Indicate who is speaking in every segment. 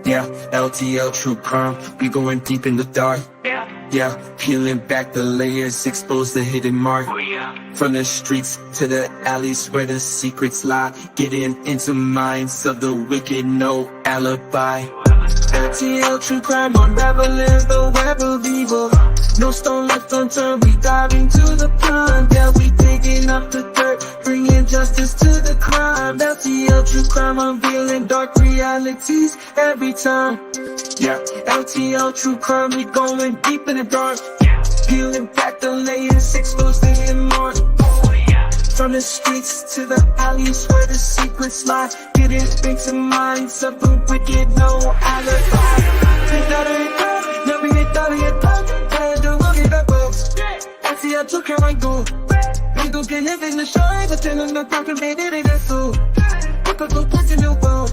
Speaker 1: Yeah, LTL true crime, we going deep in the dark. Yeah, peeling back the layers, expose the hidden mark. From the streets to the alleys where the secrets lie, getting into minds of the wicked, no alibi. LTL true crime, unraveling the web of evil. No stone left unturned, we dive into the pond. Yeah, we digging up the dirt, bringing justice to the crime. LTL true crime, unveiling dark realities every time. Yeah, LTL true crime, we going deep in the dark. Peeling back the layers, expose the hidden mark. From the streets to the alleys where the secrets lie, getting into minds of the wicked, no alibi. LTL true crime, go. We go get live in the shine, but then I'm not talking about it, that's so. We go put in the world,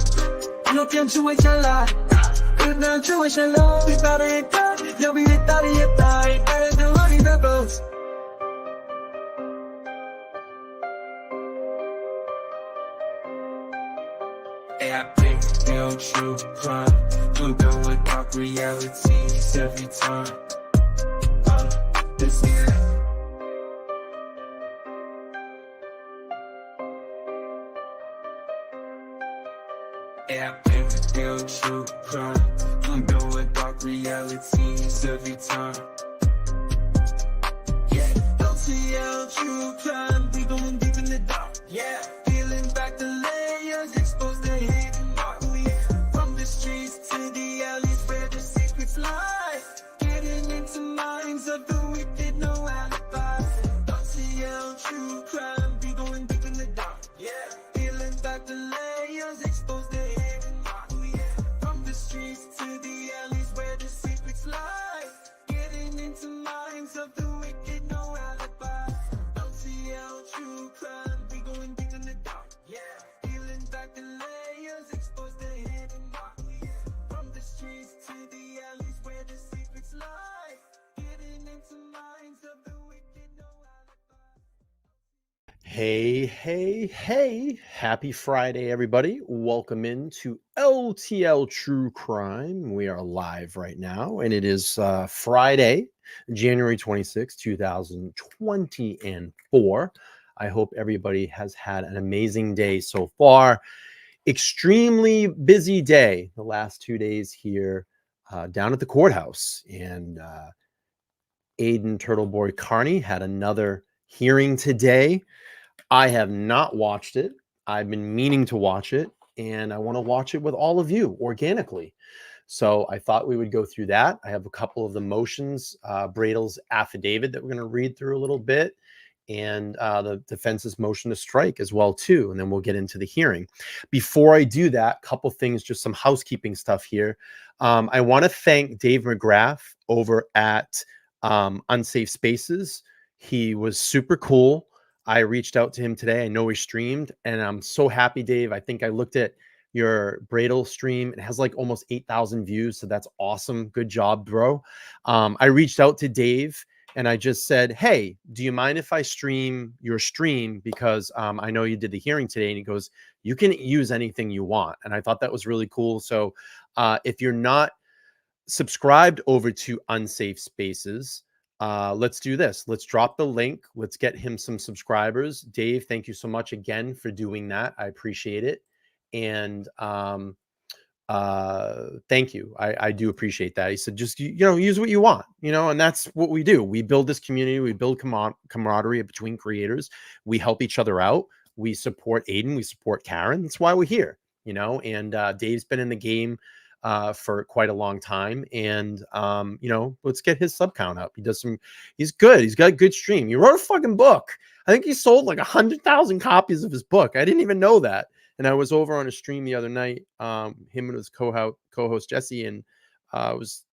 Speaker 1: no can you wait your life. Good now, you wish your love, we thought it done. Yeah, we thought it died, better than running the boats. LTL true crime, we go with dark realities every time. This is LTL true crime, we go with dark realities every time. Yeah, LTL true crime, we going deep in the dark. Yeah, peeling back the layers, expose the hidden mark. From the streets to the alleys where the secrets lie, getting into minds of the wicked, no alibi. LTL true crime, we going deep in the dark. Yeah, peeling back the layers, expose the hidden mark. From the streets to the alleys where the secrets lie, getting into minds of the wicked, no alibi. LTL true crime, we going deep in the dark. Yeah, peeling back the layers, expose the hidden mark. From the streets to the alleys where the secrets lie, getting into minds of the wicked, no alibi.
Speaker 2: Hey, hey, hey. Happy Friday, everybody. Welcome into LTL True Crime. We are live right now, and it is Friday, January 26, 2024. I hope everybody has had an amazing day so far. Extremely busy day the last 2 days here down at the courthouse. And Aidan Turtleboy Kearney had another hearing today. I have not watched it. I've been meaning to watch it, and I want to watch it with all of you organically. So I thought we would go through that. I have a couple of the motions, Bradl's affidavit that we're going to read through a little bit, and the defense's motion to strike as well too, and then we'll get into the hearing. Before I do that, couple things, just some housekeeping stuff here. I want to thank Dave McGrath over at Unsafe Spaces. He was super cool. I reached out to him today. I know he streamed, and I'm so happy, Dave. I think I looked at your Bradl stream. It has like almost 8,000 views, so that's awesome. Good job, bro. I reached out to Dave, and I just said, hey, do you mind if I stream your stream? Because I know you did the hearing today. And he goes, you can use anything you want. And I thought that was really cool. So if you're not subscribed over to Unsafe Spaces, let's do this. Let's drop the link. Let's get him some subscribers. Dave, thank you so much again for doing that. I appreciate it. And thank you. I do appreciate that. He said, just, use what you want, and that's what we do. We build this community. We build camaraderie between creators. We help each other out. We support Aidan. We support Karen. That's why we're here, and Dave's been in the game for quite a long time, and let's get his sub count up. He's good. He's got a good stream. He wrote a fucking book. I think he sold like 100,000 copies of his book. I didn't even know that. And I was over on a stream the other night, him and his co-host Jesse, and it was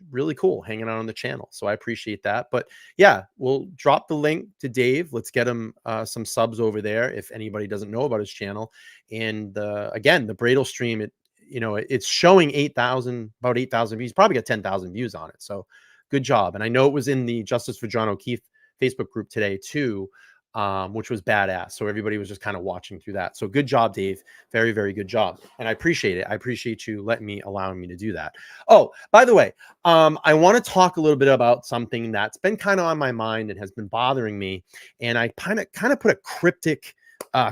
Speaker 2: really cool hanging out on the channel. So I appreciate that. But yeah, we'll drop the link to Dave. Let's get him some subs over there if anybody doesn't know about his channel. And again, the Bradl stream, it's showing about 8,000 views. Probably got 10,000 views on it. So good job. And I know it was in the Justice for John O'Keefe Facebook group today too. which was badass. So everybody was just kind of watching through that. So good job, Dave. Very, very good job. And I appreciate it. I appreciate you allowing me to do that. Oh, by the way, I want to talk a little bit about something that's been kind of on my mind and has been bothering me. And I kind of put a cryptic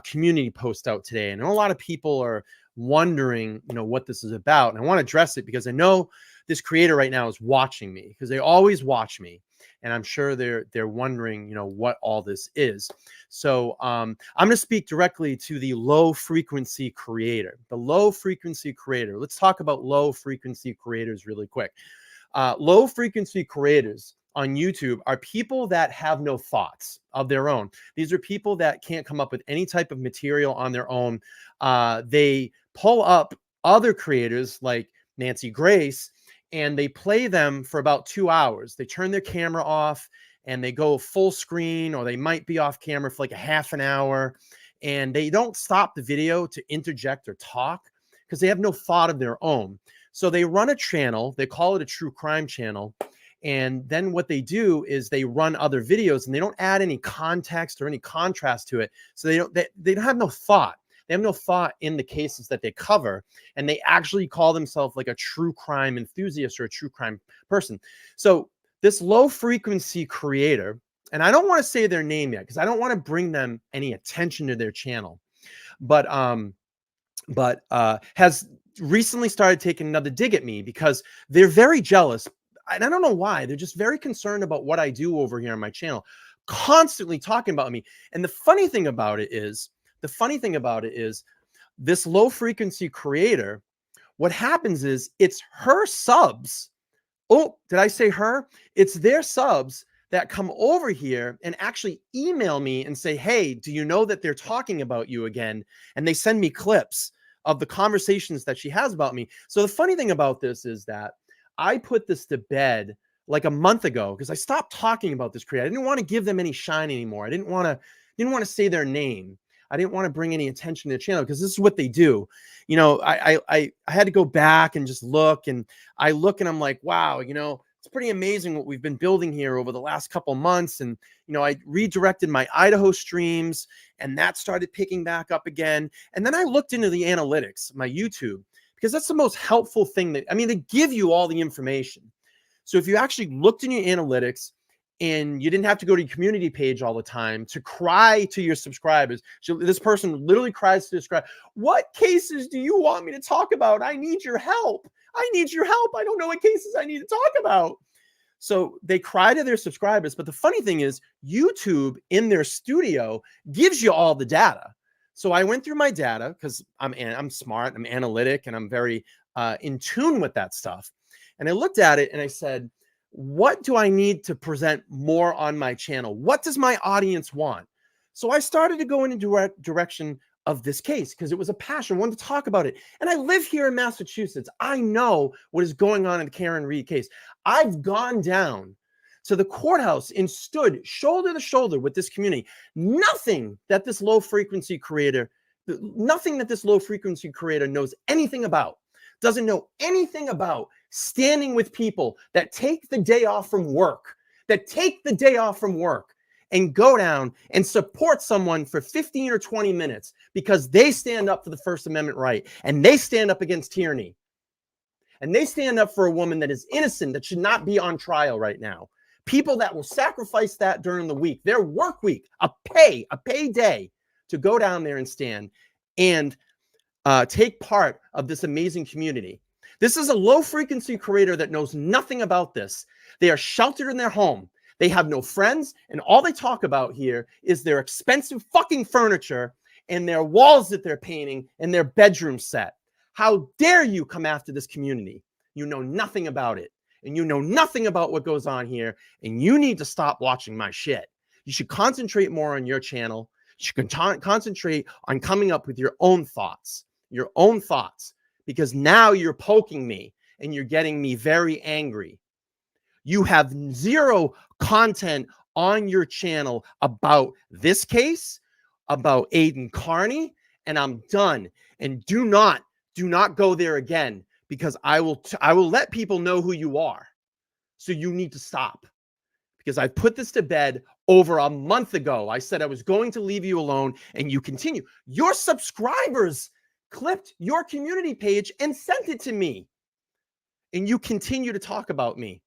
Speaker 2: community post out today. And I know a lot of people are wondering, what this is about. And I want to address it because I know this creator right now is watching me, because they always watch me. And I'm sure they're wondering, what all this is. So I'm going to speak directly to the low frequency creator. The low frequency creator. Let's talk about low frequency creators really quick. Low frequency creators on YouTube are people that have no thoughts of their own. These are people that can't come up with any type of material on their own. They pull up other creators like Nancy Grace, and they play them for about 2 hours. They turn their camera off and they go full screen, or they might be off camera for like a half an hour, and they don't stop the video to interject or talk because they have no thought of their own. So they run a channel, they call it a true crime channel. And then what they do is they run other videos and they don't add any context or any contrast to it. So they don't have no thought. They have no thought in the cases that they cover, and they actually call themselves like a true crime enthusiast or a true crime person. So this low frequency creator, and I don't want to say their name yet because I don't want to bring them any attention to their channel, but has recently started taking another dig at me because they're very jealous. And I don't know why. They're just very concerned about what I do over here on my channel, constantly talking about me. And the funny thing about it is this low frequency creator, what happens is it's her subs. Oh, did I say her? It's their subs that come over here and actually email me and say, hey, do you know that they're talking about you again? And they send me clips of the conversations that she has about me. So the funny thing about this is that I put this to bed like a month ago because I stopped talking about this creator. I didn't want to give them any shine anymore. I didn't want to say their name. I didn't want to bring any attention to the channel because this is what they do. I had to go back and just look, and I look and I'm like, wow, it's pretty amazing what we've been building here over the last couple months. And, I redirected my Idaho streams and that started picking back up again. And then I looked into the analytics, my YouTube, because that's the most helpful thing they give you all the information. So if you actually looked in your analytics and you didn't have to go to your community page all the time to cry to your subscribers. So this person literally cries to subscribe. What cases do you want me to talk about? I need your help. I need your help. I don't know what cases I need to talk about. So they cry to their subscribers. But the funny thing is YouTube in their studio gives you all the data. So I went through my data because I'm smart, I'm analytic, and I'm very in tune with that stuff. And I looked at it and I said, what do I need to present more on my channel? What does my audience want? So I started to go in a direction of this case because it was a passion. I wanted to talk about it. And I live here in Massachusetts. I know what is going on in the Karen Reed case. I've gone down to the courthouse and stood shoulder to shoulder with this community. Nothing that this low frequency creator knows anything about, doesn't know anything about standing with people that take the day off from work, and go down and support someone for 15 or 20 minutes because they stand up for the First Amendment right, and they stand up against tyranny, and they stand up for a woman that is innocent, that should not be on trial right now. People that will sacrifice that during the week, their work week, a pay day, to go down there and stand and take part of this amazing community. This is a low frequency creator that knows nothing about this. They are sheltered in their home. They have no friends, and all they talk about here is their expensive fucking furniture and their walls that they're painting and their bedroom set. How dare you come after this community? You know nothing about it, and you know nothing about what goes on here, and you need to stop watching my shit. You should concentrate more on your channel. You should concentrate on coming up with your own thoughts, because now you're poking me and you're getting me very angry. You have zero content on your channel about this case, about Aidan Kearney, and I'm done. And do not go there again, because I will let people know who you are. So you need to stop, because I've put this to bed over a month ago. I said I was going to leave you alone, and you continue. Your subscribers clipped your community page and sent it to me, and you continue to talk about me.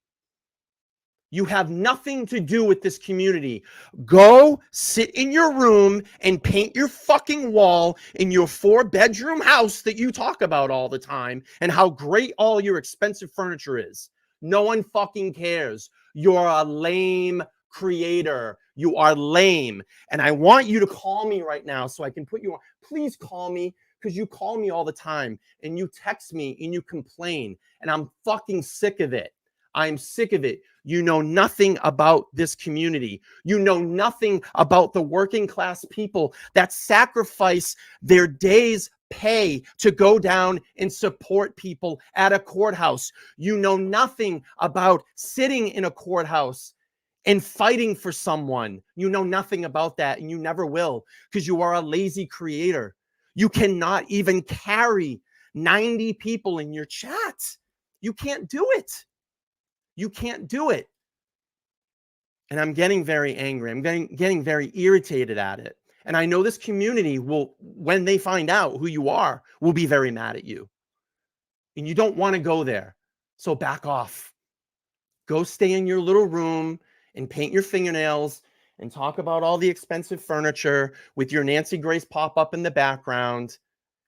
Speaker 2: You have nothing to do with this community. Go sit in your room and paint your fucking wall in your 4-bedroom house that you talk about all the time and how great all your expensive furniture is. No one fucking cares. You're a lame creator. You are lame. And I want you to call me right now so I can put you on. Please call me, because you call me all the time and you text me and you complain, and I'm fucking sick of it. I'm sick of it. You know nothing about this community. You know nothing about the working class people that sacrifice their day's pay to go down and support people at a courthouse. You know nothing about sitting in a courthouse and fighting for someone. You know nothing about that, and you never will, because you are a lazy creator. You cannot even carry 90 people in your chat. You can't do it. You can't do it. And I'm getting very angry. I'm getting very irritated at it. And I know this community will, when they find out who you are, will be very mad at you. And you don't want to go there. So back off. Go stay in your little room and paint your fingernails and talk about all the expensive furniture with your Nancy Grace pop up in the background.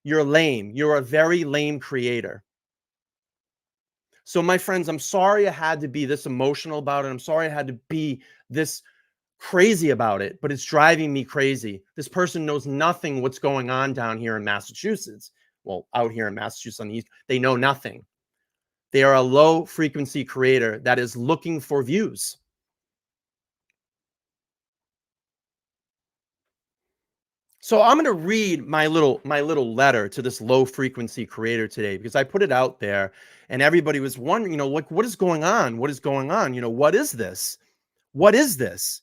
Speaker 2: You're lame. You're a very lame creator. So my friends, I'm sorry I had to be this emotional about it. I'm sorry I had to be this crazy about it, but it's driving me crazy. This person knows nothing what's going on down here in Massachusetts. Well, out here in Massachusetts on the East, they know nothing. They are a low frequency creator that is looking for views. So I'm going to read my little letter to this low frequency creator today, because I put it out there and everybody was wondering, like, what is going on? What is going on? What is this? What is this?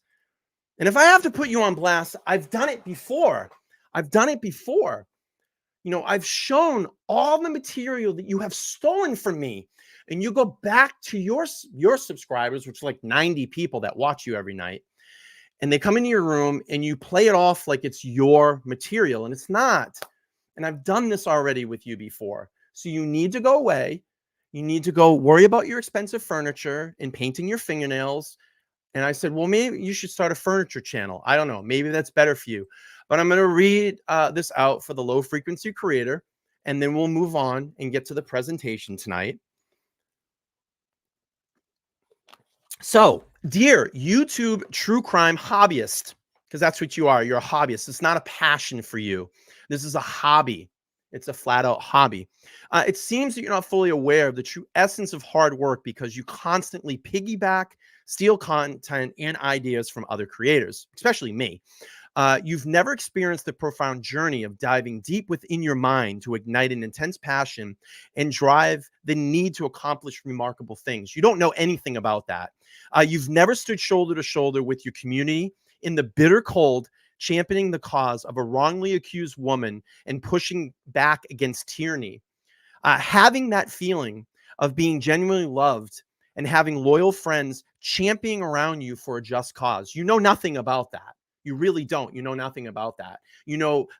Speaker 2: And if I have to put you on blast, I've done it before. I've done it before. I've shown all the material that you have stolen from me, and you go back to your subscribers, which are like 90 people that watch you every night. And they come into your room and you play it off like it's your material, and it's not. And I've done this already with you before. So you need to go away. You need to go worry about your expensive furniture and painting your fingernails. And I said, well, maybe you should start a furniture channel. I don't know. Maybe that's better for you. But I'm going to read this out for the low frequency creator, and then we'll move on and get to the presentation tonight. So, dear YouTube true crime hobbyist, because that's what you are. You're a hobbyist. It's not a passion for you. This is a hobby. It's a flat out hobby. It seems that you're not fully aware of the true essence of hard work, because you constantly piggyback, steal content and ideas from other creators, especially me. You've never experienced the profound journey of diving deep within your mind to ignite an intense passion and drive the need to accomplish remarkable things. You don't know anything about that. You've never stood shoulder to shoulder with your community in the bitter cold, championing the cause of a wrongly accused woman and pushing back against tyranny. Having that feeling of being genuinely loved and having loyal friends championing around you for a just cause. You know nothing about that. You really don't. You know nothing about that.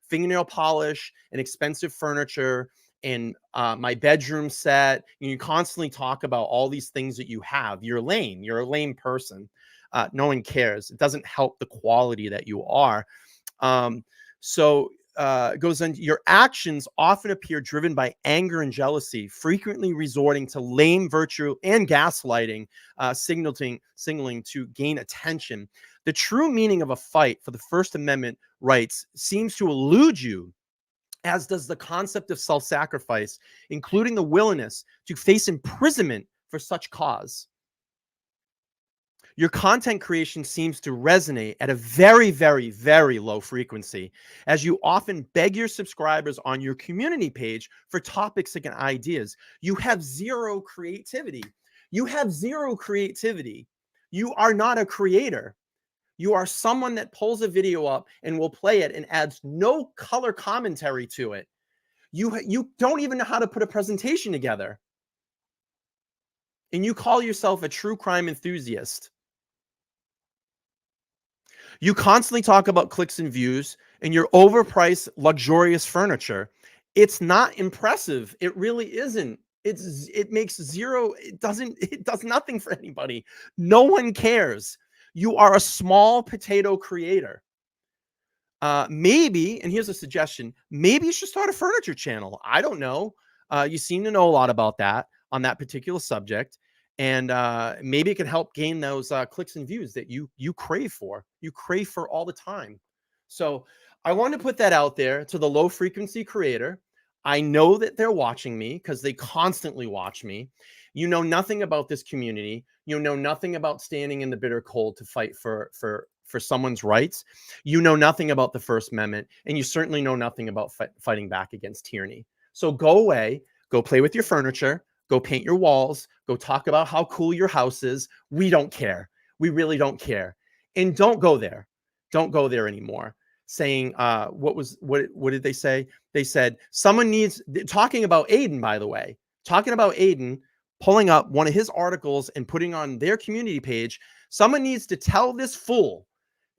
Speaker 2: Fingernail polish and expensive furniture and my bedroom set. You constantly talk about all these things that you have. You're lame. You're a lame person. No one cares. It doesn't help the quality that you are. It goes on. Your actions often appear driven by anger and jealousy, frequently resorting to lame virtue and gaslighting, signaling to gain attention. The true meaning of a fight for the First Amendment rights seems to elude you, as does the concept of self-sacrifice, including the willingness to face imprisonment for such cause. Your content creation seems to resonate at a very, very, very low frequency, as you often beg your subscribers on your community page for topics and ideas. You have zero creativity. You have zero creativity. You are not a creator. You are someone that pulls a video up and will play it and adds no color commentary to it. You don't even know how to put a presentation together. And you call yourself a true crime enthusiast. You constantly talk about clicks and views and your overpriced, luxurious furniture. It's not impressive. It really isn't. It makes zero. It does nothing for anybody. No one cares. You are a small potato creator. Maybe, and here's a suggestion, maybe you should start a furniture channel. I don't know. You seem to know a lot about that on that particular subject. And maybe it can help gain those clicks and views that you crave for. You crave for all the time. So I want to put that out there to the low frequency creator. I know that they're watching me because they constantly watch me. You know nothing about this community. You know nothing about standing in the bitter cold to fight for someone's rights. You know nothing about the First Amendment, and you certainly know nothing about fighting back against tyranny. So go away, go play with your furniture, go paint your walls, go talk about how cool your house is. We don't care. We really don't care. And don't go there. Don't go there anymore. Saying, what did they say? They said someone needs, talking about Aidan, by the way, talking about Aidan, pulling up one of his articles and putting on their community page. Someone needs to tell this fool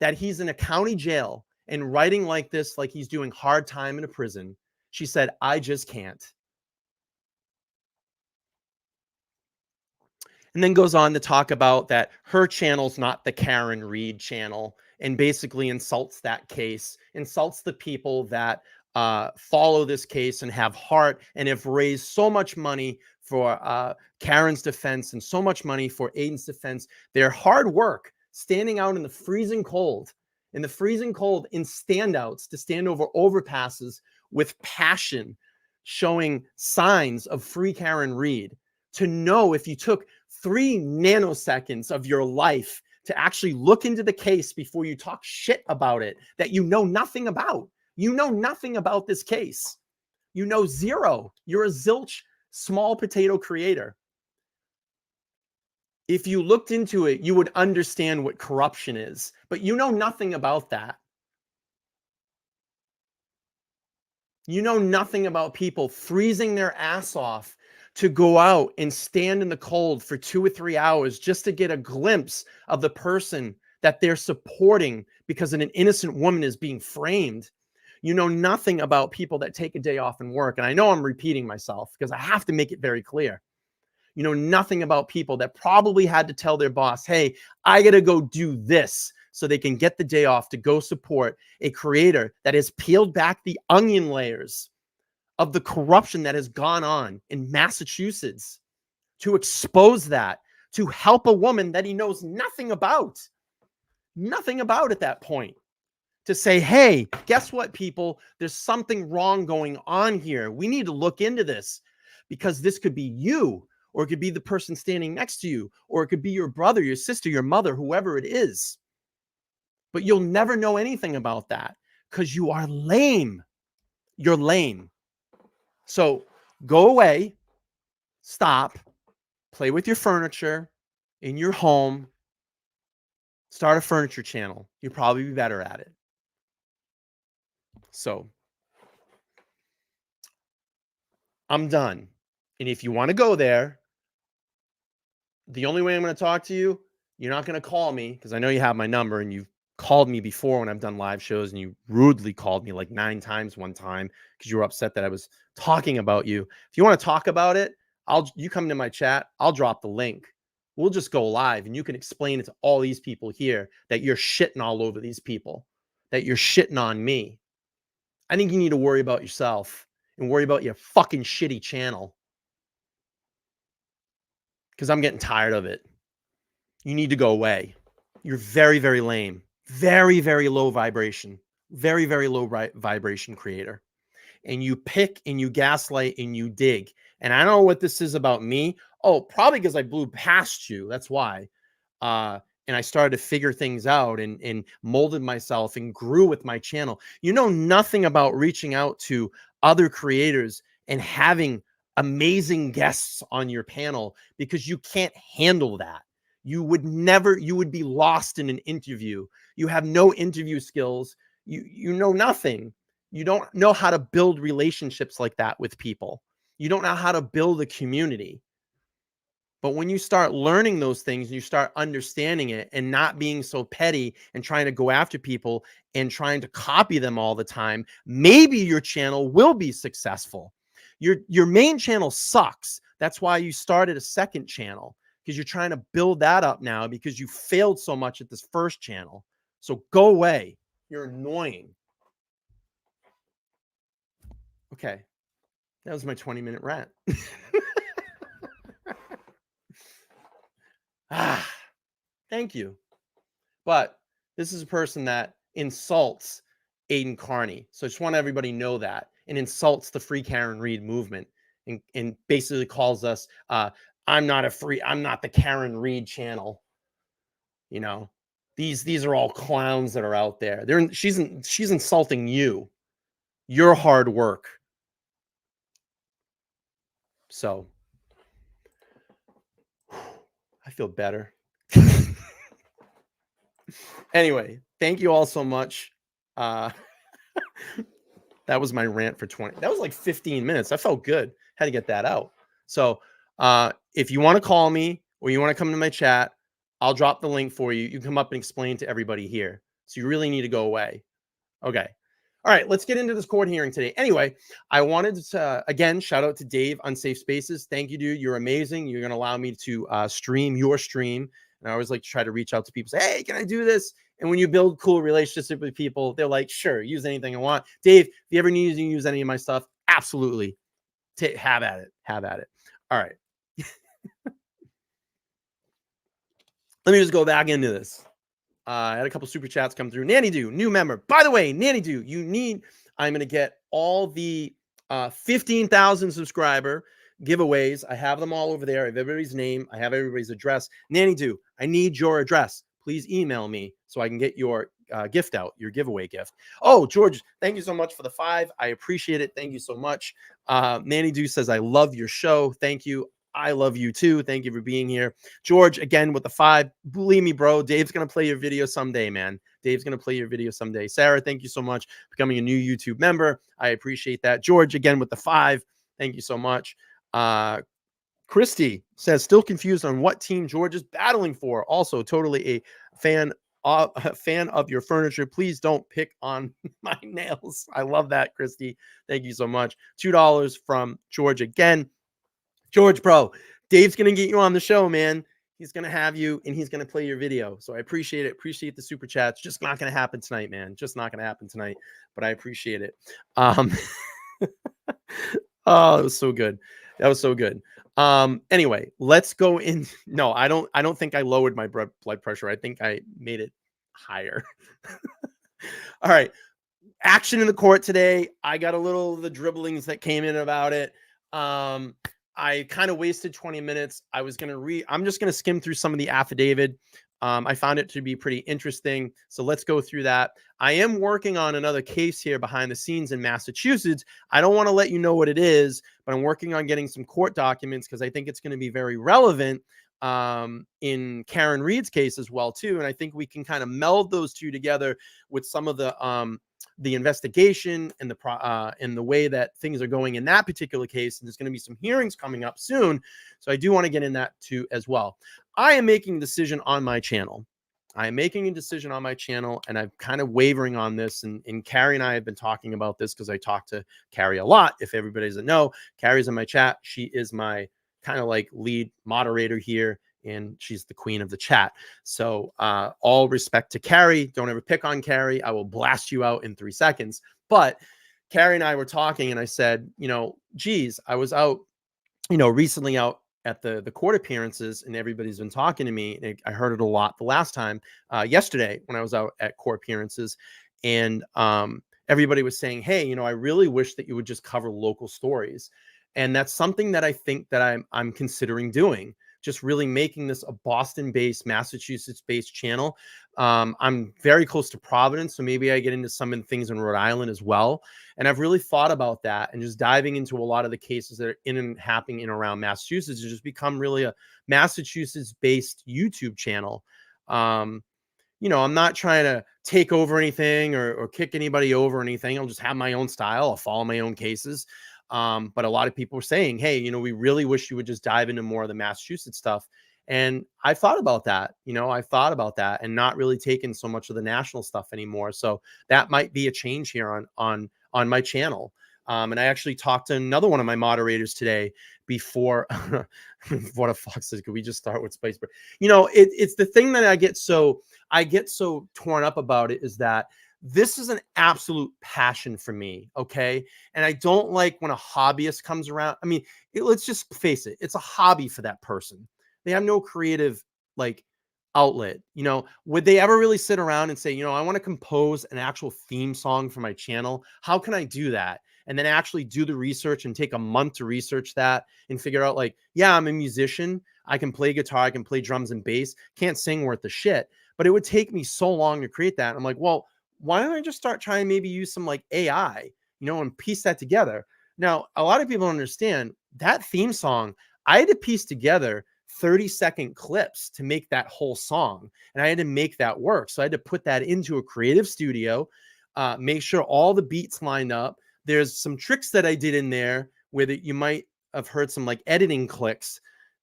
Speaker 2: that he's in a county jail and writing like this, like he's doing hard time in a prison. She said, I just can't. And then goes on to talk about that her channel's not the Karen Reed channel, and basically insults that case, insults the people that follow this case and have heart and have raised so much money for Karen's defense and so much money for Aidan's defense. Their hard work standing out in the freezing cold, in standouts to stand over overpasses with passion, showing signs of free Karen Reed. To know if you took 3 nanoseconds of your life to actually look into the case before you talk shit about it that you know nothing about. You know nothing about this case. You know zero. You're a zilch small potato creator. If you looked into it, you would understand what corruption is, but you know nothing about that. You know nothing about people freezing their ass off to go out and stand in the cold for 2 or 3 hours just to get a glimpse of the person that they're supporting because an innocent woman is being framed. You know nothing about people that take a day off and work. And I know I'm repeating myself because I have to make it very clear. You know nothing about people that probably had to tell their boss, hey, I got to go do this so they can get the day off to go support a creator that has peeled back the onion layers of the corruption that has gone on in Massachusetts, to expose that, to help a woman that he knows nothing about at that point, to say, hey, guess what, people? There's something wrong going on here. We need to look into this because this could be you, or it could be the person standing next to you, or it could be your brother, your sister, your mother, whoever it is. But you'll never know anything about that because you are lame. You're lame. So go away, stop, play with your furniture in your home, start a furniture channel. You'll probably be better at it. So I'm done. And if you want to go there, the only way I'm going to talk to you, you're not going to call me because I know you have my number and you've called me before when I've done live shows, and you rudely called me like 9 times one time because you were upset that I was talking about you. If you want to talk about it, you come to my chat, I'll drop the link. We'll just go live and you can explain it to all these people here that you're shitting all over these people, that you're shitting on me. I think you need to worry about yourself and worry about your fucking shitty channel because I'm getting tired of it. You need to go away. You're very, very lame. Very, very low vibration. Very, very low vibration creator. And you pick and you gaslight and you dig. And I don't know what this is about me. Oh, probably because I blew past you. That's why. And I started to figure things out and molded myself and grew with my channel. You know nothing about reaching out to other creators and having amazing guests on your panel because you can't handle that. You would be lost in an interview. You have no interview skills. You know nothing. You don't know how to build relationships like that with people. You don't know how to build a community. But when you start learning those things and you start understanding it and not being so petty and trying to go after people and trying to copy them all the time, maybe your channel will be successful. Your main channel sucks. That's why you started a second channel, because you're trying to build that up now because you failed so much at this first channel. So go away. You're annoying. Okay. That was my 20-minute rant. Thank you. But this is a person that insults Aidan Kearney. So I just want everybody to know that, and insults the Free Karen Reed movement, and basically calls us, I'm not the Karen Reed channel. You know, these are all clowns that are out there. She's insulting you, your hard work. So I feel better. Anyway, thank you all so much. That was my rant for 20. That was like 15 minutes. I felt good. Had to get that out. So if you want to call me or you want to come to my chat, I'll drop the link for you. You can come up and explain to everybody here. So you really need to go away. Okay. All right, let's get into this court hearing today. Anyway, I wanted to, again, shout out to Dave on Safe Spaces. Thank you, dude. You're amazing. You're going to allow me to stream your stream. And I always like to try to reach out to people, say, hey, can I do this? And when you build cool relationships with people, they're like, sure, use anything I want. Dave, if you ever need to use any of my stuff, absolutely. Have at it. Have at it. All right. Let me just go back into this. I had a couple super chats come through. Nanny Do, new member. By the way, Nanny Do, I'm going to get all the 15,000 subscriber giveaways. I have them all over there. I have everybody's name. I have everybody's address. Nanny Do, I need your address. Please email me so I can get your gift out, your giveaway gift. Oh, George, thank you so much for the 5. I appreciate it. Thank you so much. Nanny Do says, I love your show. Thank you. I love you too. Thank you for being here. George, again, with the 5. Believe me, bro, Dave's going to play your video someday, man. Dave's going to play your video someday. Sarah, thank you so much for becoming a new YouTube member. I appreciate that. George, again, with the 5. Thank you so much. Christy says, still confused on what team George is battling for. Also, totally a fan of your furniture. Please don't pick on my nails. I love that, Christy. Thank you so much. $2 from George again. George, bro, Dave's going to get you on the show, man. He's going to have you, and he's going to play your video. So I appreciate it. Appreciate the super chats. Just not going to happen tonight, man. Just not going to happen tonight, but I appreciate it. Oh, it was so good. That was so good. Anyway, let's go in. No, I don't think I lowered my blood pressure. I think I made it higher. All right. Action in the court today. I got a little of the dribblings that came in about it. I kind of wasted 20 minutes. I'm just going to skim through some of the affidavit. I found it to be pretty interesting. So let's go through that. I am working on another case here behind the scenes in Massachusetts. I don't want to let you know what it is, but I'm working on getting some court documents because I think it's going to be very relevant in Karen Reed's case as well, too. And I think we can kind of meld those two together with some of the investigation and the way that things are going in that particular case. And there's going to be some hearings coming up soon. So I do want to get in that too as well. I am making a decision on my channel. And I'm kind of wavering on this. And Carrie and I have been talking about this because I talk to Carrie a lot. If everybody doesn't know, Carrie's in my chat. She is my kind of like lead moderator here, and she's the queen of the chat. So all respect to Carrie. Don't ever pick on Carrie. I will blast you out in 3 seconds. But Carrie and I were talking, and I said, geez, I was out, recently out at the court appearances, and everybody's been talking to me. And I heard it a lot the last time, yesterday when I was out at court appearances, and everybody was saying, hey, I really wish that you would just cover local stories. And that's something that I think that I'm considering doing. Just really making this a Boston-based, Massachusetts-based channel. I'm very close to Providence, so maybe I get into some of the things in Rhode Island as well. And I've really thought about that and just diving into a lot of the cases that are in and happening in around Massachusetts to just become really a Massachusetts-based YouTube channel. I'm not trying to take over anything or kick anybody over or anything. I'll just have my own style. I'll follow my own cases. But a lot of people were saying, hey, you know, we really wish you would just dive into more of the Massachusetts stuff. And I thought about that, you know, I thought about that and not really taking so much of the national stuff anymore. So that might be a change here on my channel. And I actually talked to another one of my moderators today before. What a fuck says, could we just start with Spice? You know, it's the thing that I get so torn up about it is that this is an absolute passion for me. Okay. And I don't like when a hobbyist comes around. I mean, let's just face it. It's a hobby for that person. They have no creative like outlet. You know, would they ever really sit around and say, you know, I want to compose an actual theme song for my channel? How can I do that? And then actually do the research and take a month to research that and figure out like, yeah, I'm a musician. I can play guitar. I can play drums and bass. Can't sing worth the shit. But it would take me so long to create that. I'm like, well, why don't I just start trying maybe use some like AI, you know, and piece that together? Now, a lot of people don't understand that theme song. I had to piece together 30-second clips to make that whole song. And I had to make that work. So I had to put that into a creative studio, make sure all the beats lined up. There's some tricks that I did in there where that you might have heard some like editing clicks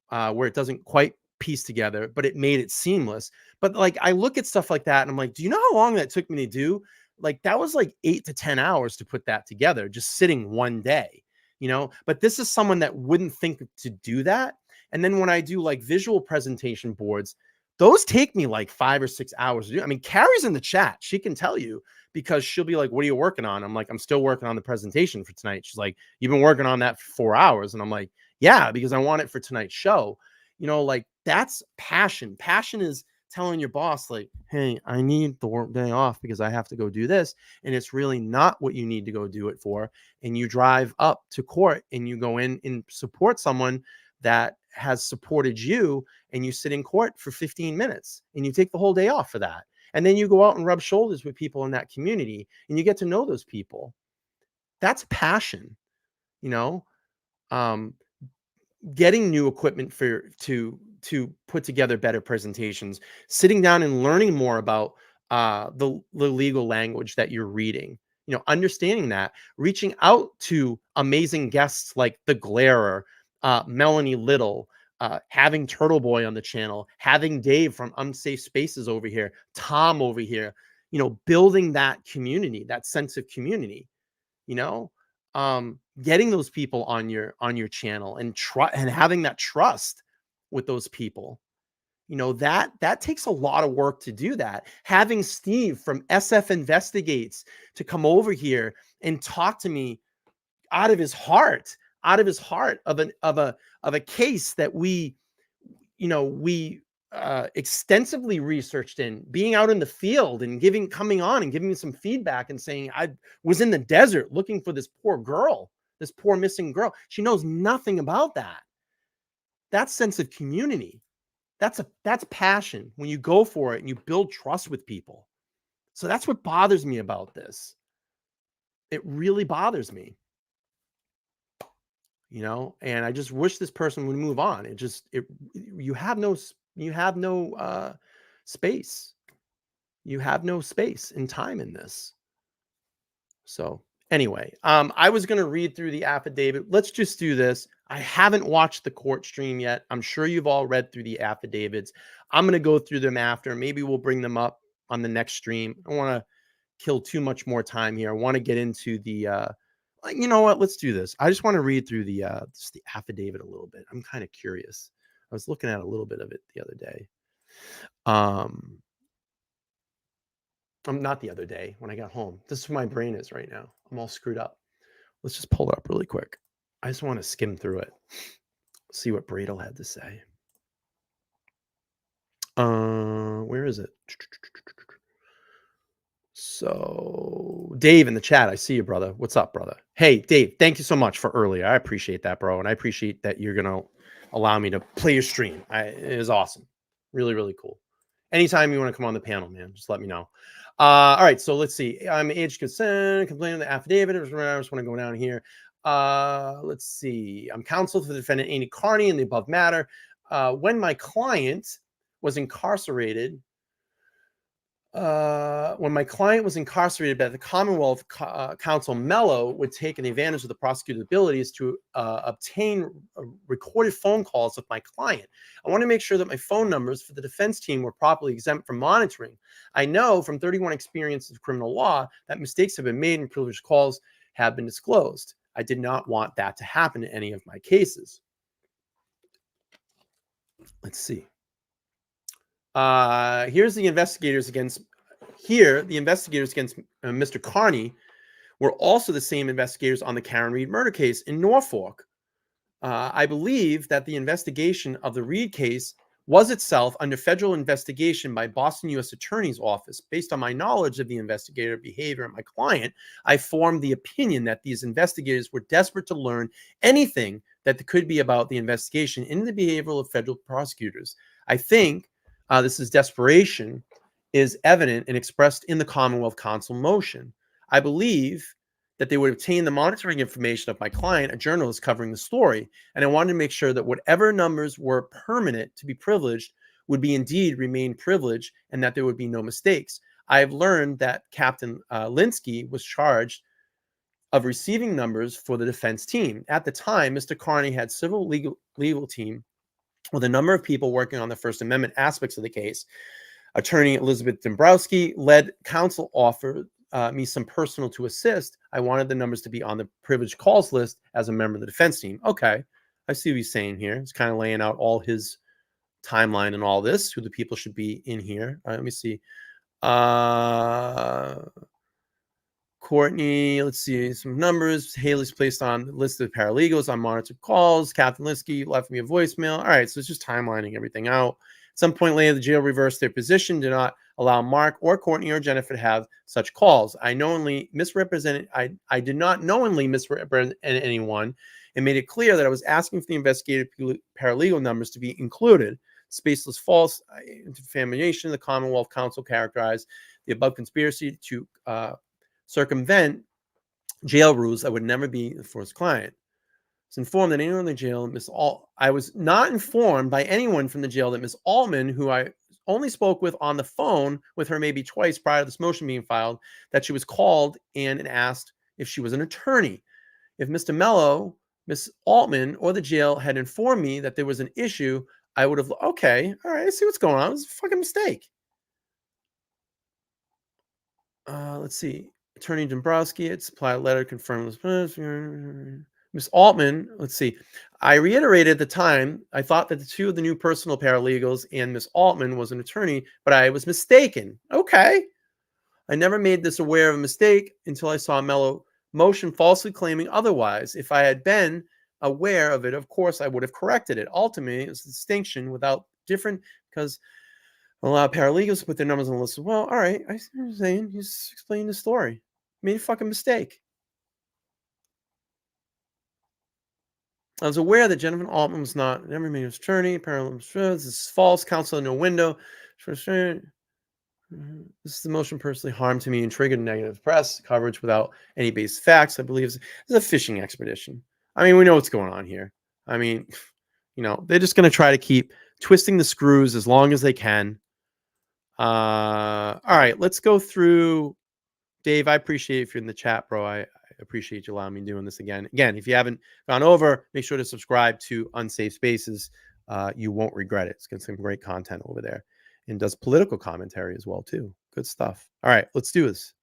Speaker 2: where it doesn't quite piece together, but it made it seamless. But like I look at stuff like that and I'm like, do you know how long that took me to do? Like that was like 8 to 10 hours to put that together, just sitting one day, you know. But this is someone that wouldn't think to do that. And then when I do like visual presentation boards, those take me like 5 or 6 hours to do. I mean, Carrie's in the chat. She can tell you because she'll be like, what are you working on? I'm like, I'm still working on the presentation for tonight. She's like, you've been working on that for 4 hours. And I'm like, yeah, because I want it for tonight's show. You know, like that's passion. Passion is telling your boss like, hey, I need the work day off because I have to go do this. And it's really not what you need to go do it for. And you drive up to court and you go in and support someone that has supported you, and you sit in court for 15 minutes and you take the whole day off for that. And then you go out and rub shoulders with people in that community and you get to know those people. That's passion, you know. Um, Getting new equipment to put together better presentations, sitting down and learning more about the legal language that you're reading, you know, understanding that, reaching out to amazing guests like the Glairer, Melanie Little, having Turtleboy on the channel, having Dave from Unsafe Spaces over here, Tom over here, you know, building that community, that sense of community, you know, getting those people on your channel and and having that trust with those people, you know, that takes a lot of work to do that. Having Steve from SF Investigates to come over here and talk to me out of his heart, of a case that we, you know, we extensively researched in, being out in the field and coming on and giving me some feedback and saying, I was in the desert looking for this poor girl, this poor missing girl. She knows nothing about that. That's sense of community. That's passion when you go for it and you build trust with people. So that's what bothers me about this. It really bothers me, you know, and I just wish this person would move on. You have no space. You have no space and time in this. So anyway, I was going to read through the affidavit. Let's just do this. I haven't watched the court stream yet. I'm sure you've all read through the affidavits. I'm going to go through them after. Maybe we'll bring them up on the next stream. I don't want to kill too much more time here. I want to get into the you know what? Let's do this. I just want to read through just the affidavit a little bit. I'm kind of curious. I was looking at a little bit of it the other day. I'm not the other day when I got home. This is where my brain is right now. I'm all screwed up. Let's just pull it up really quick. I just want to skim through it, see what Bradl had to say. Where is it? So Dave in the chat, I see you, brother. What's up, brother? Hey, Dave, thank you so much for earlier. I appreciate that, bro. And I appreciate that you're going to allow me to play your stream. It was awesome. Really, really cool. Anytime you want to come on the panel, man, just let me know. All right, so let's see. I'm age consent, complaining the affidavit. I just want to go down here. Let's see. I'm counsel for the defendant, Aidan Kearney, in the above matter. When my client was incarcerated, when my client was incarcerated by the Commonwealth Counsel Mello would take advantage of the prosecutor's abilities to obtain recorded phone calls with my client. I want to make sure that my phone numbers for the defense team were properly exempt from monitoring. I know from 31 experiences of criminal law that mistakes have been made and privileged calls have been disclosed. I did not want that to happen in any of my cases. Let's see. Here's the investigators against Mr. Kearney were also the same investigators on the Karen Reed murder case in Norfolk. I believe that the investigation of the Reed case was itself under federal investigation by Boston U.S. Attorney's Office. Based on my knowledge of the investigator behavior and my client, I formed the opinion that these investigators were desperate to learn anything that could be about the investigation into the behavior of federal prosecutors. I think this is desperation is evident and expressed in the Commonwealth Counsel motion. I believe that they would obtain the monitoring information of my client, a journalist covering the story, and I wanted to make sure that whatever numbers were permanent to be privileged would be indeed remain privileged and that there would be no mistakes. I have learned that Captain Linsky was charged of receiving numbers for the defense team. At the time, Mr. Kearney had civil legal team with a number of people working on the First Amendment aspects of the case. Attorney Elizabeth Dombrowski led counsel offered me some personal to assist. I wanted the numbers to be on the privileged calls list as a member of the defense team. Okay, I see what he's saying here. He's kind of laying out all his timeline and all this, who the people should be in here. Let me see. Courtney, let's see some numbers. Haley's placed on the list of paralegals on monitored calls. Captain Linsky left me a voicemail. All right, so it's just timelining everything out. At some point later, the jail reversed their position, did not allow Mark or Courtney or Jennifer to have such calls. I knowingly misrepresented. I did not knowingly misrepresent anyone and made it clear that I was asking for the investigative paralegal numbers to be included. Spaceless false defamation. The Commonwealth Counsel characterized the above conspiracy to circumvent jail rules that would never be the first client. I was informed that anyone in the jail, I was not informed by anyone from the jail that Miss Altman, who I only spoke with on the phone with her maybe twice prior to this motion being filed, that she was called and asked if she was an attorney. If Mr. Mello, Miss Altman, or the jail had informed me that there was an issue, I would have, okay, all right, I see what's going on. It was a fucking mistake. Let's see. Attorney Dombrowski had supplied a letter confirming this. Miss Altman, let's see. I reiterated at the time, I thought that the two of the new personal paralegals and Miss Altman was an attorney, but I was mistaken. Okay. I never made this aware of a mistake until I saw Mello motion falsely claiming otherwise. If I had been aware of it, of course, I would have corrected it. Ultimately, it's a distinction without different, because a lot of paralegals to put their numbers on the list. Well, all right, I see what you're saying. He's explaining the story. Made a fucking mistake. I was aware that Jennifer Altman was not never made his attorney. This is false. Counsel in no window. This is the motion personally harmed to me and triggered negative press coverage without any base facts. I believe it's a fishing expedition. I mean, we know what's going on here. I mean, you know, they're just going to try to keep twisting the screws as long as they can. All right, let's go through. Dave, I appreciate if you're in the chat, bro. I appreciate you allowing me doing this again. Again, if you haven't gone over, make sure to subscribe to Unsafe Spaces. You won't regret it. It's got some great content over there. And does political commentary as well, too. Good stuff. All right, let's do this.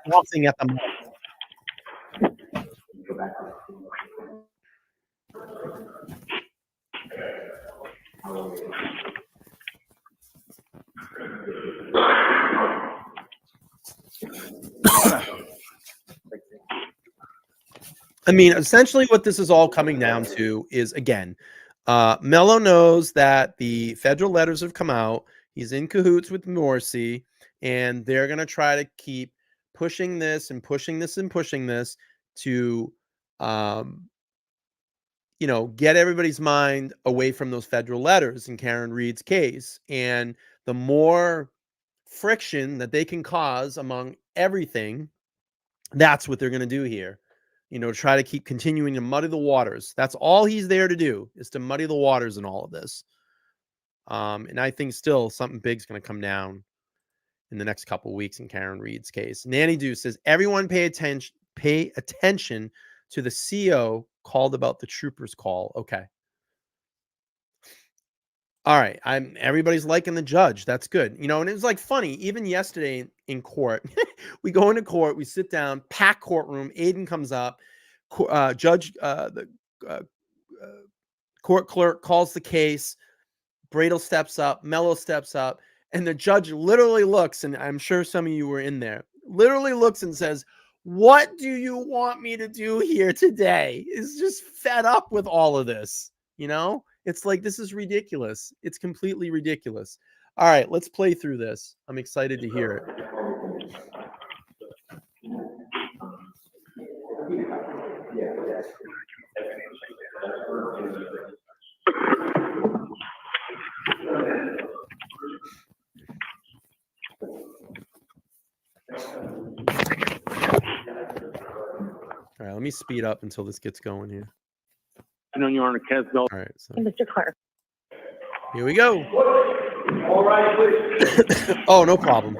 Speaker 2: Nothing at the moment. I mean, essentially what this is all coming down to is, again, Mello knows that the federal letters have come out. He's in cahoots with Morrissey, and they're going to try to keep pushing this and pushing this and pushing this to, you know, get everybody's mind away from those federal letters in Karen Reed's case. And the more friction that they can cause among everything, that's what they're going to do here. You know, try to keep continuing to muddy the waters. That's all he's there to do, is to muddy the waters in all of this. And I think still something big's going to come down in the next couple of weeks in Karen Reed's case. Nanny Do says, everyone pay attention to the CO called about the troopers call. Okay. All right. Everybody's liking the judge. That's good. And it was like funny, even yesterday in court, we go into court, we sit down, packed courtroom. Aidan comes up, the court clerk calls the case. Bradl steps up, Mello steps up, and the judge literally looks, and I'm sure some of you were in there, literally looks and says, what do you want me to do here today? Is just fed up with all of this. It's like, this is ridiculous. It's completely ridiculous. All right, let's play through this. I'm excited to hear it. All right, let me speed up until this gets going here.
Speaker 3: Your Honor,
Speaker 2: All right, so
Speaker 4: Mr. Clerk.
Speaker 2: here we go.
Speaker 3: All right, please.
Speaker 2: Oh, no problem.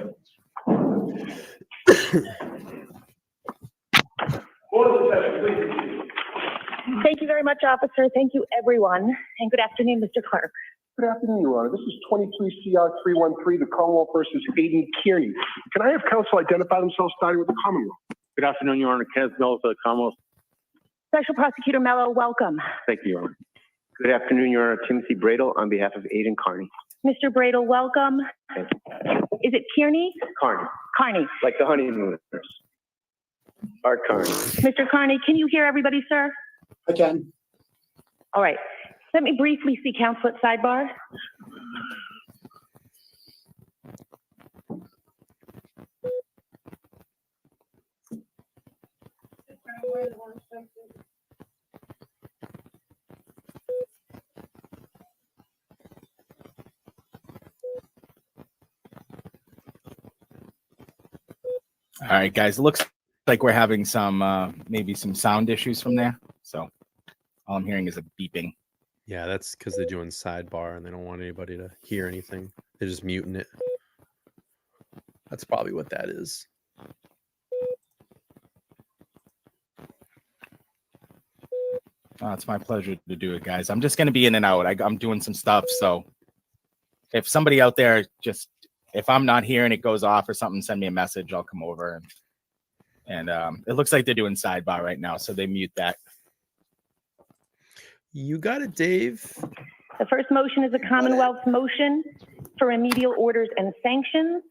Speaker 4: Thank you very much, officer. Thank you, everyone. And good afternoon, Mr. Clerk.
Speaker 5: Good afternoon, Your Honor. This is 23 CR 313, the Commonwealth versus Aidan Kearney. Can I have counsel identify themselves starting with the Commonwealth?
Speaker 3: Good afternoon, Your Honor. Kenneth Mello for the Commonwealth.
Speaker 4: Special Prosecutor Mello, welcome.
Speaker 3: Thank you, Your Honor. Good afternoon, Your Honor. Timothy Bradl on behalf of Aidan Kearney.
Speaker 4: Mr. Bradl, welcome.
Speaker 3: Thank
Speaker 4: Is it Kearney?
Speaker 3: Kearney,
Speaker 4: Kearney.
Speaker 3: like the honeymooners. Art Kearney.
Speaker 4: Mr. Kearney, can you hear everybody, sir?
Speaker 5: I can.
Speaker 4: All right. Let me briefly see counsel at sidebar.
Speaker 6: All right, guys. It looks like we're having some maybe some sound issues from there. So all I'm hearing is a beeping.
Speaker 2: Yeah, that's because they're doing sidebar and they don't want anybody to hear anything. They're just muting it. That's probably what that is.
Speaker 6: Oh, it's my pleasure to do it, guys. I'm just going to be in and out. I'm doing some stuff. So if somebody out there if I'm not here and it goes off or something, send me a message. I'll come over. And it looks like they're doing sidebar right now. So they mute that.
Speaker 2: You got it, Dave.
Speaker 4: The first motion is a Commonwealth's motion for remedial orders and sanctions.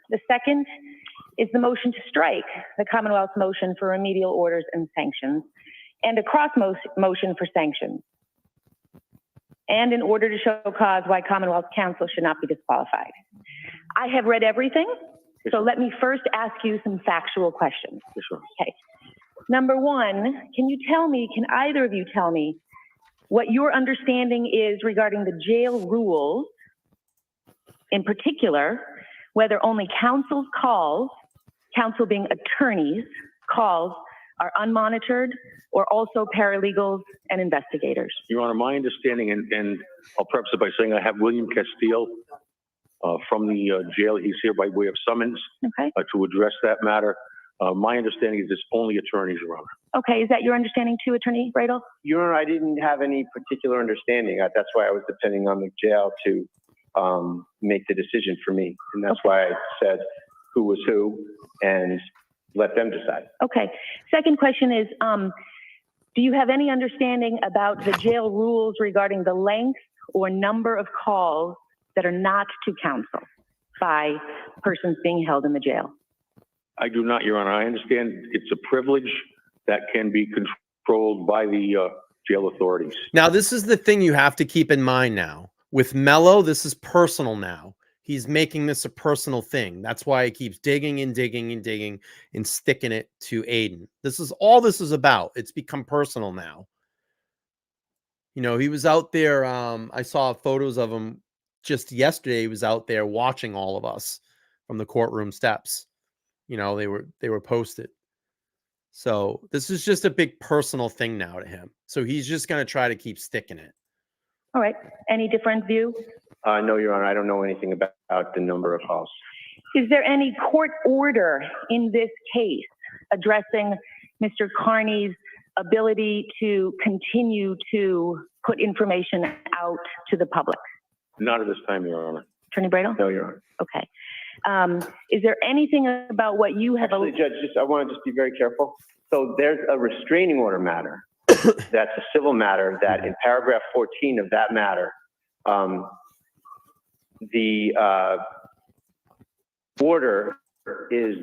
Speaker 4: The second is the motion to strike the Commonwealth's motion for remedial orders and sanctions, and a cross motion for sanctions. And in order to show cause why Commonwealth counsel should not be disqualified. I have read everything, so let me first ask you some factual questions. Okay. Number one, can either of you tell me what your understanding is regarding the jail rules, in particular, whether only counsel's calls, counsel being attorneys, calls are unmonitored, or also paralegals and investigators?
Speaker 3: Your Honor, my understanding, and I'll preface it by saying I have William Castile from the jail. He's here by way of summons to address that matter. My understanding is it's only attorneys, Your Honor.
Speaker 4: Okay, is that your understanding too, Attorney Bradl?
Speaker 7: Your Honor, I didn't have any particular understanding. That's why I was depending on the jail to make the decision for me. And that's why I said who was who and let them decide.
Speaker 4: Okay. Second question is, do you have any understanding about the jail rules regarding the length or number of calls that are not to counsel by persons being held in the jail?
Speaker 3: I do not, Your Honor. I understand it's a privilege that can be controlled by the jail authorities.
Speaker 2: Now, this is the thing you have to keep in mind now. With Mello, this is personal now. He's making this a personal thing. That's why he keeps digging and digging and digging and sticking it to Aidan. This is all this is about. It's become personal now. He was out there. I saw photos of him just yesterday. He was out there watching all of us from the courtroom steps. They were posted. So this is just a big personal thing now to him. So he's just going to try to keep sticking it.
Speaker 4: All right. Any different view?
Speaker 7: No, Your Honor, I don't know anything about the number of calls.
Speaker 4: Is there any court order in this case addressing Mr. Kearney's ability to continue to put information out to the public?
Speaker 3: Not at this time, Your Honor.
Speaker 4: Attorney Bradl?
Speaker 7: No, Your Honor.
Speaker 4: Okay. Is there anything about what you have?
Speaker 7: Actually, Judge, I want to just be very careful. So there's a restraining order matter. That's a civil matter that in paragraph 14 of that matter, the order is,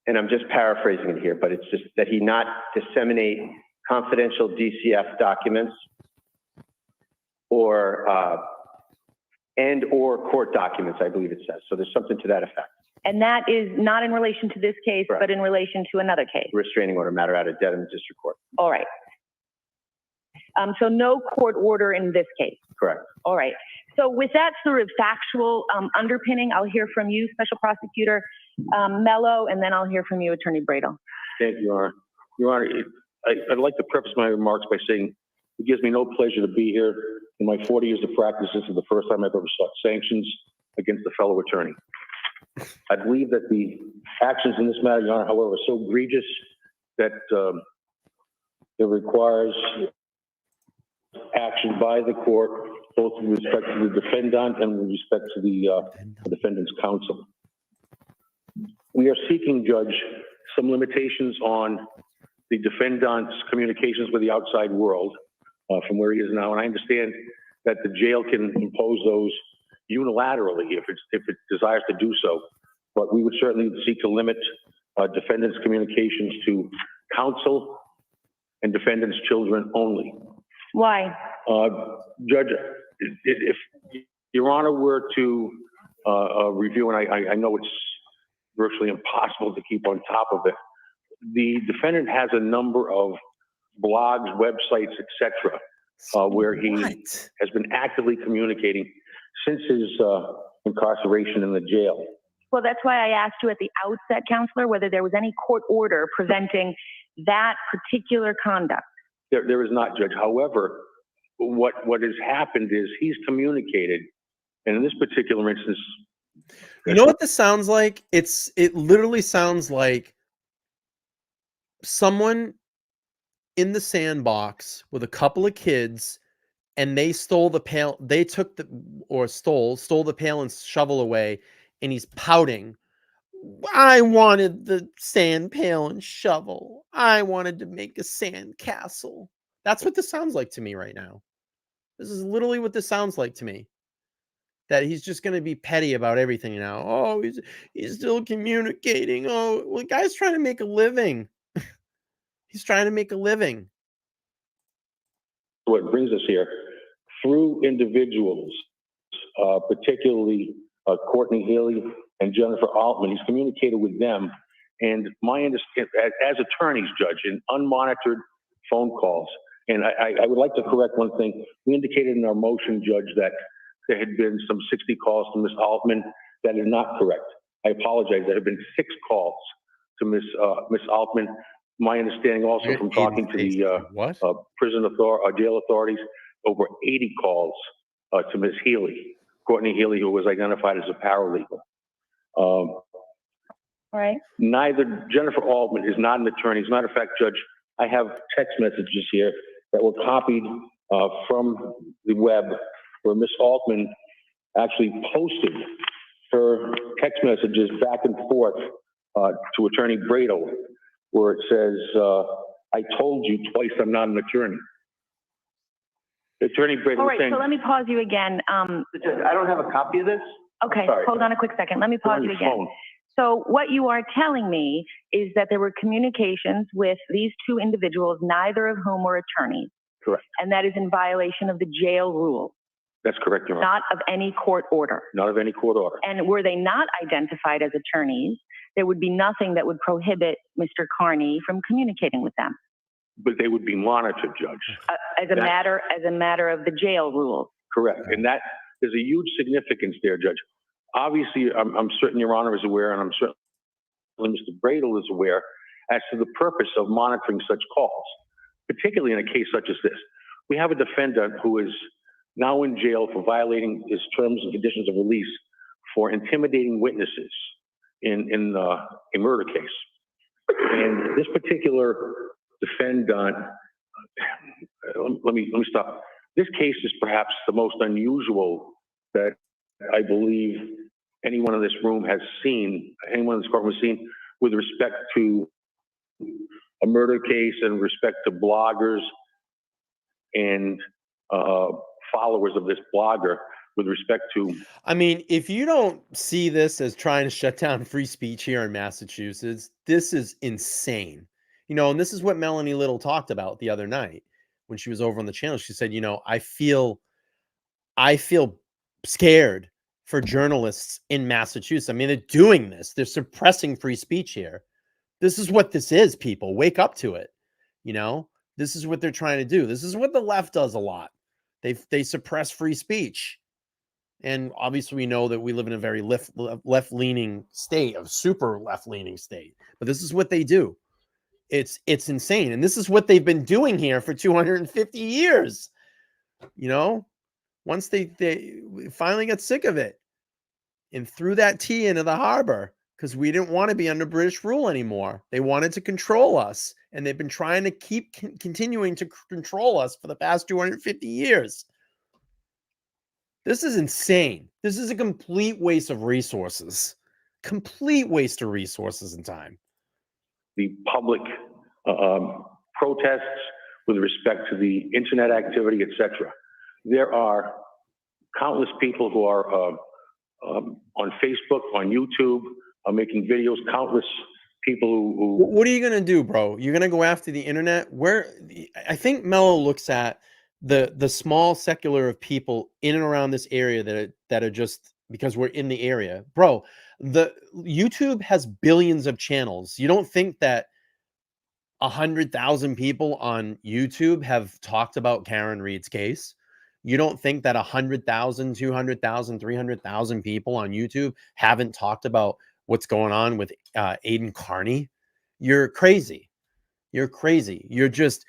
Speaker 7: and I'm just paraphrasing it here, but it's just that he not disseminate confidential DCF documents or court documents, I believe it says. So there's something to that effect.
Speaker 4: And that is not in relation to this case,
Speaker 7: Correct.
Speaker 4: but in relation to another case.
Speaker 7: Restraining order matter out of Dedham District Court.
Speaker 4: All right. So no court order in this case.
Speaker 7: Correct.
Speaker 4: All right. So with that sort of factual underpinning, I'll hear from you, Special Prosecutor Mello, and then I'll hear from you, Attorney Bradl.
Speaker 3: Thank you, Your Honor. Your Honor, I'd like to preface my remarks by saying it gives me no pleasure to be here. In my 40 years of practice, this is the first time I've ever sought sanctions against a fellow attorney. I believe that the actions in this matter, Your Honor, however, are so egregious that it requires action by the court, both with respect to the defendant and with respect to the defendant's counsel. We are seeking, Judge, some limitations on the defendant's communications with the outside world from where he is now. And I understand that the jail can impose those unilaterally if it desires to do so. But we would certainly seek to limit defendant's communications to counsel and defendant's children only.
Speaker 4: Why?
Speaker 3: Judge, if Your Honor were to review, and I know it's virtually impossible to keep on top of it, the defendant has a number of blogs, websites, etc., where he has been actively communicating since his incarceration in the jail.
Speaker 4: Well, that's why I asked you at the outset, Counselor, whether there was any court order preventing that particular conduct.
Speaker 3: There is not, Judge. However, what has happened is he's communicated, and in this particular instance,
Speaker 2: you know what this sounds like? It literally sounds like someone in the sandbox with a couple of kids, and they stole the pail. They took stole the pail and shovel away, and he's pouting. I wanted the sand pail and shovel. I wanted to make a sand castle. That's what this sounds like to me right now. This is literally what this sounds like to me. That he's just going to be petty about everything now. Oh, he's still communicating. Oh, well, the guy's trying to make a living. He's trying to make a living.
Speaker 3: What brings us here, through individuals, particularly Courtney Haley and Jennifer Altman, he's communicated with them. And my understanding, as attorneys, Judge, in unmonitored phone calls, and I would like to correct one thing. We indicated in our motion, Judge, that there had been some 60 calls to Ms. Altman. That is not correct. I apologize. There have been 6 calls to Ms. Altman. My understanding also from talking to the prison jail authorities, over 80 calls to Ms. Healy, Courtney Healy, who was identified as a paralegal.
Speaker 4: Right.
Speaker 3: Neither Jennifer Altman is not an attorney. As a matter of fact, Judge, I have text messages here that were copied from the web where Ms. Altman actually posted her text messages back and forth to Attorney Bradl, where it says, I told you twice I'm not an attorney. Attorney Bradl.
Speaker 4: All right, so let me pause you again.
Speaker 7: I don't have a copy of this.
Speaker 4: Okay,
Speaker 7: Sorry.
Speaker 4: hold on a quick second. Let me pause you again.
Speaker 3: Phone.
Speaker 4: So what you are telling me is that there were communications with these 2 individuals, neither of whom were attorneys.
Speaker 3: Correct.
Speaker 4: And that is in violation of the jail rule.
Speaker 3: That's correct, Your Honor.
Speaker 4: Not of any court order.
Speaker 3: Not of any court order.
Speaker 4: And were they not identified as attorneys, there would be nothing that would prohibit Mr. Kearney from communicating with them.
Speaker 3: But they would be monitored, Judge.
Speaker 4: As a matter of the jail rules.
Speaker 3: Correct. And that there's a huge significance there, Judge. Obviously, I'm certain Your Honor is aware, and I'm certain Mr. Bradl is aware as to the purpose of monitoring such calls, particularly in a case such as this. We have a defendant who is now in jail for violating his terms and conditions of release for intimidating witnesses in a murder case. And this particular defendant, let me stop. This case is perhaps the most unusual that I believe anyone in this room has seen, anyone in this courtroom has seen, with respect to a murder case and respect to bloggers and followers of this blogger with respect to.
Speaker 2: I mean, if you don't see this as trying to shut down free speech here in Massachusetts, this is insane. You know, and this is what Melanie Little talked about the other night when she was over on the channel. She said, you know, I feel scared for journalists in Massachusetts. I mean, they're doing this. They're suppressing free speech here. This is what this is, people. Wake up to it. You know, this is what they're trying to do. This is what the left does a lot. They suppress free speech. And obviously we know that we live in a very left-leaning state, a super left-leaning state. But this is what they do. It's insane. And this is what they've been doing here for 250 years. You know, once they finally got sick of it and threw that tea into the harbor because we didn't want to be under British rule anymore. They wanted to control us. And they've been trying to keep continuing to control us for the past 250 years. This is insane. This is a complete waste of resources. Complete waste of resources and time.
Speaker 3: The public protests with respect to the internet activity, etc. There are countless people who are on Facebook, on YouTube, making videos. Countless people who.
Speaker 2: What are you gonna do, bro? You're gonna go after the internet? I think Mello looks at the small secular of people in and around this area that are just because we're in the area, bro. The YouTube has billions of channels. You don't think that 100,000 people on YouTube have talked about Karen Read's case? You don't think that 100,000, 200,000, 300,000 people on YouTube haven't talked about what's going on with Aidan Kearney? You're crazy. You're crazy. You're just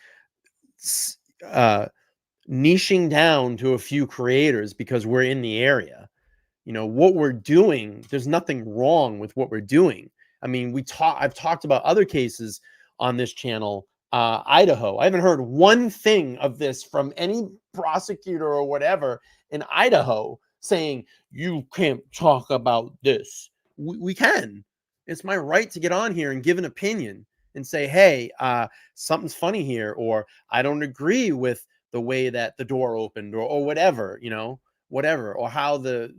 Speaker 2: niching down to a few creators because we're in the area. You know what we're doing, there's nothing wrong with what we're doing. I mean, I've talked about other cases on this channel. Idaho, I haven't heard one thing of this from any prosecutor or whatever in Idaho saying you can't talk about this. We can. It's my right to get on here and give an opinion and say, hey, something's funny here, or I don't agree with the way that the door opened, or whatever, you know, whatever, or how the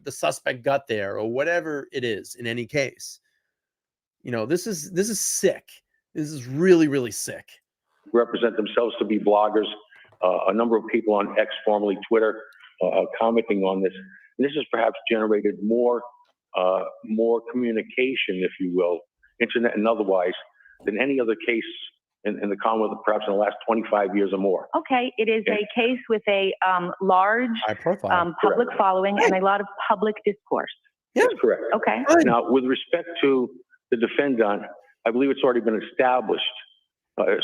Speaker 2: suspect got there, or whatever it is in any case. You know, this is sick. This is really, really sick.
Speaker 3: Represent themselves to be bloggers. A number of people on X, formerly Twitter, commenting on this. And this has perhaps generated more communication, if you will, internet and otherwise, than any other case in the Commonwealth, perhaps in the last 25 years or more.
Speaker 4: Okay, it is a case with a large public following and a lot of public discourse.
Speaker 3: Yeah. That's correct.
Speaker 4: Okay.
Speaker 3: Now, with respect to the defendant, I believe it's already been established,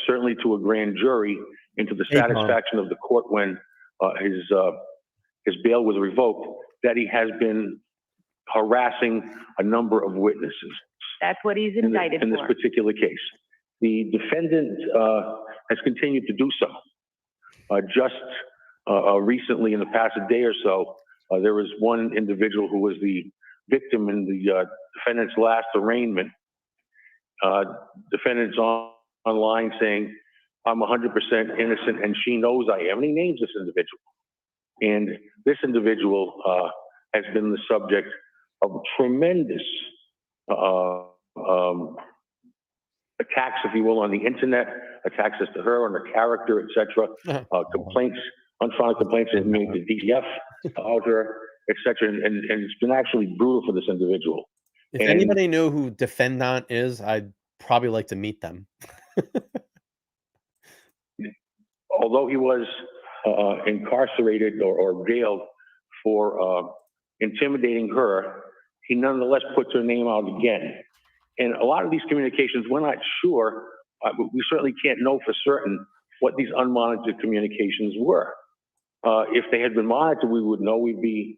Speaker 3: certainly to a grand jury, into the satisfaction of the court when his bail was revoked, that he has been harassing a number of witnesses.
Speaker 4: That's what he's indicted
Speaker 3: in this particular case. The defendant has continued to do so. Just recently, in the past day or so, there was one individual who was the victim in the defendant's last arraignment. Defendant's online saying, I'm 100% innocent and she knows I am. And he names this individual. And this individual has been the subject of tremendous attacks, if you will, on the internet, attacks as to her and her character, etc. Complaints, unfounded complaints have been made to DCF about her, etc. And it's been actually brutal for this individual.
Speaker 2: If anybody knew who defendant is, I'd probably like to meet them.
Speaker 3: Although he was incarcerated or jailed for intimidating her, he nonetheless puts her name out again. And a lot of these communications, we're not sure, we certainly can't know for certain what these unmonitored communications were. If they had been monitored, we would know. We'd be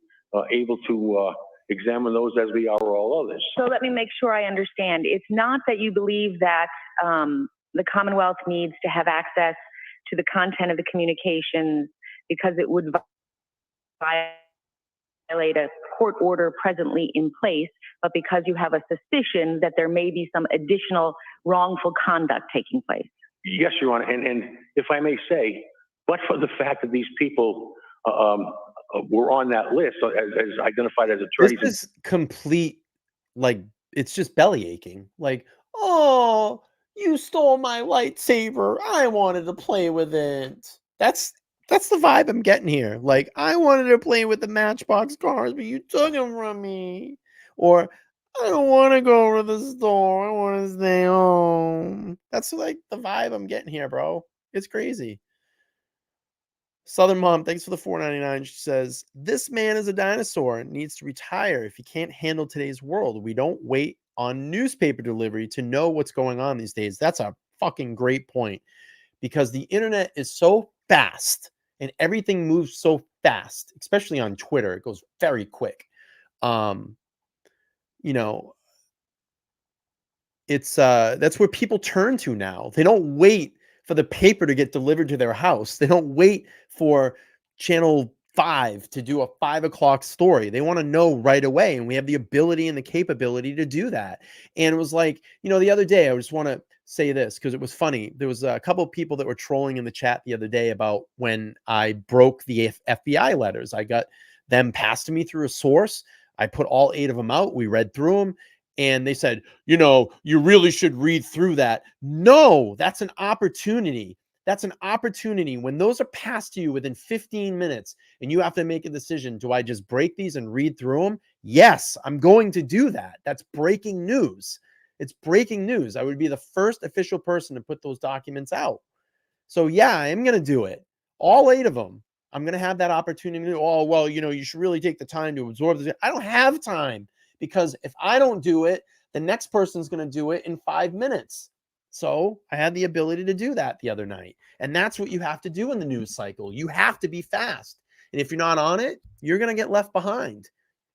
Speaker 3: able to examine those as we are all others.
Speaker 4: So let me make sure I understand. It's not that you believe that the Commonwealth needs to have access to the content of the communications because it would violate a court order presently in place, but because you have a suspicion that there may be some additional wrongful conduct taking place.
Speaker 3: Yes, Your Honor, and if I may say, but for the fact that these people were on that list as identified as attorneys.
Speaker 2: This is complete, like, it's just belly aching. Like, oh, you stole my lightsaber. I wanted to play with it. That's the vibe I'm getting here. Like, I wanted to play with the Matchbox cars, but you took them from me. Or, I don't want to go to the store. I want to stay home. That's like the vibe I'm getting here, bro. It's crazy. Southern Mom, thanks for the $4.99. She says, this man is a dinosaur and needs to retire if he can't handle today's world. We don't wait on newspaper delivery to know what's going on these days. That's a fucking great point, because the internet is so fast and everything moves so fast, especially on Twitter. It goes very quick. You know, it's that's where people turn to now. They don't wait for the paper to get delivered to their house. They don't wait for Channel 5 to do a 5 o'clock story. They want to know right away. And we have the ability and the capability to do that. And it was like, you know, the other day, I just want to say this because it was funny. There was a couple of people that were trolling in the chat the other day about when I broke the FBI letters. I got them passed to me through a source. I put all 8 of them out. We read through them. And they said, you know, you really should read through that. No, that's an opportunity. That's an opportunity. When those are passed to you within 15 minutes and you have to make a decision, do I just break these and read through them? Yes, I'm going to do that. That's breaking news. It's breaking news. I would be the first official person to put those documents out. So yeah, I am going to do it. All 8 of them. I'm going to have that opportunity. Oh, well, you know, you should really take the time to absorb this. I don't have time. Because if I don't do it, the next person's going to do it in 5 minutes. So I had the ability to do that the other night. And that's what you have to do in the news cycle. You have to be fast. And if you're not on it, you're going to get left behind.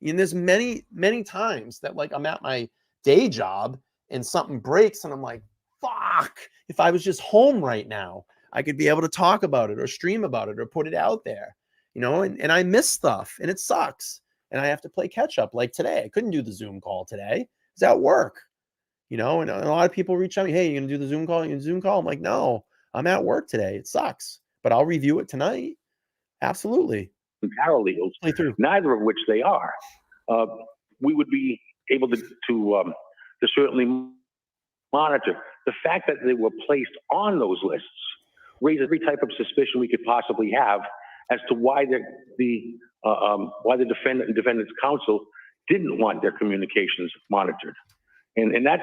Speaker 2: And there's many, many times that, like, I'm at my day job and something breaks and I'm like, fuck, if I was just home right now, I could be able to talk about it or stream about it or put it out there, you know, and I miss stuff and it sucks. And I have to play catch up. Like today, I couldn't do the Zoom call today. It's at work, you know, and a lot of people reach out to me, hey, you going to do the Zoom call? You going to Zoom call? I'm like, no, I'm at work today. It sucks, but I'll review it tonight. Absolutely.
Speaker 3: Paralegals, neither of which they are. We would be able to certainly monitor. The fact that they were placed on those lists raises every type of suspicion we could possibly have as to why why the defendant and defendant's counsel didn't want their communications monitored. And that's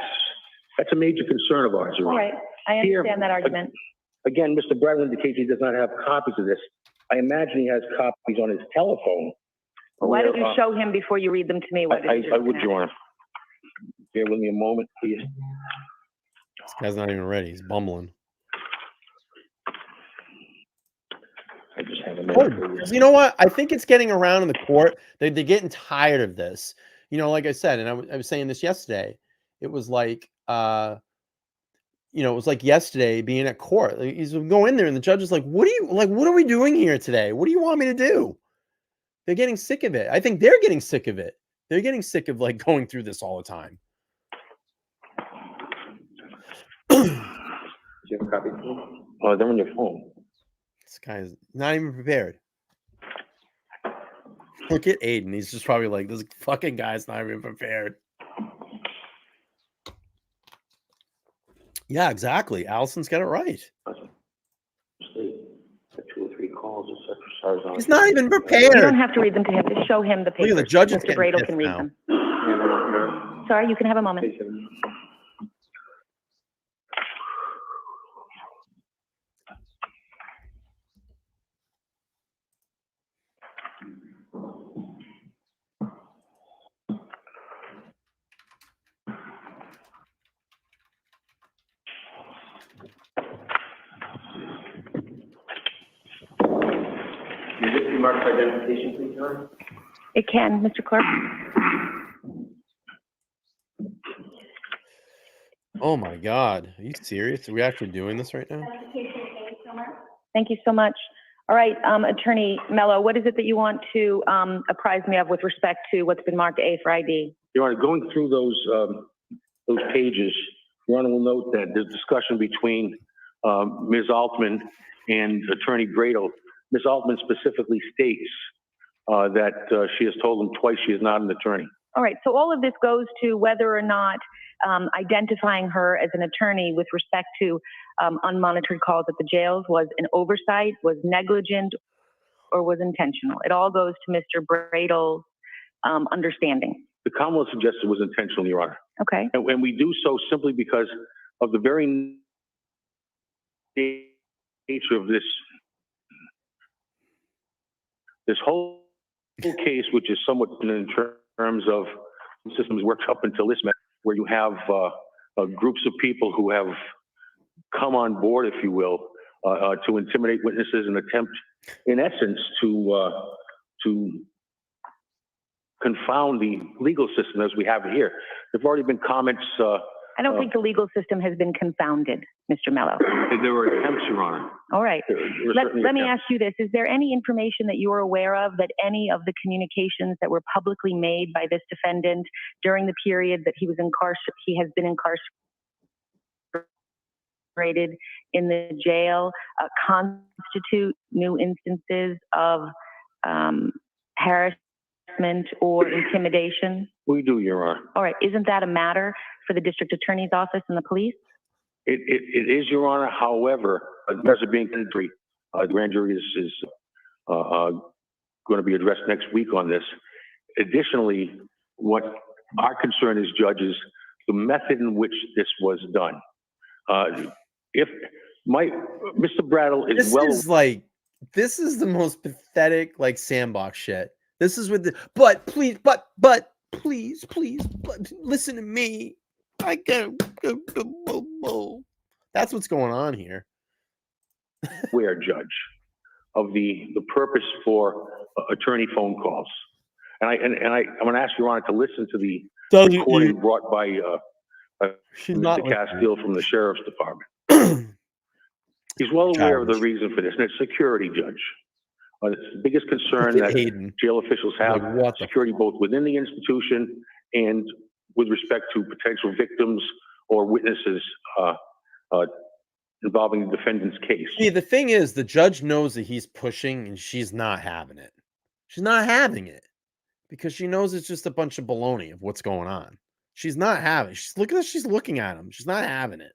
Speaker 3: a major concern of ours.
Speaker 4: All right, I understand that argument.
Speaker 3: Again, Mr. Bradl indicates he does not have copies of this. I imagine he has copies on his telephone.
Speaker 4: Why don't you show him before you read them to me?
Speaker 3: I would, Your Honor. Bear with me a moment, please.
Speaker 2: This guy's not even ready. He's bumbling.
Speaker 3: I just have a minute.
Speaker 2: You know what? I think it's getting around in the court. They're getting tired of this. You know, like I said, and I was saying this yesterday. It was like, you know, it was like yesterday being at court. Like, he's go in there, and the judge is like, "What are we doing here today? What do you want me to do?" They're getting sick of it. I think they're getting sick of it. They're getting sick of like going through this all the time.
Speaker 3: Do you have a copy? Oh, they're on your phone.
Speaker 2: This guy is not even prepared. Look at Aidan. He's just probably like, this fucking guy's not even prepared. Yeah, exactly. Allison's got it right. He's not even prepared.
Speaker 4: You don't have to read them to him. Just show him the papers.
Speaker 2: Look at the judge.
Speaker 4: Mr. Bradl can read them. Sorry, you can have a moment.
Speaker 7: for identification, please, Your Honor?
Speaker 4: It can, Mr. Clerk.
Speaker 2: Oh my God. Are you serious? Are we actually doing this right now?
Speaker 4: Thank you so much. All right, Attorney Mello, what is it that you want to apprise me of with respect to what's been marked A for ID?
Speaker 3: Your Honor, going through those pages, Your Honor will note that there's discussion between Ms. Altman and Attorney Bradl. Ms. Altman specifically states that she has told him twice she is not an attorney.
Speaker 4: All right, so all of this goes to whether or not identifying her as an attorney with respect to unmonitored calls at the jails was an oversight, was negligent, or was intentional. It all goes to Mr. Bradl's understanding.
Speaker 3: The Commonwealth suggests it was intentional, Your Honor.
Speaker 4: Okay.
Speaker 3: And we do so simply because of the very nature of this whole case, which is somewhat in terms of systems worked up until this matter, where you have groups of people who have come on board, if you will, to intimidate witnesses and attempt, in essence, to confound the legal system as we have it here. There've already been comments.
Speaker 4: I don't think the legal system has been confounded, Mr. Mello.
Speaker 3: There were attempts, Your Honor.
Speaker 4: All right.
Speaker 3: There were
Speaker 4: Let
Speaker 3: certainly
Speaker 4: me
Speaker 3: attempts.
Speaker 4: ask you this. Is there any information that you're aware of that any of the communications that were publicly made by this defendant during the period that he has been incarcerated in the jail constitute new instances of harassment or intimidation?
Speaker 3: We do, Your Honor.
Speaker 4: All right. Isn't that a matter for the district attorney's office and the police?
Speaker 3: It is, Your Honor. However, there's a being injury. The grand jury is going to be addressed next week on this. Additionally, what our concern is, judges, the method in which this was done. If Mr. Bradl is
Speaker 2: this is the most pathetic sandbox shit. This is with the but please listen to me. I go. That's what's going on here.
Speaker 3: aware, Judge, of the purpose for attorney phone calls, and I'm going to ask Your Honor to listen to the recording brought by Mr. Castile from the Sheriff's Department. He's well aware of the reason for this, and it's security, Judge. It's the biggest concern that
Speaker 2: Aidan.
Speaker 3: jail officials have, security both within the institution and with respect to potential victims or witnesses involving the defendant's case.
Speaker 2: See, the thing is, the judge knows that he's pushing and she's not having it. She's not having it because she knows it's just a bunch of baloney of what's going on. She's not having it. She's looking at him. She's not having it.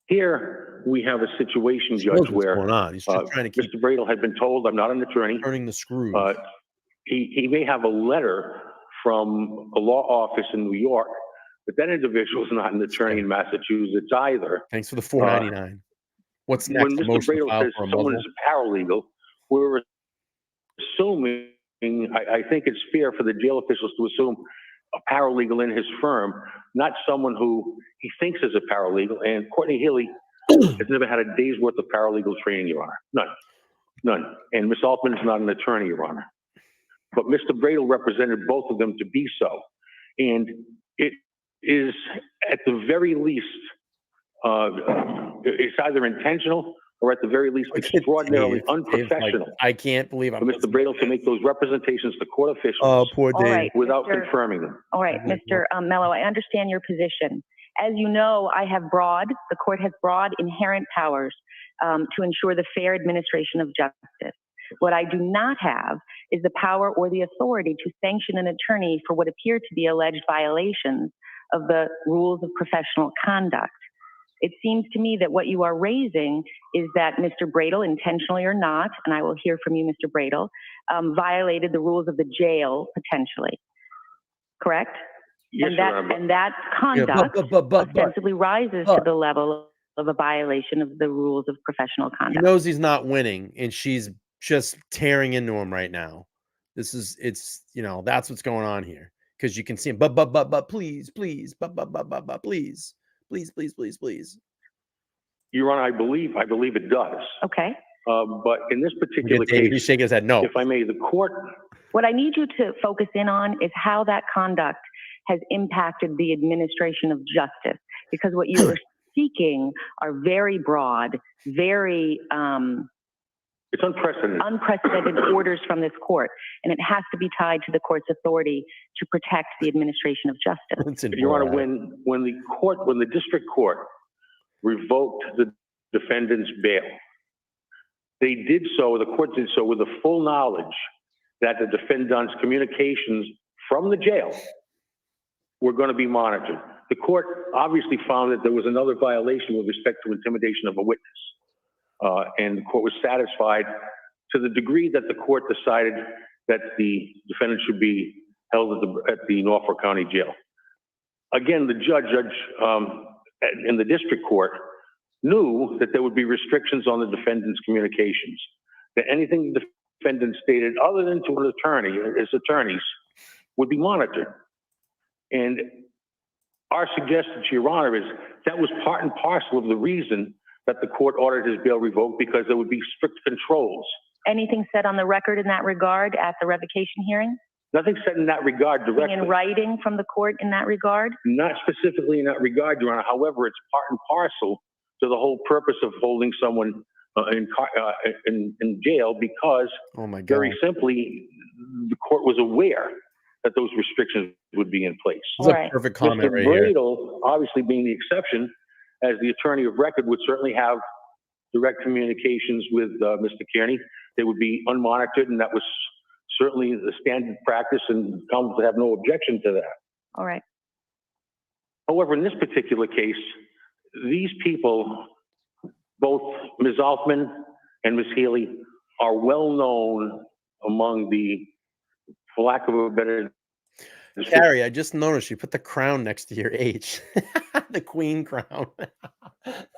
Speaker 3: Here we have a situation, Judge, where
Speaker 2: he's just trying to keep
Speaker 3: Mr. Bradl had been told, I'm not an attorney.
Speaker 2: turning the screws.
Speaker 3: He may have a letter from a law office in New York, but that individual is not an attorney in Massachusetts either.
Speaker 2: Thanks for the $4.99. What's next?
Speaker 3: When Mr. Bradl says someone is a paralegal, we're assuming, I think it's fair for the jail officials to assume a paralegal in his firm, not someone who he thinks is a paralegal. And Courtney Healy has never had a day's worth of paralegal training, Your Honor. None. And Ms. Altman is not an attorney, Your Honor. But Mr. Bradl represented both of them to be so. And it is, at the very least, it's either intentional or at the very least extraordinarily unprofessional.
Speaker 2: I can't believe I'm
Speaker 3: Mr. Bradl to make those representations to court officials.
Speaker 2: Oh, poor Dave.
Speaker 4: Right,
Speaker 3: without confirming them.
Speaker 4: All right, Mr. Mello, I understand your position. As you know, the court has broad inherent powers to ensure the fair administration of justice. What I do not have is the power or the authority to sanction an attorney for what appear to be alleged violations of the rules of professional conduct. It seems to me that what you are raising is that Mr. Bradl, intentionally or not, and I will hear from you, Mr. Bradl, violated the rules of the jail potentially. Correct?
Speaker 3: Yes,
Speaker 4: and that conduct ostensibly rises to the level of a violation of the rules of professional conduct.
Speaker 2: He knows he's not winning, and she's just tearing into him right now. It's that's what's going on here. Because you can see him, but please, please. Your
Speaker 3: Honor, I believe it does.
Speaker 4: Okay.
Speaker 3: But in this particular
Speaker 2: He's
Speaker 3: case,
Speaker 2: shaking his head. No.
Speaker 3: if I may, the court,
Speaker 4: What I need you to focus in on is how that conduct has impacted the administration of justice, because what you are seeking are very broad, very
Speaker 3: it's unprecedented.
Speaker 4: unprecedented orders from this court, and it has to be tied to the court's authority to protect the administration of justice.
Speaker 2: It's in
Speaker 3: Your Honor,
Speaker 2: Florida.
Speaker 3: when the district court revoked the defendant's bail, the court did so with the full knowledge that the defendant's communications from the jail were going to be monitored. The court obviously found that there was another violation with respect to intimidation of a witness. And the court was satisfied to the degree that the court decided that the defendant should be held at the Norfolk County Jail. Again, the judge in the district court knew that there would be restrictions on the defendant's communications, that anything the defendant stated other than to an attorney, his attorneys, would be monitored. And our suggestion to Your Honor is that was part and parcel of the reason that the court ordered his bail revoked, because there would be strict controls.
Speaker 4: Anything said on the record in that regard at the revocation hearing?
Speaker 3: Nothing said in that regard directly.
Speaker 4: In writing from the court in that regard?
Speaker 3: Not specifically in that regard, Your Honor. However, it's part and parcel to the whole purpose of holding someone in jail, because
Speaker 2: Oh my God.
Speaker 3: very simply, the court was aware that those restrictions would be in place.
Speaker 2: This is a
Speaker 4: Right.
Speaker 2: perfect comment
Speaker 3: Mr.
Speaker 2: right here.
Speaker 3: Bradl, obviously being the exception, as the attorney of record, would certainly have direct communications with Mr. Kearney. They would be unmonitored, and that was certainly the standard practice, and counsel would have no objection to that.
Speaker 4: All right.
Speaker 3: However, in this particular case, these people, both Ms. Altman and Ms. Healy, are well known among the, for lack of a better
Speaker 2: Carrie, I just noticed you put the crown next to your H. The queen crown.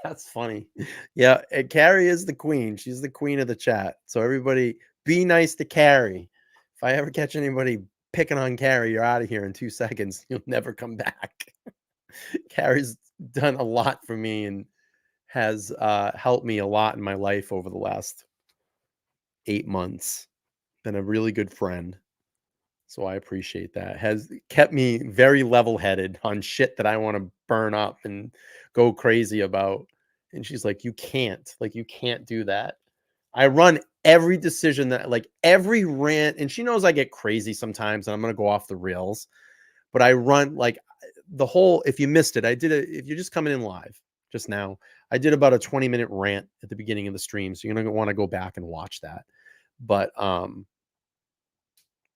Speaker 2: That's funny. Yeah, and Carrie is the queen. She's the queen of the chat. So everybody be nice to Carrie. If I ever catch anybody picking on Carrie, you're out of here in 2 seconds. You'll never come back. Carrie's done a lot for me and has helped me a lot in my life over the last 8 months. Been a really good friend. So I appreciate that. Has kept me very level-headed on shit that I want to burn up and go crazy about. And she's like, you can't do that. I run every decision that, like, every rant, and she knows I get crazy sometimes and I'm going to go off the rails, but I run like the whole, if you missed it, if you're just coming in live just now, I did about a 20-minute rant at the beginning of the stream. So you're going to want to go back and watch that. But,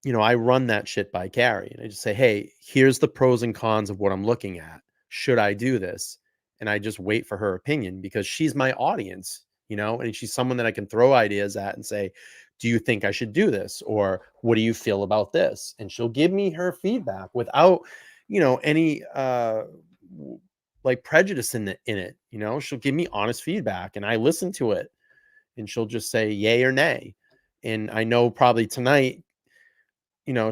Speaker 2: you know, I run that shit by Carrie and I just say, hey, here's the pros and cons of what I'm looking at. Should I do this? And I just wait for her opinion, because she's my audience, you know, and she's someone that I can throw ideas at and say, do you think I should do this? Or what do you feel about this? And she'll give me her feedback without, you know, any like prejudice in it. You know, she'll give me honest feedback and I listen to it and she'll just say yay or nay. And I know probably tonight, you know,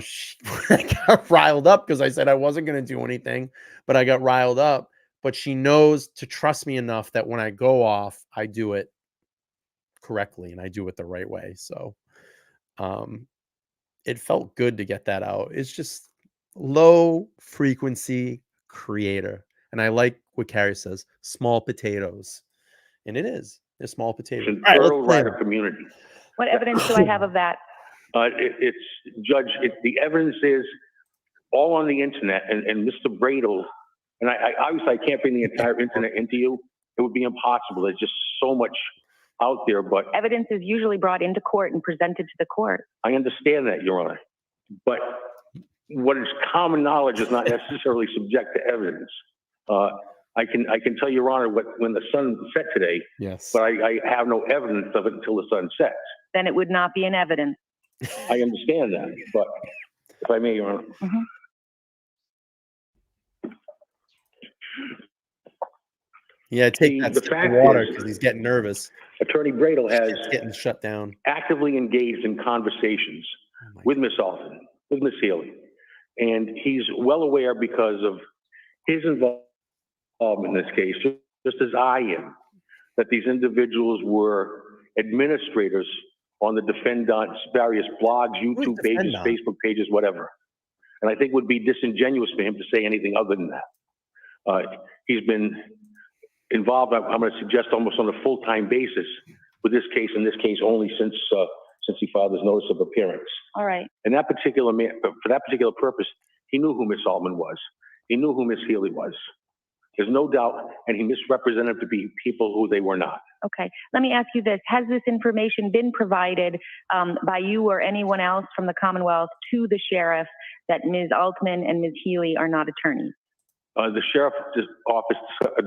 Speaker 2: I got riled up because I said I wasn't going to do anything, but I got riled up. But she knows to trust me enough that when I go off, I do it correctly and I do it the right way. So it felt good to get that out. It's just low frequency creator. And I like what Carrie says, small potatoes. And it is. They're small potatoes.
Speaker 3: It's a rural rider community.
Speaker 4: What evidence do I have of that?
Speaker 3: The evidence is all on the internet, and Mr. Bradl, and I obviously I can't bring the entire internet into you. It would be impossible. There's just so much out there, but
Speaker 4: Evidence is usually brought into court and presented to the court.
Speaker 3: I understand that, Your Honor. But what is common knowledge is not necessarily subject to evidence. I can tell Your Honor when the sun set today,
Speaker 2: yes,
Speaker 3: but I have no evidence of it until the sun sets.
Speaker 4: Then it would not be in evidence.
Speaker 3: I understand that, but if I may, Your Honor.
Speaker 4: Mm-hmm.
Speaker 2: Yeah, take that sip of water because he's getting nervous.
Speaker 3: Attorney Bradl has
Speaker 2: getting shut down.
Speaker 3: Actively engaged in conversations with Ms. Alton, with Ms. Healy, and he's well aware because of his involvement in this case, just as I am, that these individuals were administrators on the defendant's various blogs, YouTube pages,
Speaker 2: defendant?
Speaker 3: Facebook pages, whatever. And I think it would be disingenuous for him to say anything other than that. He's been involved, I'm going to suggest, almost on a full-time basis with this case, and this case only since he filed his notice of appearance.
Speaker 4: All right.
Speaker 3: And that particular for that particular purpose, he knew who Miss Altman was. He knew who Miss Healy was. There's no doubt, and he misrepresented to be people who they were not.
Speaker 4: Okay. Let me ask you this. Has this information been provided by you or anyone else from the Commonwealth to the sheriff that Ms. Altman and Ms. Healy are not attorneys?
Speaker 3: The sheriff's office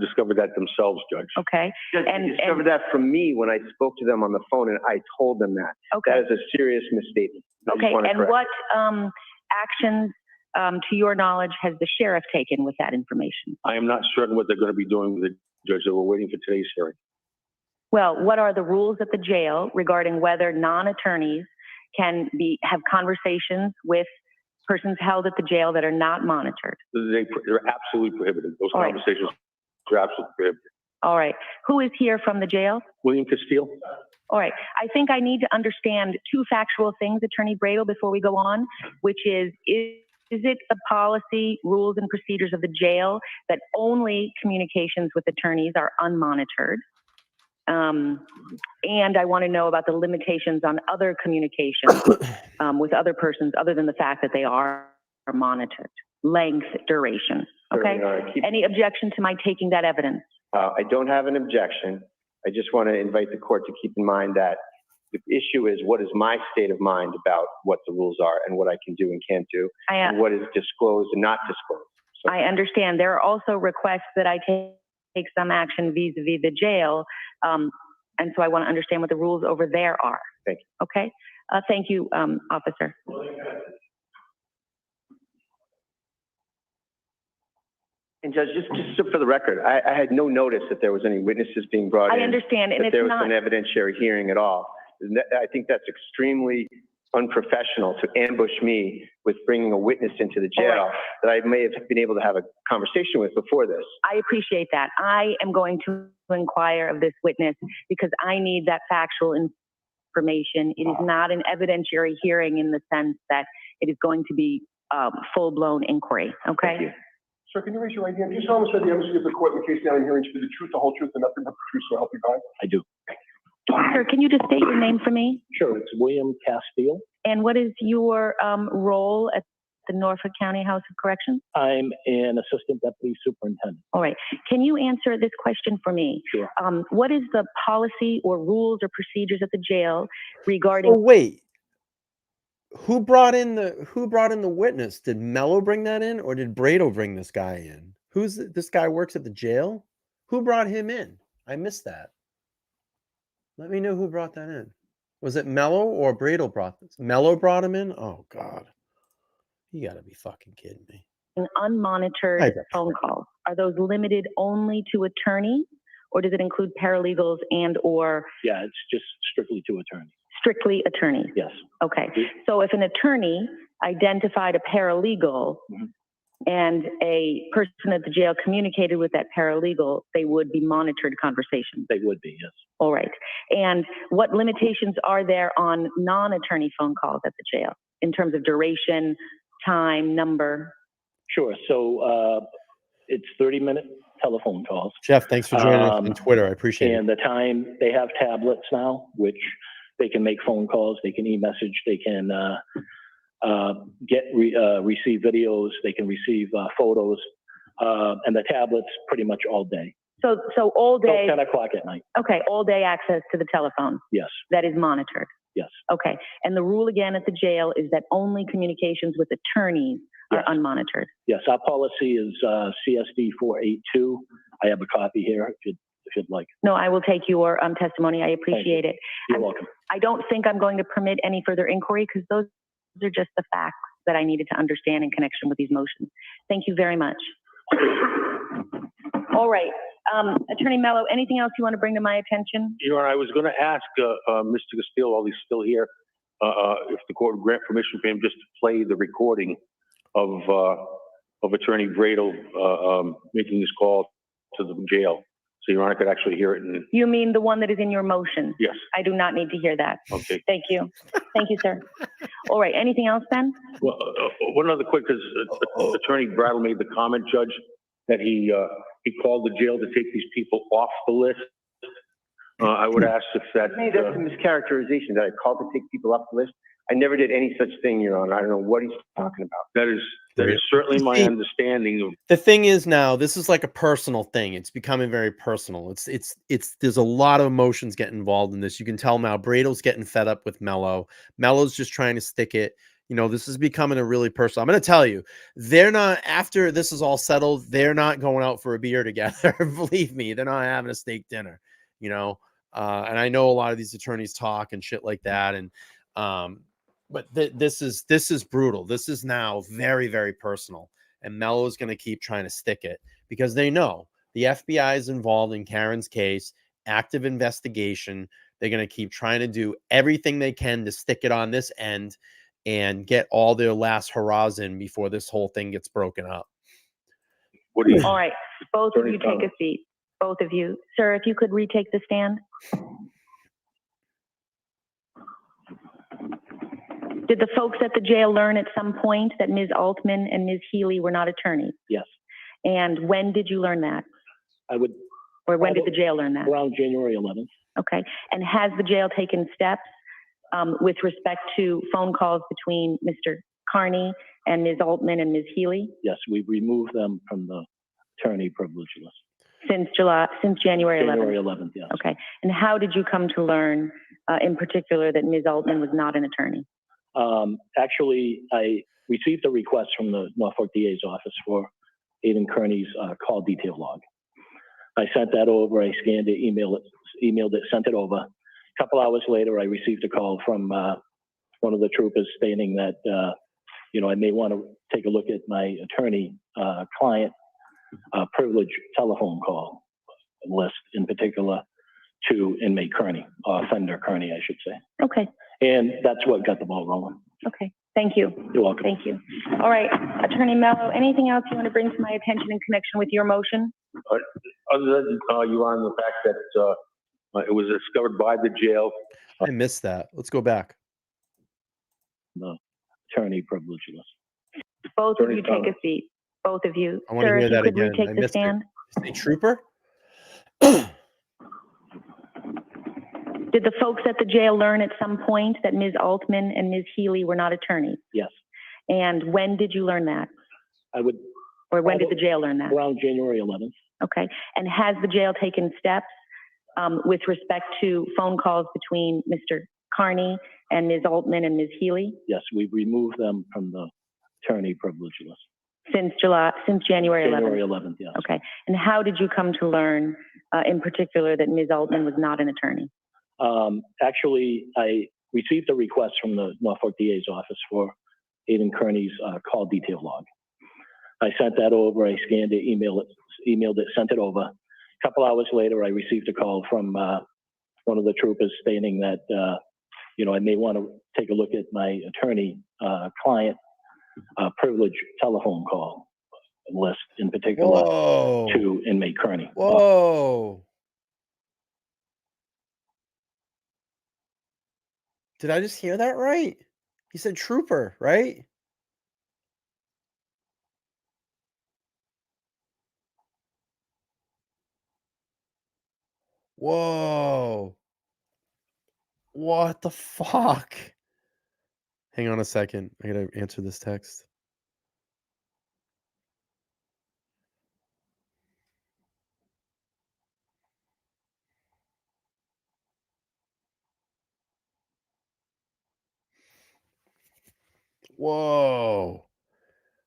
Speaker 3: discovered that themselves, Judge.
Speaker 4: Okay.
Speaker 7: Judge, they discovered that from me when I spoke to them on the phone, and I told them that.
Speaker 4: Okay.
Speaker 7: That is a serious misstatement.
Speaker 4: Okay. And what actions, to your knowledge, has the sheriff taken with that information?
Speaker 3: I am not certain what they're going to be doing with it, Judge. They were waiting for today's hearing.
Speaker 4: Well, what are the rules at the jail regarding whether non-attorneys can have conversations with persons held at the jail that are not monitored?
Speaker 3: They're absolutely prohibited. Those
Speaker 4: All right.
Speaker 3: conversations are absolutely prohibited.
Speaker 4: All right. Who is here from the jail?
Speaker 3: William Castile?
Speaker 4: All right. I think I need to understand two factual things, Attorney Bradl, before we go on, which is it the policy, rules, and procedures of the jail that only communications with attorneys are unmonitored? And I want to know about the limitations on other communications with other persons other than the fact that they are monitored. Length, duration. Okay? Any objection to my taking that evidence?
Speaker 7: I don't have an objection. I just want to invite the court to keep in mind that the issue is what is my state of mind about what the rules are and what I can do and can't do, and what is disclosed and not disclosed. So,
Speaker 4: I understand. There are also requests that I take some action vis-a-vis the jail, and so I want to understand what the rules over there are.
Speaker 7: Thank you.
Speaker 4: Okay? Thank you, officer.
Speaker 7: And Judge, just for the record, I had no notice that there was any witnesses being brought in.
Speaker 4: I understand, and
Speaker 7: that
Speaker 4: it's
Speaker 7: there was
Speaker 4: not
Speaker 7: an evidentiary hearing at all. And I think that's extremely unprofessional to ambush me with bringing a witness into the jail that I may have been able to have a conversation with before this.
Speaker 4: I appreciate that. I am going to inquire of this witness because I need that factual information. It is not an evidentiary hearing in the sense that it is going to be full-blown inquiry. Okay?
Speaker 7: Thank you.
Speaker 5: Sir, can you raise your right hand? Do you solemnly swear the evidence of the court in the case now in hearing to be the truth, the whole truth, and nothing but the truth, so help you God?
Speaker 8: I do.
Speaker 4: Sir, can you just state your name for me?
Speaker 8: Sure, it's William Castile.
Speaker 4: And what is your role at the Norfolk County House of Corrections?
Speaker 8: I'm an assistant deputy superintendent.
Speaker 4: All right. Can you answer this question for me?
Speaker 8: Sure.
Speaker 4: What is the policy or rules or procedures at the jail regarding?
Speaker 2: Oh wait, who brought in the witness? Did Mello bring that in, or did Bradl bring this guy in? This guy works at the jail? Who brought him in? I missed that. Let me know who brought that in. Was it Mello or Bradl brought this? Mello brought him in? Oh God. You gotta be fucking kidding me.
Speaker 4: Unmonitored phone calls. Are those limited only to attorneys, or does it include paralegals and or?
Speaker 8: Yeah, it's just strictly to attorneys.
Speaker 4: Strictly attorneys?
Speaker 8: Yes.
Speaker 4: Okay. So if an attorney identified a paralegal and a person at the jail communicated with that paralegal, they would be monitored conversations?
Speaker 8: They would be, yes.
Speaker 4: All right. And what limitations are there on non-attorney phone calls at the jail in terms of duration, time, number?
Speaker 8: Sure. So it's 30-minute telephone calls.
Speaker 2: Jeff, thanks for joining us on Twitter. I appreciate it.
Speaker 8: And the time, they have tablets now, which they can make phone calls, they can e-message, they can receive videos, they can receive photos, and the tablets pretty much all day.
Speaker 4: So all day?
Speaker 8: Till 10 o'clock at night.
Speaker 4: Okay, all day access to the telephone?
Speaker 8: Yes.
Speaker 4: That is monitored?
Speaker 8: Yes.
Speaker 4: Okay, and the rule again at the jail is that only communications with attorneys are unmonitored?
Speaker 8: Yes, our policy is CSD 482. I have a copy here if you'd like.
Speaker 4: No, I will take your testimony. I appreciate it.
Speaker 8: You're welcome.
Speaker 4: I don't think I'm going to permit any further inquiry because those are just the facts that I needed to understand in connection with these motions. Thank you very much. All right. Attorney Mello, anything else you want to bring to my attention?
Speaker 3: Your Honor, I was going to ask Mr. Castile, while he's still here, if the court would grant permission for him just to play the recording of Attorney Bradl making his call to the jail, so so Your Honor could actually hear it. And
Speaker 4: You mean the one that is in your motion?
Speaker 3: yes,
Speaker 4: I do not need to hear that.
Speaker 3: okay.
Speaker 4: Thank you. Thank you, sir. All right, anything else, Ben?
Speaker 3: Well, one other quick, because Attorney Bradl made the comment, Judge, that he called the jail to take these people off the list. I would ask if that.
Speaker 7: Hey, that's a mischaracterization that I called to take people off the list. I never did any such thing, Your Honor. I don't know what he's talking about.
Speaker 3: That is certainly my understanding of.
Speaker 2: The thing is now, this is like a personal thing. It's becoming very personal. There's a lot of emotions getting involved in this. You can tell now Bradl's getting fed up with Mello. Mello's just trying to stick it. You know, this is becoming a really personal. I'm going to tell you, they're not, after this is all settled, they're not going out for a beer together. Believe me, they're not having a steak dinner, you know? And I know a lot of these attorneys talk and shit like that. And, but this is brutal. This is now very, very personal. And Mello is going to keep trying to stick it because they know the FBI is involved in Karen's case, active investigation. They're going to keep trying to do everything they can to stick it on this end and get all their last hurrahs in before this whole thing gets broken up.
Speaker 3: What do you?
Speaker 4: All right, both of you take a seat. Both of you. Sir, if you could retake the stand. Did the folks at the jail learn at some point that Ms. Altman and Ms. Healy were not attorneys?
Speaker 8: Yes,
Speaker 4: And when did you learn that?
Speaker 8: I would,
Speaker 4: Or when did the jail learn that?
Speaker 8: around January 11th.
Speaker 4: Okay. And has the jail taken steps with respect to phone calls between Mr. Kearney and Ms. Altman and Ms. Healy
Speaker 8: Yes, we've removed them from the attorney privilege list.
Speaker 4: since January 11th?
Speaker 8: January 11th, yes.
Speaker 4: Okay. And how did you come to learn in particular that Ms. Altman was not an attorney?
Speaker 8: Actually, I received a request from the Norfolk DA's office for Aidan Kearney's call detail log. I sent that over, I scanned it, emailed it, sent it over. A couple hours later, I received a call from one of the troopers stating that, I may want to take a look at my attorney client privilege telephone call list, in particular to inmate Kearney, offender Kearney, I should say.
Speaker 4: Okay.
Speaker 8: And that's what got the ball rolling.
Speaker 4: Okay. Thank you.
Speaker 8: You're welcome.
Speaker 4: Thank you. All right. Attorney Mello, anything else you want to bring to my attention in connection with your motion?
Speaker 3: Other than Your Honor, the fact that it was discovered by the jail.
Speaker 2: I missed that. Let's go back.
Speaker 8: The attorney privilege list.
Speaker 4: Both of you take a seat. Both of you.
Speaker 2: I want to
Speaker 4: Sir,
Speaker 2: hear
Speaker 4: if you
Speaker 2: that
Speaker 4: could
Speaker 2: again. I
Speaker 4: retake the
Speaker 2: missed it.
Speaker 4: stand.
Speaker 2: Say trooper?
Speaker 4: Did the folks at the jail learn at some point that Ms. Altman and Ms. Healy were not attorneys?
Speaker 8: Yes,
Speaker 4: And when did you learn that?
Speaker 8: I would,
Speaker 4: Or when did the jail learn that?
Speaker 8: around January 11th.
Speaker 4: Okay. And has the jail taken steps with respect to phone calls between Mr. Kearney and Ms. Altman and Ms. Healy
Speaker 8: Yes, we've removed them from the attorney privilege list.
Speaker 4: since January 11th?
Speaker 8: January 11th, yes.
Speaker 4: Okay. And how did you come to learn in particular that Ms. Altman was not an attorney?
Speaker 8: Actually, I received a request from the Norfolk DA's office for Aidan Kearney's call detail log. I sent that over, I scanned it, emailed it, sent it over. A couple hours later, I received a call from one of the troopers stating that, I may want to take a look at my attorney client privilege telephone call list, in particular to inmate Kearney.
Speaker 2: Whoa. Did I just hear that right? He said trooper, right? Whoa. What the fuck? Hang on a second. I gotta answer this text. Whoa.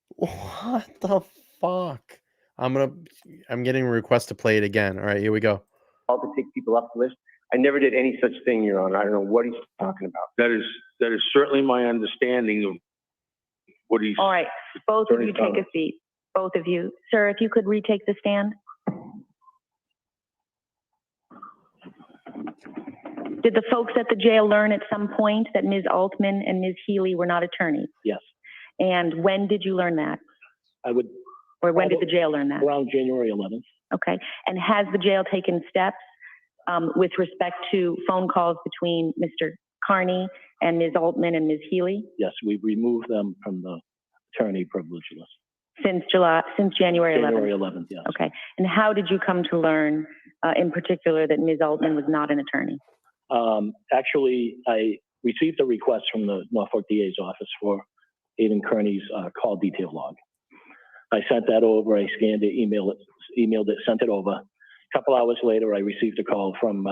Speaker 2: What the fuck? I'm getting a request to play it again. All right, here we go.
Speaker 7: Called to take people off the list. I never did any such thing, Your Honor. I don't know what he's talking about.
Speaker 3: That is certainly my understanding of what he's.
Speaker 4: All right. Both of you take a seat. Both of you. Sir, if you could retake the stand. Did the folks at the jail learn at some point that Ms. Altman and Ms. Healy were not attorneys?
Speaker 8: Yes,
Speaker 4: And when did you learn that?
Speaker 8: I would,
Speaker 4: Or when did the jail learn that?
Speaker 8: around January 11th.
Speaker 4: Okay. And has the jail taken steps with respect to phone calls between Mr. Kearney and Ms. Altman and Ms. Healy
Speaker 8: Yes, we've removed them from the attorney privilege list.
Speaker 4: since January 11th?
Speaker 8: January 11th, yes.
Speaker 4: Okay. And how did you come to learn in particular that Ms. Altman was not an attorney?
Speaker 8: Actually, I received a request from the Norfolk DA's office for Aidan Kearney's call detail log. I sent that over, I scanned it, emailed it, sent it over. A couple hours later, I received a call from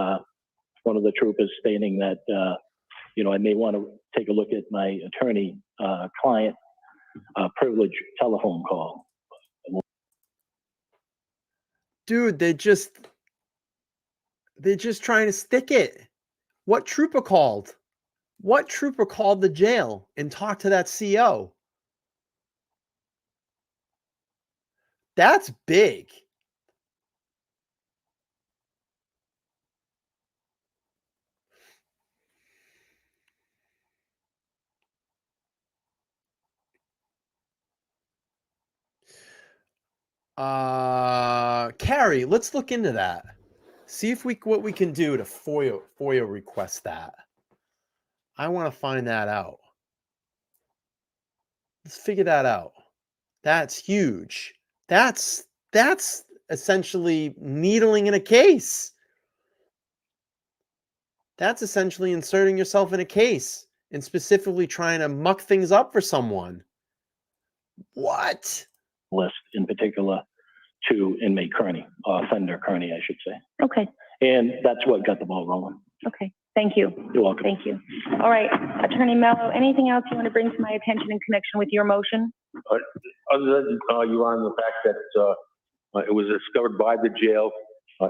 Speaker 8: one of the troopers stating that, I may want to take a look at my attorney client privilege telephone call.
Speaker 2: Dude, they're just trying to stick it. What trooper called? What trooper called the jail and talked to that CO? That's big. Carrie, let's look into that. See if what we can do to FOIA request that. I want to find that out. Let's figure that out. That's huge. That's essentially needling in a case. That's essentially inserting yourself in a case and specifically trying to muck things up for someone. What?
Speaker 8: List in particular to inmate Kearney, offender Kearney, I should say.
Speaker 4: Okay.
Speaker 8: And that's what got the ball rolling.
Speaker 4: Okay. Thank you.
Speaker 8: You're welcome.
Speaker 4: Thank you. All right. Attorney Mello, anything else you want to bring to my attention in connection with your motion?
Speaker 3: Other than, Your Honor, the fact that it was discovered by the jail,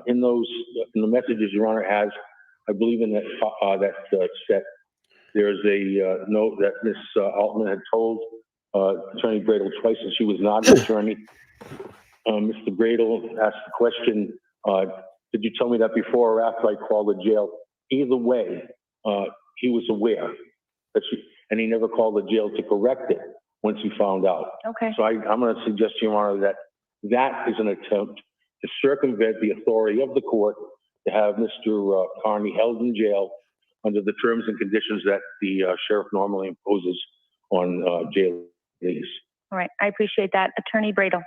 Speaker 3: in the messages Your Honor has, I believe in that set, there's a note that Ms. Altman had told Attorney Bradl twice that she was not an attorney. Mr. Bradl asked the question, did you tell me that before or after I called the jail? Either way, he was aware that and he never called the jail to correct it once he found out.
Speaker 4: Okay.
Speaker 3: So I'm going to suggest, Your Honor, that is an attempt to circumvent the authority of the court to have Mr. Kearney held in jail under the terms and conditions that the sheriff normally imposes on jail leagues.
Speaker 4: All right. I appreciate that. Attorney Bradl.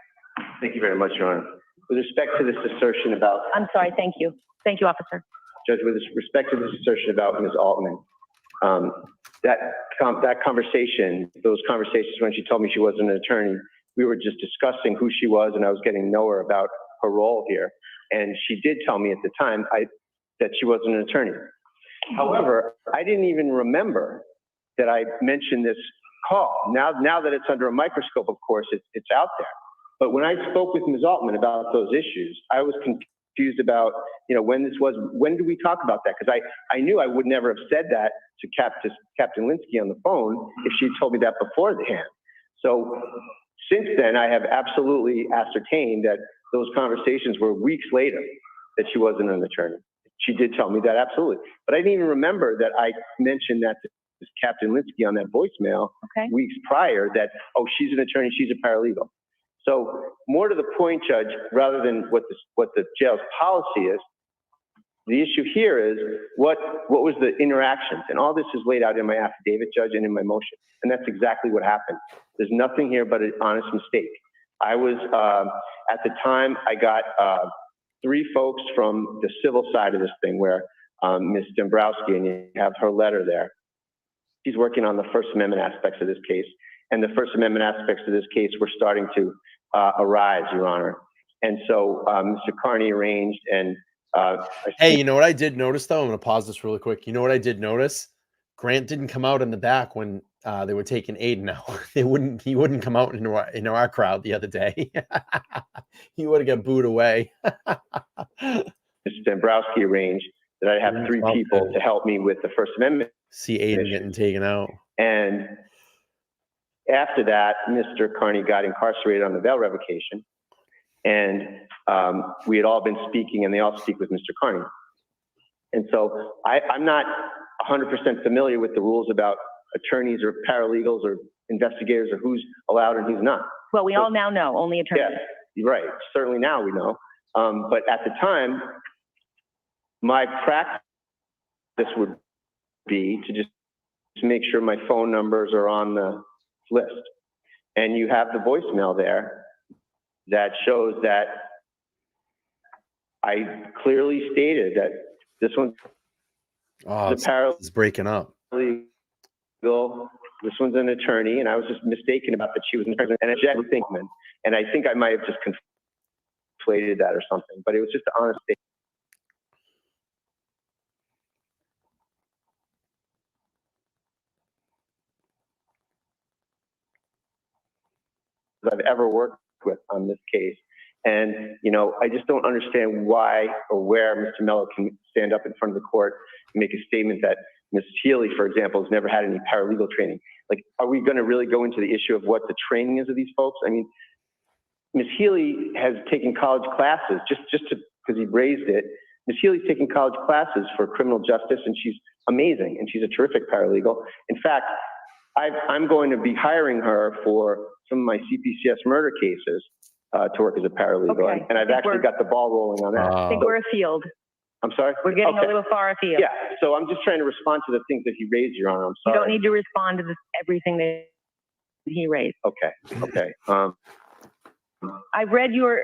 Speaker 7: Thank you very much, Your Honor. With respect to this assertion about...
Speaker 4: I'm sorry. Thank you. Thank you, officer.
Speaker 7: Judge, with respect to this assertion about Ms. Altman, that conversation, those conversations when she told me she wasn't an attorney, we were just discussing who she was, and I was getting to know her about her role here. And she did tell me at the time that she wasn't an attorney. However, I didn't even remember that I mentioned this call. Now that it's under a microscope, of course, it's out there. But when I spoke with Ms. Altman about those issues, I was confused about, when do we talk about that? Because I knew I would never have said that to Captain Linsky on the phone if she told me that beforehand. So since then, I have absolutely ascertained that those conversations were weeks later that she wasn't an attorney. She did tell me that, absolutely. But I didn't even remember that I mentioned that to Captain Linsky on that voicemail weeks prior that, oh, she's an attorney, she's a paralegal. So more to the point, Judge, rather than what the jail's policy is, the issue here is what was the interactions? And all this is laid out in my affidavit, Judge, and in my motion. And that's exactly what happened. There's nothing here but an honest mistake. I was, at the time, I got 3 folks from the civil side of this thing where Ms. Dombrowski, and you have her letter there. She's working on the First Amendment aspects of this case. And the First Amendment aspects of this case were starting to arise, Your Honor. And so Mr. Kearney arranged and...
Speaker 2: hey, you know what I did notice, though? I'm going to pause this really quick. You know what I did notice? Grant didn't come out in the back when they were taking Aidan out. He wouldn't come out into our crowd the other day. He would have got booed away.
Speaker 7: Mr. Dombrowski arranged that I'd have 3 people to help me with the First Amendment.
Speaker 2: See Aidan getting taken out.
Speaker 7: And after that, Mr. Kearney got incarcerated on the bail revocation. And we had all been speaking, and they all speak with Mr. Kearney. And so I'm not 100% familiar with the rules about attorneys or paralegals or investigators or who's allowed and who's not.
Speaker 4: Well, we all now know, only attorneys.
Speaker 7: Yes, you're right. Certainly now we know. But at the time, my practice would be to just make sure my phone numbers are on the list. And you have the voicemail there that shows that I clearly stated that this one's
Speaker 2: Oh, it's breaking up.
Speaker 7: paralegal, this one's an attorney, and I was just mistaken about that she was an attorney and a Jack Thinkman. And I think I might have just conflated that or something, but it was just an honest statement. I've ever worked with on this case. And, you know, I just don't understand why or where Mr. Mello can stand up in front of the court and make a statement that Ms. Healy, for example, has never had any paralegal training. Like, are we going to really go into the issue of what the training is of these folks? I mean, Ms. Healy has taken college classes, just because he raised it. Ms. Healy's taking college classes for criminal justice, and she's amazing, and she's a terrific paralegal. In fact, I'm going to be hiring her for some of my CPCS murder cases to work as a paralegal.
Speaker 4: Okay.
Speaker 7: And I've actually got the ball rolling on that.
Speaker 4: I think we're afield.
Speaker 7: I'm sorry?
Speaker 4: We're getting
Speaker 7: Okay.
Speaker 4: a little far afield.
Speaker 7: Yeah, so I'm just trying to respond to the things that he raised, Your Honor. I'm
Speaker 4: You
Speaker 7: sorry.
Speaker 4: don't need to respond to everything that he raised.
Speaker 7: Okay.
Speaker 4: I've read your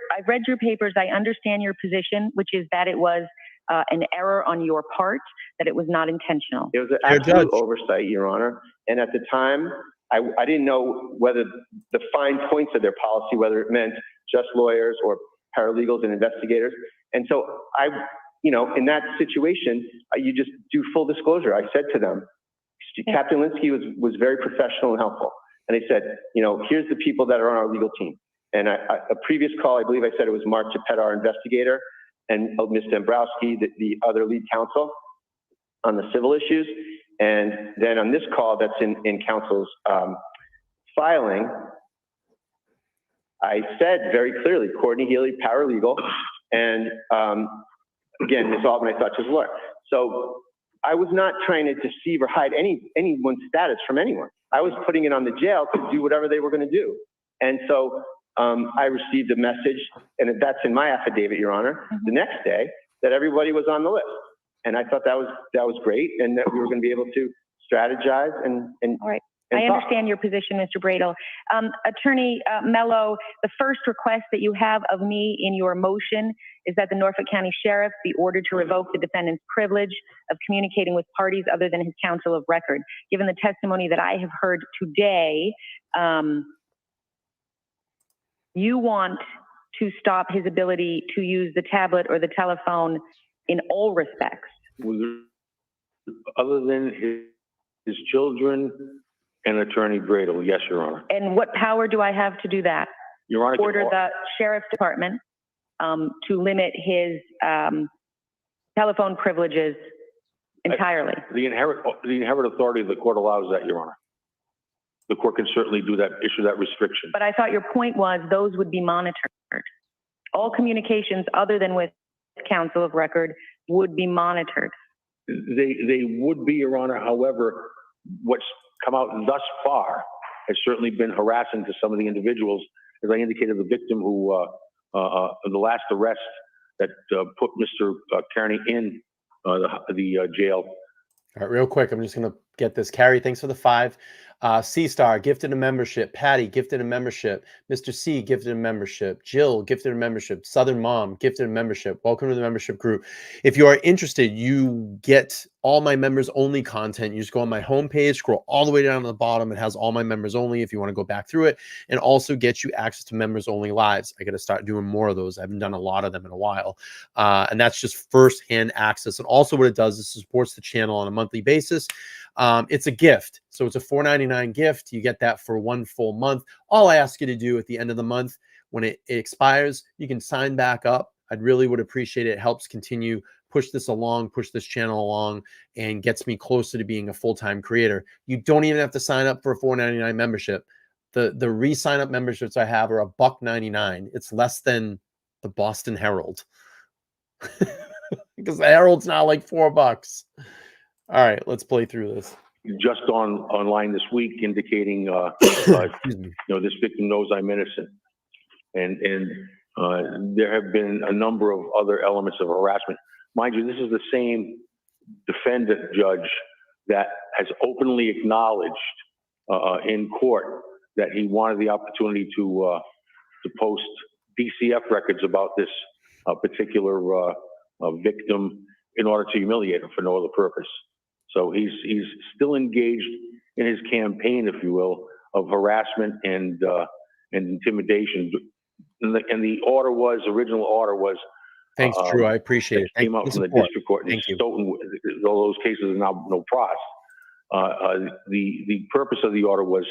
Speaker 4: papers. I understand your position, which is that it was an error on your part, that it was not intentional.
Speaker 7: It was an
Speaker 2: Fair
Speaker 7: absolute
Speaker 2: judge.
Speaker 7: oversight, Your Honor. And at the time, I didn't know whether the fine points of their policy, whether it meant just lawyers or paralegals and investigators. And so you know, in that situation, you just do full disclosure. I said to them, Captain Linsky was very professional and helpful. And they said, you know, here's the people that are on our legal team. And a previous call, I believe I said it was Mark Geppetta, our investigator, and Ms. Dombrowski, the other lead counsel on the civil issues. And then on this call that's in counsel's filing, I said very clearly, Courtney Healy, paralegal, and again, Ms. Altman, I thought she was a lawyer. So I was not trying to deceive or hide anyone's status from anyone. I was putting it on the jail to do whatever they were going to do. And so I received a message, and that's in my affidavit, Your Honor, the next day, that everybody was on the list. And I thought that was great, and that we were going to be able to strategize and
Speaker 4: All right.
Speaker 7: and
Speaker 4: I
Speaker 7: talk.
Speaker 4: understand your position, Mr. Bradl. Attorney Mello, the first request that you have of me in your motion is that the Norfolk County Sheriff be ordered to revoke the defendant's privilege of communicating with parties other than his counsel of record. Given the testimony that I have heard today, you want to stop his ability to use the tablet or the telephone in all respects.
Speaker 3: Other than his children and Attorney Bradl, yes, Your Honor.
Speaker 4: And what power do I have to do that?
Speaker 3: Your Honor,
Speaker 4: Order the sheriff's department to limit his telephone privileges entirely.
Speaker 3: the inherent authority of the court allows that, Your Honor. The court can certainly do that, issue that restriction.
Speaker 4: But I thought your point was those would be monitored. All communications other than with counsel of record would be monitored.
Speaker 3: They would be, Your Honor. However, what's come out thus far has certainly been harassing to some of the individuals. As I indicated, the victim who, the last arrest that put Mr. Kearney in the jail.
Speaker 2: All right, real quick, I'm just going to get this. Carrie, thanks for the 5. C-Star, gifted a membership. Patty, gifted a membership. Mr. C, gifted a membership. Jill, gifted a membership. Southern Mom, gifted a membership. Welcome to the membership group. If you are interested, you get all my members only content. You just go on my homepage, scroll all the way down to the bottom. It has all my members only if you want to go back through it, and also get you access to members only lives. I got to start doing more of those. I haven't done a lot of them in a while. And that's just firsthand access. And also what it does is it supports the channel on a monthly basis. It's a gift. So it's a $4.99 gift. You get that for 1 full month. All I ask you to do at the end of the month, when it expires, you can sign back up. I'd really would appreciate it. It helps continue, push this along, push this channel along, and gets me closer to being a full-time creator. You don't even have to sign up for a $4.99 membership. The re-sign up memberships I have are $1.99. It's less than the Boston Herald. Because the Herald's now like $4. All right, let's play through this.
Speaker 3: Just online this week, indicating,
Speaker 2: Excuse me.
Speaker 3: this victim knows I'm innocent, and There have been a number of other elements of harassment. Mind you, this is the same defendant judge that has openly acknowledged in court that he wanted the opportunity to post DCF records about this particular victim in order to humiliate him for no other purpose. So he's still engaged in his campaign, if you will, of harassment and intimidation. And the order was, original order was.
Speaker 2: Thanks, Drew. I appreciate it.
Speaker 3: Came out from the district court in Stoughton. All those cases are now no pros. The purpose of the order was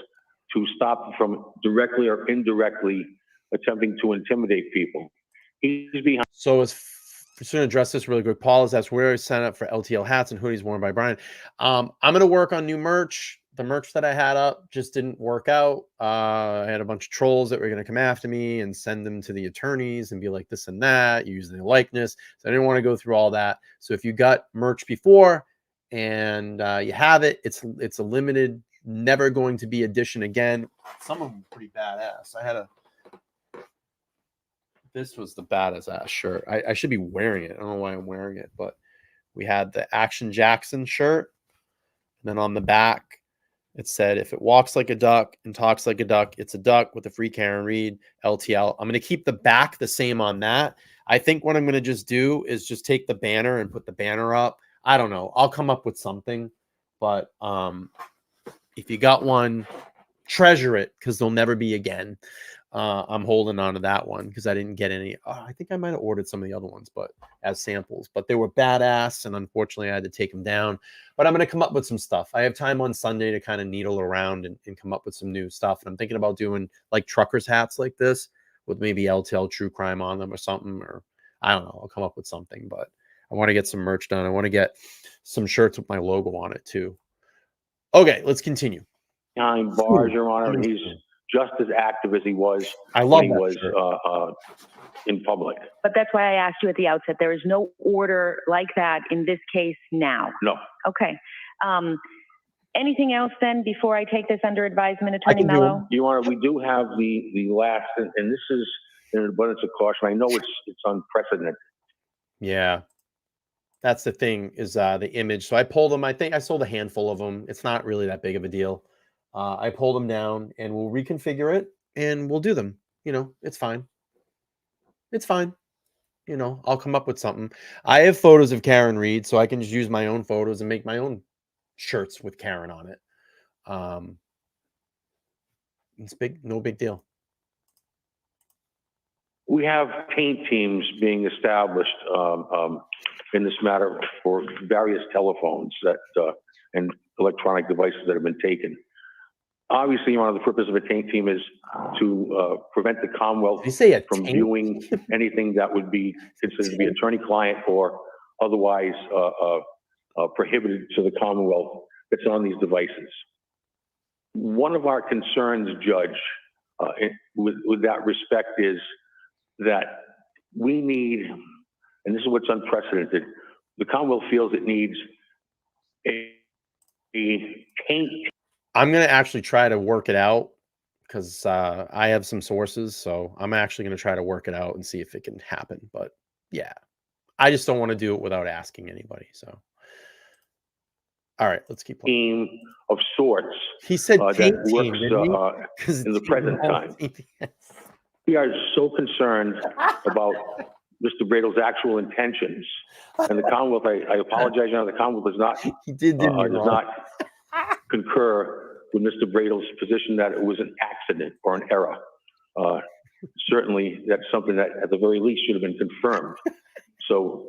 Speaker 3: to stop them from directly or indirectly attempting to intimidate people. He's behind.
Speaker 2: So as just going to address this really quick. Paul has asked where is sign up for LTL hats and hoodies worn by Brian. I'm going to work on new merch. The merch that I had up just didn't work out. I had a bunch of trolls that were going to come after me and send them to the attorneys and be like this and that, using the likeness. So I didn't want to go through all that. So if you got merch before and you have it, it's a limited, never going to be edition again. Some of them pretty badass. This was the baddest ass shirt. I should be wearing it. I don't know why I'm wearing it, but we had the Action Jackson shirt. And then on the back, it said, if it walks like a duck and talks like a duck, it's a duck with a free Karen Reed LTL. I'm going to keep the back the same on that. I think what I'm going to just do is just take the banner and put the banner up. I don't know. I'll come up with something. But if you got one, treasure it because they'll never be again. I'm holding on to that one because I didn't get any. I think I might have ordered some of the other ones, but as samples. But they were badass, and unfortunately, I had to take them down. But I'm going to come up with some stuff. I have time on Sunday to kind of needle around and come up with some new stuff. And I'm thinking about doing like truckers hats like this with maybe LTL True Crime on them or something. Or I don't know. I'll come up with something. But I want to get some merch done. I want to get some shirts with my logo on it too. Okay, let's continue.
Speaker 3: Behind bars, Your Honor, and he's just as active as he was
Speaker 2: when
Speaker 3: he was in public.
Speaker 4: But that's why I asked you at the outset, there is no order like that in this case now.
Speaker 3: No.
Speaker 4: Okay. Anything else then before I take this under advisement, Attorney Mello?
Speaker 3: Your Honor, we do have the last, and this is an abundance of caution. I know it's unprecedented.
Speaker 2: Yeah. That's the thing is the image. So I pulled them. I think I sold a handful of them. It's not really that big of a deal. I pulled them down and we'll reconfigure it and we'll do them. You know, it's fine. It's fine. You know, I'll come up with something. I have photos of Karen Reed, so I can just use my own photos and make my own shirts with Karen on it. It's big, no big deal.
Speaker 3: We have paint teams being established in this matter for various telephones that and electronic devices that have been taken. Obviously, one of the purpose of a paint team is to prevent the Commonwealth from viewing anything that would be considered to be attorney-client or otherwise prohibited to the Commonwealth that's on these devices. One of our concerns, Judge, with that respect is that we need, and this is what's unprecedented, the Commonwealth feels it needs a paint.
Speaker 2: I'm going to actually try to work it out because I have some sources. So I'm actually going to try to work it out and see if it can happen. But yeah, I just don't want to do it without asking anybody. So, all right, let's keep playing.
Speaker 3: Team of sorts.
Speaker 2: He said paint
Speaker 3: that
Speaker 2: team,
Speaker 3: works in the present time. Yes. We are so concerned about Mr. Bradl's actual intentions, and the Commonwealth. I apologize, you know, the Commonwealth does not concur with Mr. Bradl's position that it was an accident or an error. Certainly, that's something that, at the very least, should have been confirmed. So,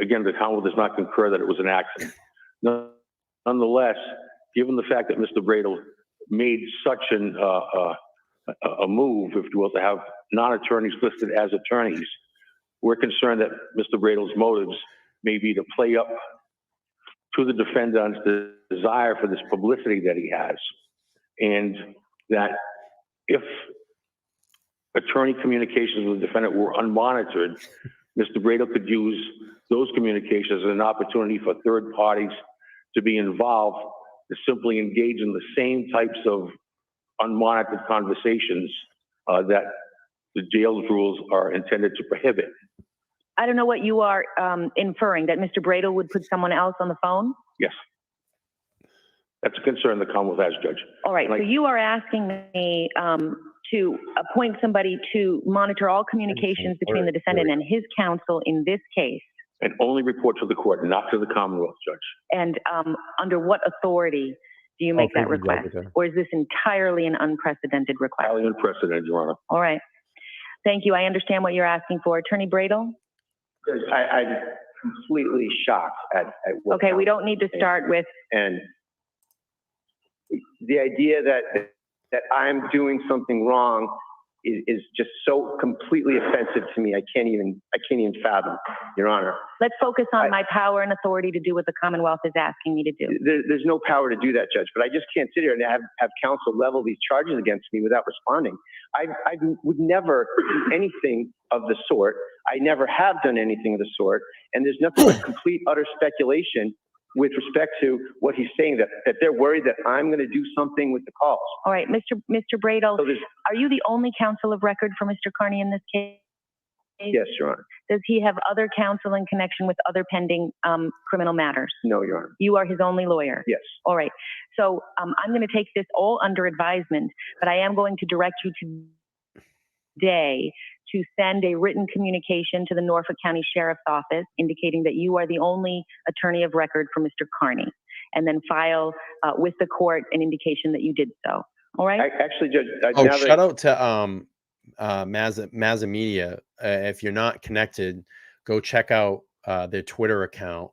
Speaker 3: again, the Commonwealth does not concur that it was an accident. Nonetheless, given the fact that Mr. Bradl made such a move, if you will, to have non-attorneys listed as attorneys, we're concerned that Mr. Bradl's motives may be to play up to the defendant's desire for this publicity that he has, and that if attorney communications with the defendant were unmonitored, Mr. Bradl could use those communications as an opportunity for third parties to be involved, to simply engage in the same types of unmonitored conversations that the jail's rules are intended to prohibit.
Speaker 4: I don't know what you are inferring, that Mr. Bradl would put someone else on the phone?
Speaker 3: Yes. That's a concern the Commonwealth has, Judge.
Speaker 4: All right, so you are asking me to appoint somebody to monitor all communications between the defendant and his counsel in this case.
Speaker 3: And only report to the court, not to the Commonwealth, Judge.
Speaker 4: And under what authority do you make that request? Or is this entirely an unprecedented request?
Speaker 3: Highly unprecedented, Your Honor.
Speaker 4: All right. Thank you. I understand what you're asking for. Attorney Bradl?
Speaker 7: I'm completely shocked at what.
Speaker 4: Okay, we don't need to start with.
Speaker 7: And the idea that I'm doing something wrong is just so completely offensive to me. I can't even fathom, Your Honor.
Speaker 4: Let's focus on my power and authority to do what the Commonwealth is asking me to do.
Speaker 7: There's no power to do that, Judge, but I just can't sit here and have counsel level these charges against me without responding. I would never do anything of the sort. I never have done anything of the sort, and there's nothing but complete, utter speculation with respect to what he's saying, that they're worried that I'm going to do something with the calls.
Speaker 4: All right, Mr. Bradl,
Speaker 7: So
Speaker 4: are you the only counsel of record for Mr. Kearney in this case?
Speaker 7: yes, Your Honor.
Speaker 4: Does he have other counsel in connection with other pending criminal matters?
Speaker 7: No, Your Honor.
Speaker 4: You are his only lawyer?
Speaker 7: Yes.
Speaker 4: All right. So I'm going to take this all under advisement, but I am going to direct you today to send a written communication to the Norfolk County Sheriff's Office indicating that you are the only attorney of record for Mr. Kearney, and then file with the court an indication that you did so. All right?
Speaker 7: Actually, Judge,
Speaker 2: shout out to Mazza Media. If you're not connected, go check out their Twitter account.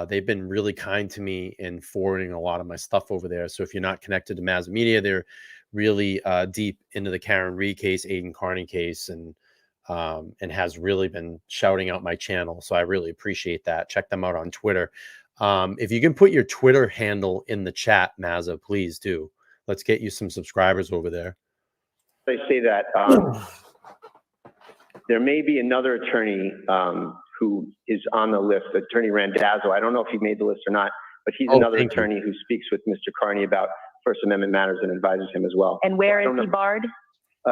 Speaker 2: They've been really kind to me in forwarding a lot of my stuff over there. So if you're not connected to Mazza Media, they're really deep into the Karen Reed case, Aidan Kearney case, and has really been shouting out my channel. So I really appreciate that. Check them out on Twitter. If you can put your Twitter handle in the chat, Mazza, please do. Let's get you some subscribers over there.
Speaker 7: I say that there may be another attorney who is on the list, Attorney Randazzo. I don't know if he made the list or not, but he's another attorney who speaks with Mr. Kearney about First Amendment matters and advises him as well.
Speaker 4: And where is he barred?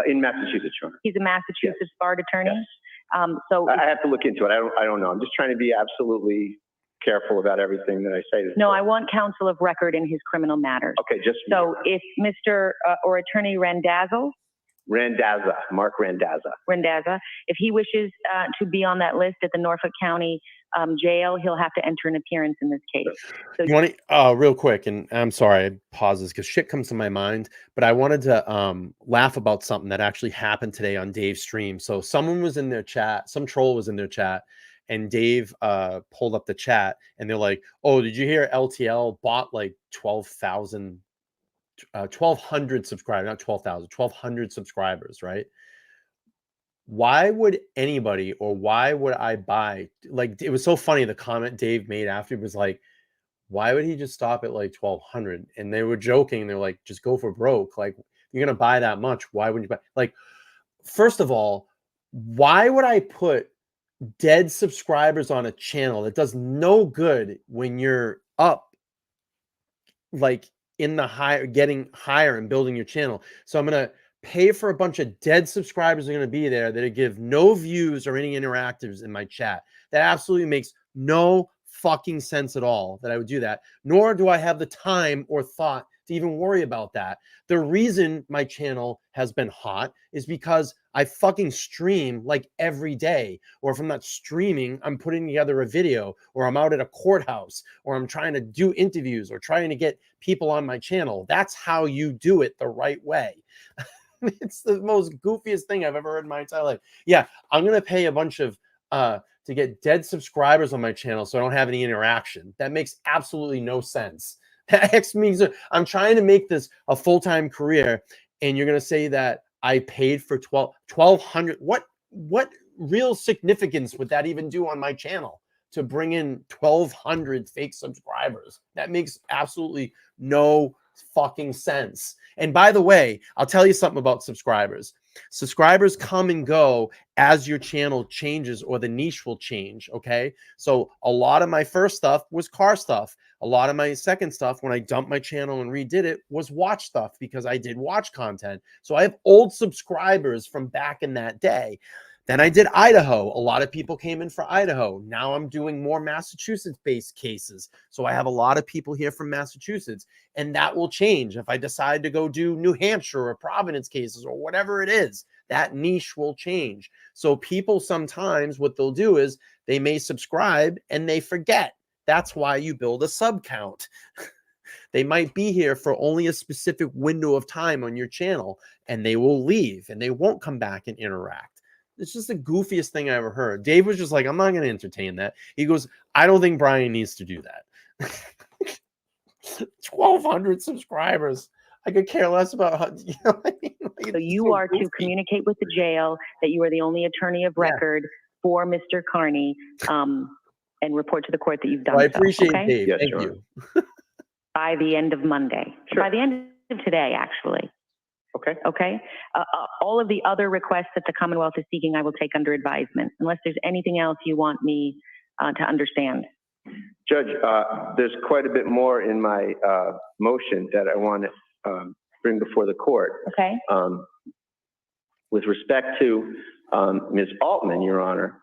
Speaker 7: In Massachusetts, Your Honor.
Speaker 4: He's a Massachusetts barred attorney?
Speaker 7: Yes.
Speaker 4: So
Speaker 7: I have to look into it. I don't know. I'm just trying to be absolutely careful about everything that I say.
Speaker 4: No, I want counsel of record in his criminal matters.
Speaker 7: Okay, just
Speaker 4: so if Mr. or Attorney Randazzo,
Speaker 7: Mark Randazza, if he wishes to be on that list at the Norfolk County jail, he'll have to enter an appearance in this case. So
Speaker 2: you want to, real quick, and I'm sorry, I pauses because shit comes to my mind, but I wanted to laugh about something that actually happened today on Dave's stream. So someone was in their chat, some troll was in their chat, and Dave pulled up the chat, and they're like, oh, did you hear LTL bought like 1,200 subscribers, not 12,000, 1,200 subscribers, right? Why would anybody, or why would I buy, like, it was so funny, the comment Dave made after was like, why would he just stop at like 1,200? And they were joking, they're like, just go for broke. Like, you're going to buy that much. Why would you buy? Like, first of all, why would I put dead subscribers on a channel that does no good when you're up, like, in the higher, getting higher and building your channel? So I'm going to pay for a bunch of dead subscribers that are going to be there that give no views or any interactives in my chat. That absolutely makes no fucking sense at all that I would do that. Nor do I have the time or thought to even worry about that. The reason my channel has been hot is because I fucking stream like every day. Or if I'm not streaming, I'm putting together a video, or I'm out at a courthouse, or I'm trying to do interviews, or trying to get people on my channel. That's how you do it the right way. It's the most goofiest thing I've ever heard in my entire life. Yeah, I'm going to pay a bunch of, to get dead subscribers on my channel so I don't have any interaction. That makes absolutely no sense. That means I'm trying to make this a full-time career, and you're going to say that I paid for 1,200. What real significance would that even do on my channel to bring in 1,200 fake subscribers? That makes absolutely no fucking sense. And by the way, I'll tell you something about subscribers. Subscribers come and go as your channel changes or the niche will change. Okay. So a lot of my first stuff was car stuff. A lot of my second stuff, when I dumped my channel and redid it, was watch stuff because I did watch content. So I have old subscribers from back in that day. Then I did Idaho. A lot of people came in for Idaho. Now I'm doing more Massachusetts-based cases. So I have a lot of people here from Massachusetts, and that will change. If I decide to go do New Hampshire or Providence cases or whatever it is, that niche will change. So people sometimes, what they'll do is they may subscribe and they forget. That's why you build a sub count. They might be here for only a specific window of time on your channel, and they will leave and they won't come back and interact. It's just the goofiest thing I ever heard. Dave was just like, I'm not going to entertain that. He goes, I don't think Brian needs to do that. 1,200 subscribers. I could care less about how, you know what I mean? Like,
Speaker 4: So you are to communicate with the jail that you are the only attorney of record for Mr. Kearney, and report to the court that you've done
Speaker 2: Well, I
Speaker 4: so.
Speaker 2: appreciate
Speaker 4: Okay?
Speaker 2: Dave.
Speaker 3: Yes,
Speaker 2: Thank
Speaker 3: Your
Speaker 2: you.
Speaker 4: By the end of Monday.
Speaker 3: Sure.
Speaker 4: By the end of today, actually.
Speaker 3: Okay.
Speaker 4: Okay? All of the other requests that the Commonwealth is seeking, I will take under advisement, unless there's anything else you want me to understand.
Speaker 7: Judge, there's quite a bit more in my motion that I want to bring before the court.
Speaker 4: Okay?
Speaker 7: With respect to Ms. Altman, Your Honor,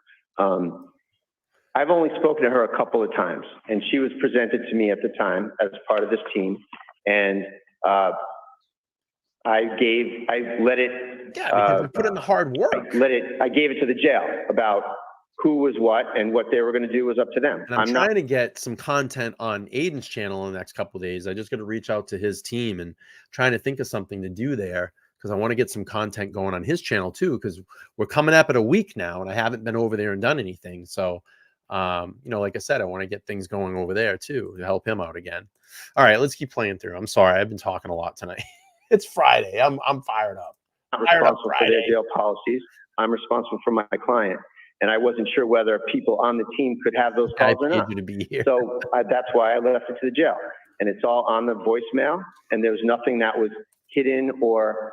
Speaker 7: I've only spoken to her a couple of times, and she was presented to me at the time as part of this team, and I let it.
Speaker 2: Yeah, because we put in the hard work.
Speaker 7: I gave it to the jail about who was what, and what they were going to do was up to them.
Speaker 2: And I'm trying to get some content on Aidan's channel in the next couple of days. I just got to reach out to his team and trying to think of something to do there, because I want to get some content going on his channel too, because we're coming up at a week now and I haven't been over there and done anything. So, you know, like I said, I want to get things going over there too to help him out again. All right, let's keep playing through. I'm sorry, I've been talking a lot tonight. It's Friday. I'm fired up.
Speaker 7: I'm responsible for their jail policies. I'm responsible for my client. And I wasn't sure whether people on the team could have those calls or not.
Speaker 2: You to be here.
Speaker 7: So that's why I left it to the jail. And it's all on the voicemail. And there was nothing that was hidden or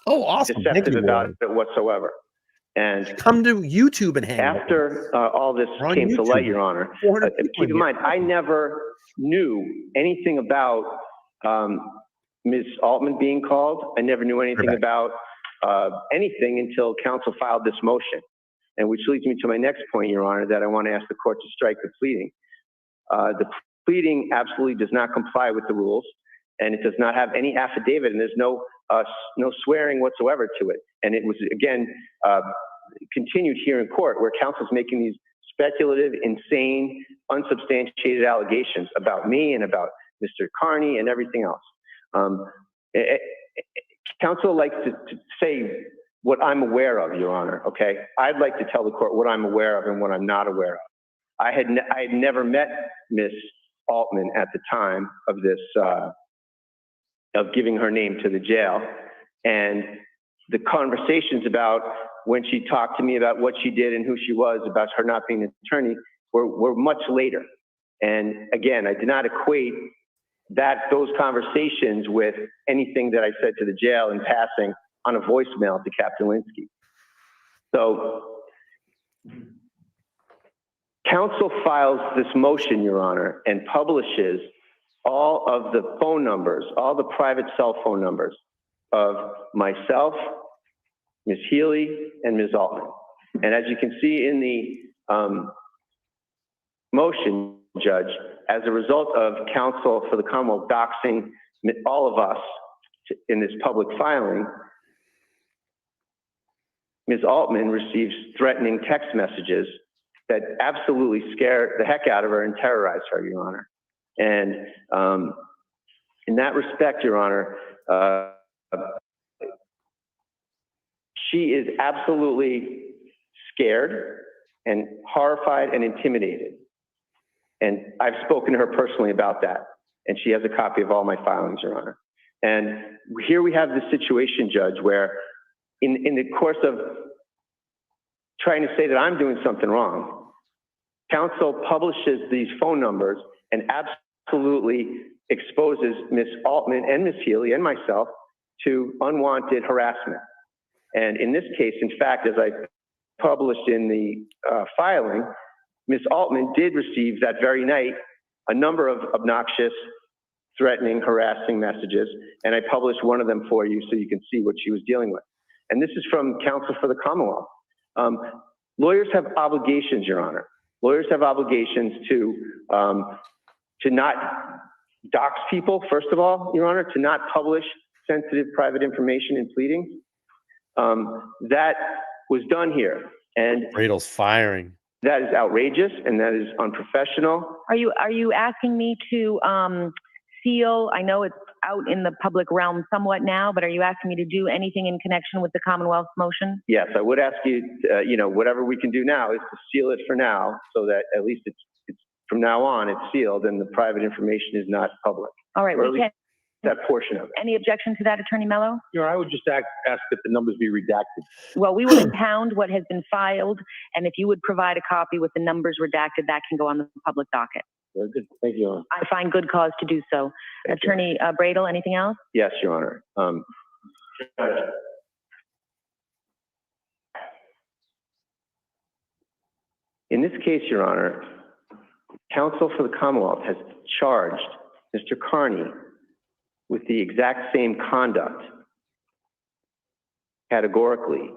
Speaker 2: awesome.
Speaker 7: deceptive about it whatsoever. And
Speaker 2: come to YouTube and hang
Speaker 7: after all this came to light, Your Honor, keep in mind, I never knew anything about Ms. Altman being called. I never knew anything about anything until counsel filed this motion. And which leads me to my next point, Your Honor, that I want to ask the court to strike the pleading. The pleading absolutely does not comply with the rules, and it does not have any affidavit, and there's no swearing whatsoever to it. And it was, again, continued here in court, where counsel's making these speculative, insane, unsubstantiated allegations about me and about Mr. Kearney and everything else. Counsel likes to say what I'm aware of, Your Honor, okay? I'd like to tell the court what I'm aware of and what I'm not aware of. I had never met Ms. Altman at the time of this, of giving her name to the jail. And the conversations about when she talked to me about what she did and who she was, about her not being an attorney, were much later. And again, I did not equate those conversations with anything that I said to the jail in passing on a voicemail to Captain Linsky. So counsel files this motion, Your Honor, and publishes all of the phone numbers, all the private cell phone numbers of myself, Ms. Healy, and Ms. Altman. And as you can see in the motion, Judge, as a result of counsel for the Commonwealth doxing all of us in this public filing, Ms. Altman receives threatening text messages that absolutely scare the heck out of her and terrorize her, Your Honor. And in that respect, Your Honor, she is absolutely scared and horrified and intimidated. And I've spoken to her personally about that. And she has a copy of all my filings, Your Honor. And here we have this situation, Judge, where in the course of trying to say that I'm doing something wrong, counsel publishes these phone numbers and absolutely exposes Ms. Altman and Ms. Healy and myself to unwanted harassment. And in this case, in fact, as I published in the filing, Ms. Altman did receive that very night a number of obnoxious, threatening, harassing messages, and I published one of them for you so you can see what she was dealing with. And this is from counsel for the Commonwealth. Lawyers have obligations, Your Honor. Lawyers have obligations to not dox people, first of all, Your Honor, to not publish sensitive private information in pleadings. That was done here, and
Speaker 2: Bradl's firing.
Speaker 7: that is outrageous and that is unprofessional.
Speaker 4: Are you asking me to seal? I know it's out in the public realm somewhat now, but are you asking me to do anything in connection with the Commonwealth's motion?
Speaker 7: Yes, I would ask you, whatever we can do now is to seal it for now, so that at least it's from now on it's sealed and the private information is not public.
Speaker 4: All right,
Speaker 7: Or at
Speaker 4: we
Speaker 7: least
Speaker 4: can.
Speaker 7: that portion of it.
Speaker 4: Any objection to that, Attorney Mello?
Speaker 3: I would just ask that the numbers be redacted.
Speaker 4: Well, we will impound what has been filed, and if you would provide a copy with the numbers redacted, that can go on the public docket.
Speaker 3: Very good. Thank you, Your Honor.
Speaker 4: I find good cause to do so.
Speaker 7: Thank you.
Speaker 4: Attorney Bradl, anything else?
Speaker 7: Yes, Your Honor. In this case, Your Honor, counsel for the Commonwealth has charged Mr. Kearney with the exact same conduct, categorically,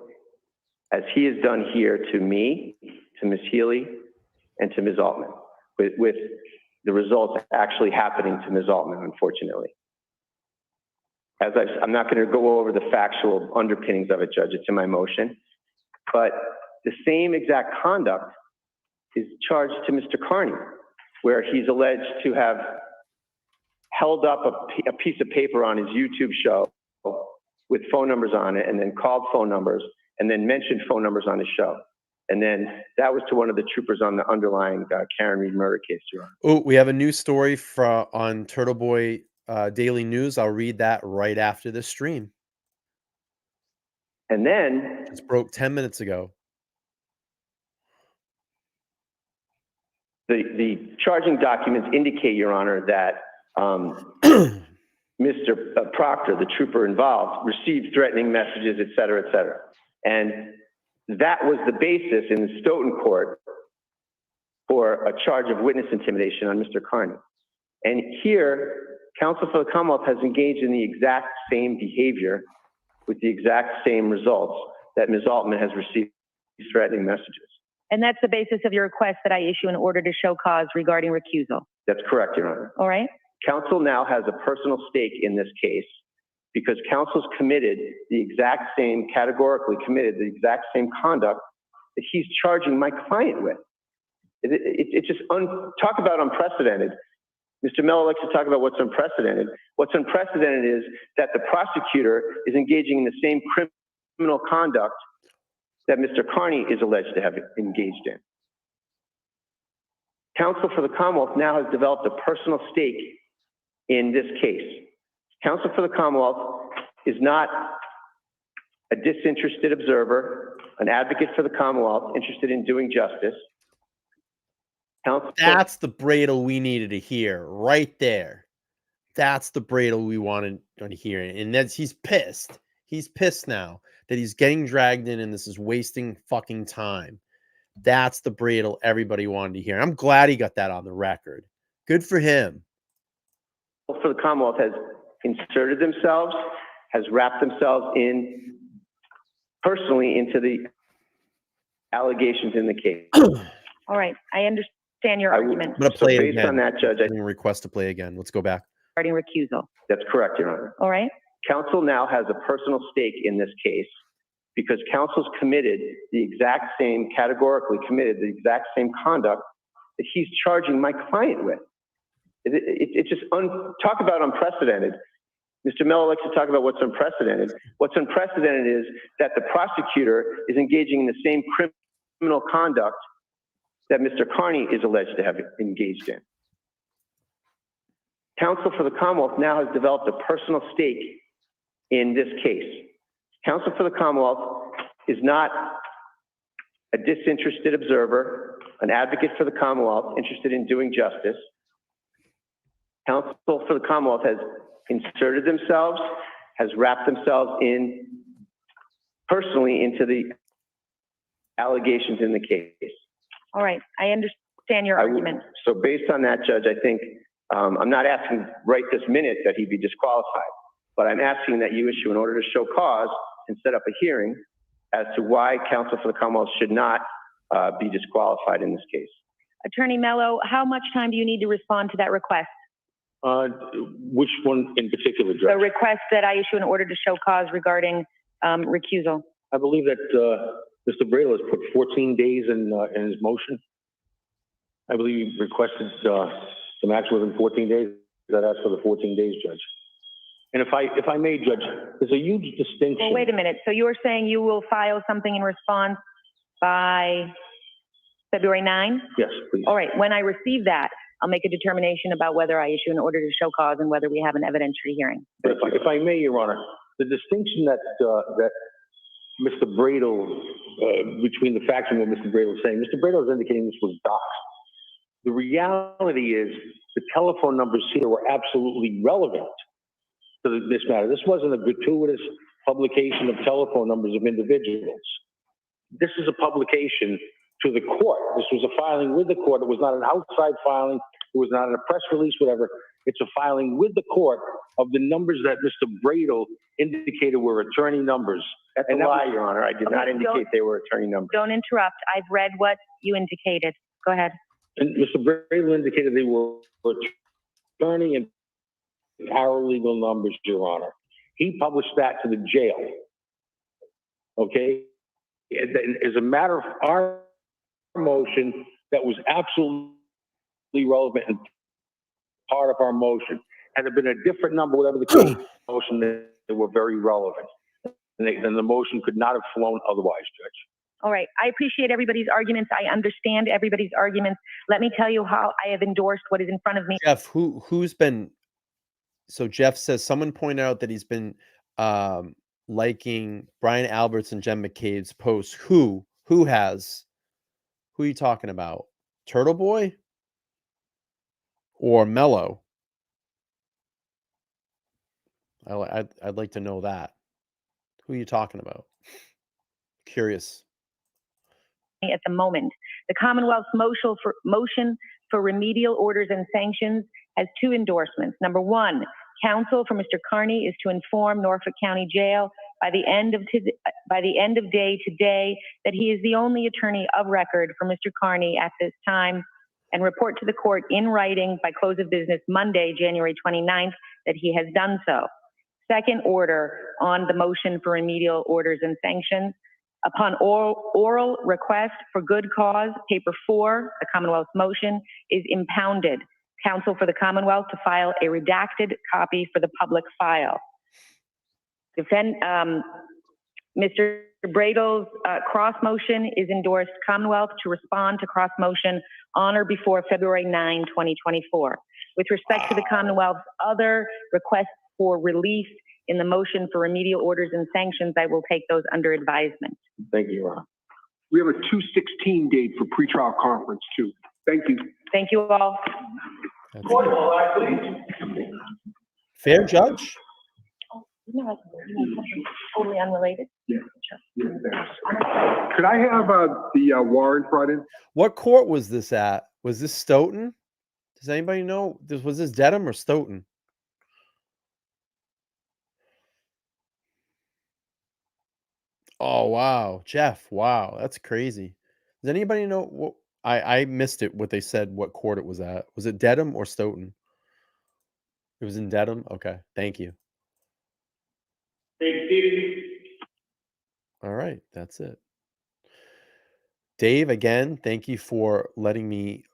Speaker 7: as he has done here to me, to Ms. Healy, and to Ms. Altman, with the results actually happening to Ms. Altman, unfortunately. I'm not going to go over the factual underpinnings of it, Judge. It's in my motion. But the same exact conduct is charged to Mr. Kearney, where he's alleged to have held up a piece of paper on his YouTube show with phone numbers on it, and then called phone numbers, and then mentioned phone numbers on his show. And then that was to one of the troopers on the underlying Kearney murder case, Your Honor.
Speaker 2: Oh, we have a new story on Turtleboy Daily News. I'll read that right after this stream.
Speaker 7: And then
Speaker 2: It's broke 10 minutes ago.
Speaker 7: the charging documents indicate, Your Honor, that Mr. Proctor, the trooper involved, received threatening messages, et cetera, et cetera. And that was the basis in the Stoughton court for a charge of witness intimidation on Mr. Kearney. And here, counsel for the Commonwealth has engaged in the exact same behavior with the exact same results that Ms. Altman has received threatening messages.
Speaker 4: And that's the basis of your request that I issue an order to show cause regarding recusal.
Speaker 7: That's correct, Your Honor.
Speaker 4: All right?
Speaker 7: Counsel now has a personal stake in this case because counsel's committed the exact same, categorically committed the exact same conduct that he's charging my client with. It's just, talk about unprecedented. Mr. Mello likes to talk about what's unprecedented. What's unprecedented is that the prosecutor is engaging in the same criminal conduct that Mr. Kearney is alleged to have engaged in. Counsel for the Commonwealth now has developed a personal stake in this case. Counsel for the Commonwealth is not a disinterested observer, an advocate for the Commonwealth interested in doing justice.
Speaker 2: That's the Bradl we needed to hear right there. That's the Bradl we wanted to hear. And that's, he's pissed. He's pissed now that he's getting dragged in and this is wasting fucking time. That's the Bradl everybody wanted to hear. I'm glad he got that on the record. Good for him.
Speaker 7: For the Commonwealth has inserted themselves, has wrapped themselves in personally into the allegations in the case.
Speaker 4: All right. I understand your argument
Speaker 2: I'm going to play it
Speaker 7: based
Speaker 2: again.
Speaker 7: on that, Judge,
Speaker 2: I'm gonna request to play again. Let's go back.
Speaker 4: regarding recusal.
Speaker 7: that's correct, Your Honor.
Speaker 4: All right?
Speaker 7: Counsel now has a personal stake in this case because counsel's committed the exact same, categorically committed the exact same conduct that he's charging my client with. It's just, talk about unprecedented. Mr. Mello likes to talk about what's unprecedented. What's unprecedented is that the prosecutor is engaging in the same criminal conduct that Mr. Kearney is alleged to have engaged in. Counsel for the Commonwealth now has developed a personal stake in this case. Counsel for the Commonwealth is not a disinterested observer, an advocate for the Commonwealth interested in doing justice. Counsel for the Commonwealth has inserted themselves, has wrapped themselves in personally into the allegations in the case.
Speaker 4: All right, I understand your argument.
Speaker 7: So based on that, Judge, I think, I'm not asking right this minute that he be disqualified, but I'm asking that you issue an order to show cause and set up a hearing as to why counsel for the Commonwealth should not be disqualified in this case.
Speaker 4: Attorney Mello, how much time do you need to respond to that request?
Speaker 3: Which one in particular,
Speaker 4: The
Speaker 3: Judge?
Speaker 4: request that I issue an order to show cause regarding recusal.
Speaker 3: I believe that Mr. Bradl has put 14 days in his motion. I believe he requested the maximum within 14 days. That asked for the 14 days, Judge. And if I may, Judge, there's a huge distinction.
Speaker 4: Well, wait a minute. So you're saying you will file something in response by February 9?
Speaker 3: Yes, please.
Speaker 4: All right. When I receive that, I'll make a determination about whether I issue an order to show cause and whether we have an evidentiary hearing.
Speaker 3: But if I may, Your Honor, the distinction that Mr. Bradl, between the facts and what Mr. Bradl is saying, Mr. Bradl is indicating this was doxed. The reality is the telephone numbers here were absolutely relevant to this matter. This wasn't a gratuitous publication of telephone numbers of individuals. This is a publication to the court. This was a filing with the court. It was not an outside filing. It was not a press release, whatever. It's a filing with the court of the numbers that Mr. Bradl indicated were attorney numbers.
Speaker 7: That's a lie, Your Honor. I did not indicate they were attorney numbers.
Speaker 4: Don't interrupt. I've read what you indicated. Go ahead.
Speaker 3: And Mr. Bradl indicated they were attorney and paralegal numbers, Your Honor. He published that to the jail. Okay? As a matter of our motion, that was absolutely relevant and part of our motion. Had it been a different number, whatever the case motion, they were very relevant. And then the motion could not have flown otherwise, Judge.
Speaker 4: All right. I appreciate everybody's arguments. I understand everybody's arguments. Let me tell you how I have endorsed what is in front of me.
Speaker 2: Jeff, who's been? So Jeff says someone pointed out that he's been liking Brian Alberts and Jen McCabe's posts. Who has? Who are you talking about? Turtleboy or Mello? I'd like to know that. Who are you talking about? Curious.
Speaker 4: At the moment, the Commonwealth's motion for remedial orders and sanctions has two endorsements. Number one, counsel for Mr. Kearney is to inform Norfolk County Jail by the end of day today that he is the only attorney of record for Mr. Kearney at this time, and report to the court in writing by close of business Monday, January 29th, that he has done so. Second order on the motion for remedial orders and sanctions. Upon oral request for good cause, paper 4, the Commonwealth's motion, is impounded. Counsel for the Commonwealth to file a redacted copy for the public file. Mr. Bradl's cross motion is endorsed Commonwealth to respond to cross motion on or before February 9, 2024. With respect to the Commonwealth's other requests for relief in the motion for remedial orders and sanctions, I will take those under advisement.
Speaker 3: Thank you, Your Honor.
Speaker 5: We have a 2/16 date for pretrial conference too. Thank you.
Speaker 4: Thank you all.
Speaker 2: Fair judge.
Speaker 4: No, totally unrelated.
Speaker 5: Could I have the warrant brought in?
Speaker 2: What court was this at? Was this Stoughton? Does anybody know? Was this Dedham or Stoughton? Oh, wow. Jeff, wow. That's crazy. Does anybody know what? I missed it, what they said, what court it was at. Was it Dedham or Stoughton? It was in Dedham? Okay. Thank you. All right. That's it. Dave, again, thank you for letting me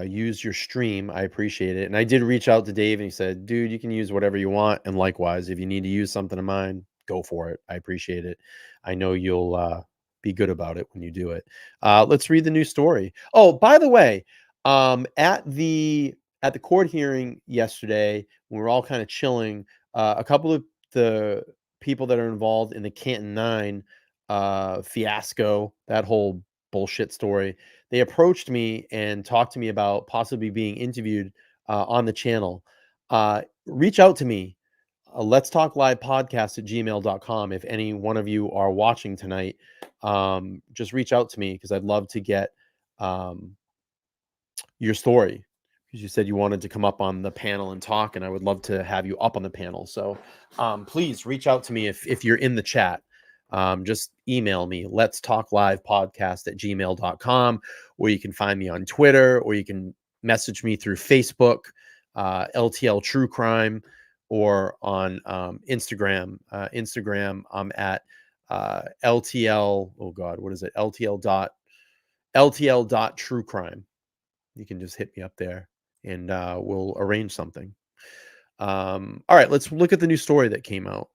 Speaker 2: use your stream. I appreciate it. And I did reach out to Dave and he said, dude, you can use whatever you want. And likewise, if you need to use something of mine, go for it. I appreciate it. I know you'll be good about it when you do it. Let's read the new story. Oh, by the way, at the court hearing yesterday, when we were all kind of chilling, a couple of the people that are involved in the Canton 9 fiasco, that whole bullshit story, they approached me and talked to me about possibly being interviewed on the channel. Reach out to me. let's talk live podcast at gmail.com. If any one of you are watching tonight, just reach out to me because I'd love to get your story, because you said you wanted to come up on the panel and talk, and I would love to have you up on the panel. So please reach out to me if you're in the chat. Just email me, let's talk live podcast at gmail.com, or you can find me on Twitter, or you can message me through Facebook, LTL True Crime, or on Instagram. Instagram, I'm at LTL. Oh God, what is it? LTL dot True Crime. You can just hit me up there, and we'll arrange something. All right, let's look at the new story that came out.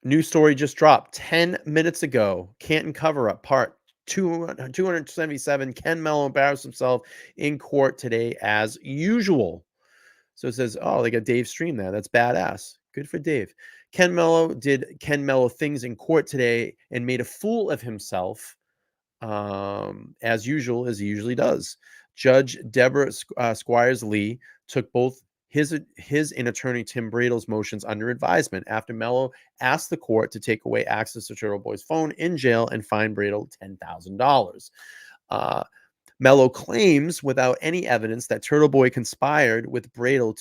Speaker 2: New story just dropped 10 minutes ago. Canton cover-up part 277. Ken Mello embarrassed himself in court today as usual. So it says, oh, they got Dave stream there. That's badass. Good for Dave. Ken Mello did Ken Mello things in court today and made a fool of himself, as usual, as he usually does. Judge Deborah Squires Lee took both his and attorney Tim Bradl's motions under advisement after Mello asked the court to take away access to Turtleboy's phone in jail and fine Bradl $10,000. Mello claims without any evidence that Turtleboy conspired with Bradl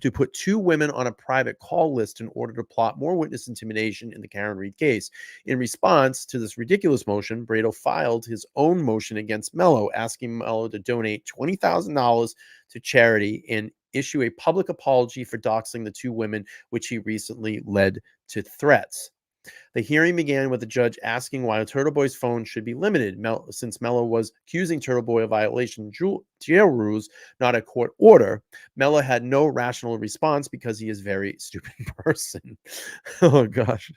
Speaker 2: to put two women on a private call list in order to plot more witness intimidation in the Karen Reed case. In response to this ridiculous motion, Bradl filed his own motion against Mello, asking Mello to donate $20,000 to charity and issue a public apology for doxing the two women, which he recently led to threats. The hearing began with the judge asking why Turtleboy's phone should be limited, since Mello was accusing Turtleboy of violation of jail rules, not a court order. Mello had no rational response because he is a very stupid person. Oh, gosh.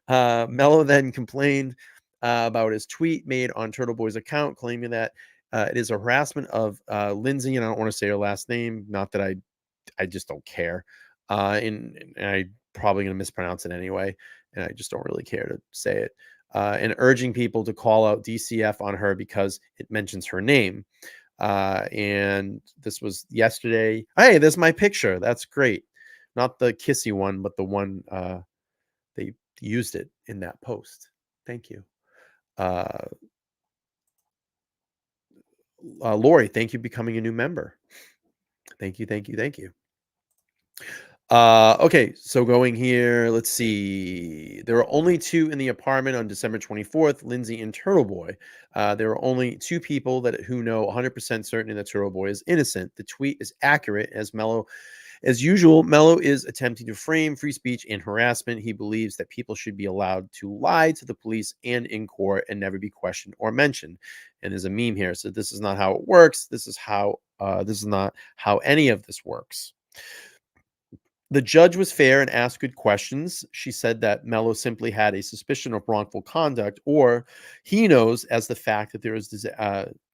Speaker 2: Mello then complained about his tweet made on Turtleboy's account, claiming that it is a harassment of Lindsay, and I don't want to say her last name, not that I just don't care. And I'm probably going to mispronounce it anyway, and I just don't really care to say it. And urging people to call out DCF on her because it mentions her name. And this was yesterday. Hey, there's my picture. That's great. Not the kissy one, but the one they used it in that post. Thank you. Lori, thank you for becoming a new member. Thank you, thank you, thank you. Okay, so going here, let's see. There were only two in the apartment on December 24th, Lindsay and Turtleboy. There are only two people who know 100% certain that Turtleboy is innocent. The tweet is accurate, as usual. Mello is attempting to frame free speech and harassment. He believes that people should be allowed to lie to the police and in court and never be questioned or mentioned. And there's a meme here. So this is not how it works. This is not how any of this works. The judge was fair and asked good questions. She said that Mello simply had a suspicion of wrongful conduct, or he knows as the fact that there is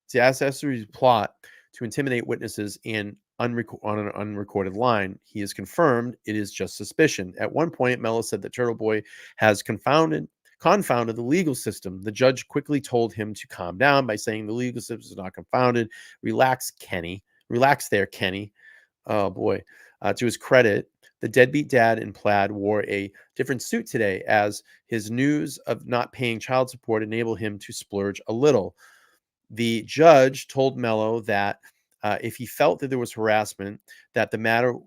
Speaker 2: disastrous plot to intimidate witnesses on an unrecorded line. He has confirmed it is just suspicion. At one point, Mello said that Turtleboy has confounded the legal system. The judge quickly told him to calm down by saying the legal system is not confounded. Relax, Kenny. Relax there, Kenny. Oh, boy. To his credit, the deadbeat dad in plaid wore a different suit today, as his news of not paying child support enabled him to splurge a little. The judge told Mello that if he felt that there was harassment, that the matter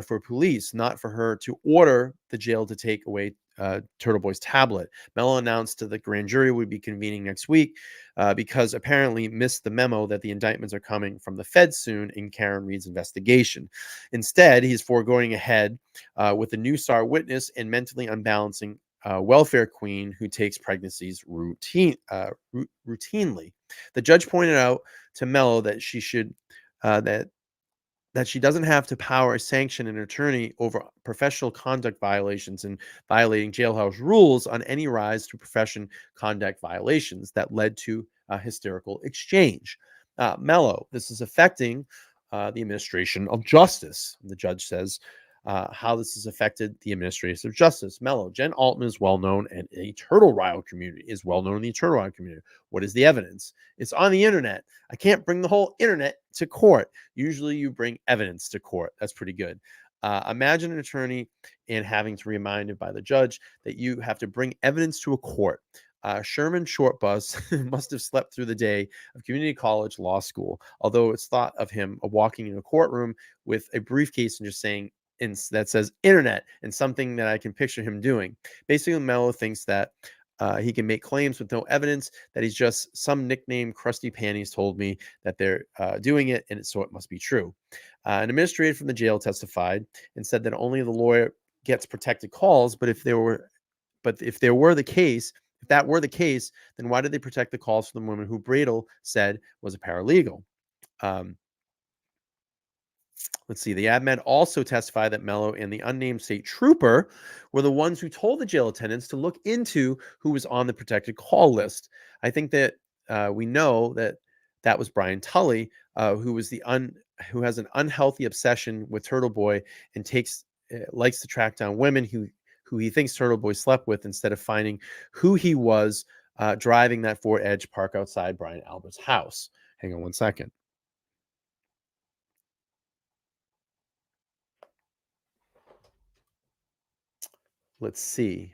Speaker 2: for police, not for her to order the jail to take away Turtleboy's tablet. Mello announced to the grand jury would be convening next week because apparently missed the memo that the indictments are coming from the Fed soon in Karen Reed's investigation. Instead, he's foregoing ahead with a new star witness and mentally unbalancing welfare queen who takes pregnancies routinely. The judge pointed out to Mello that she should that she doesn't have to power sanction an attorney over professional conduct violations and violating jailhouse rules on any rise to profession conduct violations that led to a hysterical exchange. Mello, this is affecting the administration of justice, the judge says. how this has affected the administration of justice. Mello, Jen Altman is well known and a Turtle Riot community is well known in the Turtle Riot community. What is the evidence? It's on the internet. I can't bring the whole internet to court. Usually you bring evidence to court. That's pretty good. Imagine an attorney and having to be reminded by the judge that you have to bring evidence to a court. Sherman Shortbus must have slept through the day of community college law school, although it's thought of him walking in a courtroom with a briefcase and just saying that says internet, and something that I can picture him doing. Basically, Mello thinks that he can make claims with no evidence, that he's just some nickname Krusty Panties told me that they're doing it, and so it must be true. An administrator from the jail testified and said that only the lawyer gets protected calls, but if that were the case, then why did they protect the calls from the woman who Bradl said was a paralegal? Let's see. The admin also testified that Mello and the unnamed state trooper were the ones who told the jail attendants to look into who was on the protected call list. I think that we know that that was Brian Tully, who has an unhealthy obsession with Turtleboy and likes to track down women who he thinks Turtleboy slept with instead of finding who he was driving that Ford Edge park outside Brian Albert's house. Hang on one second. Let's see.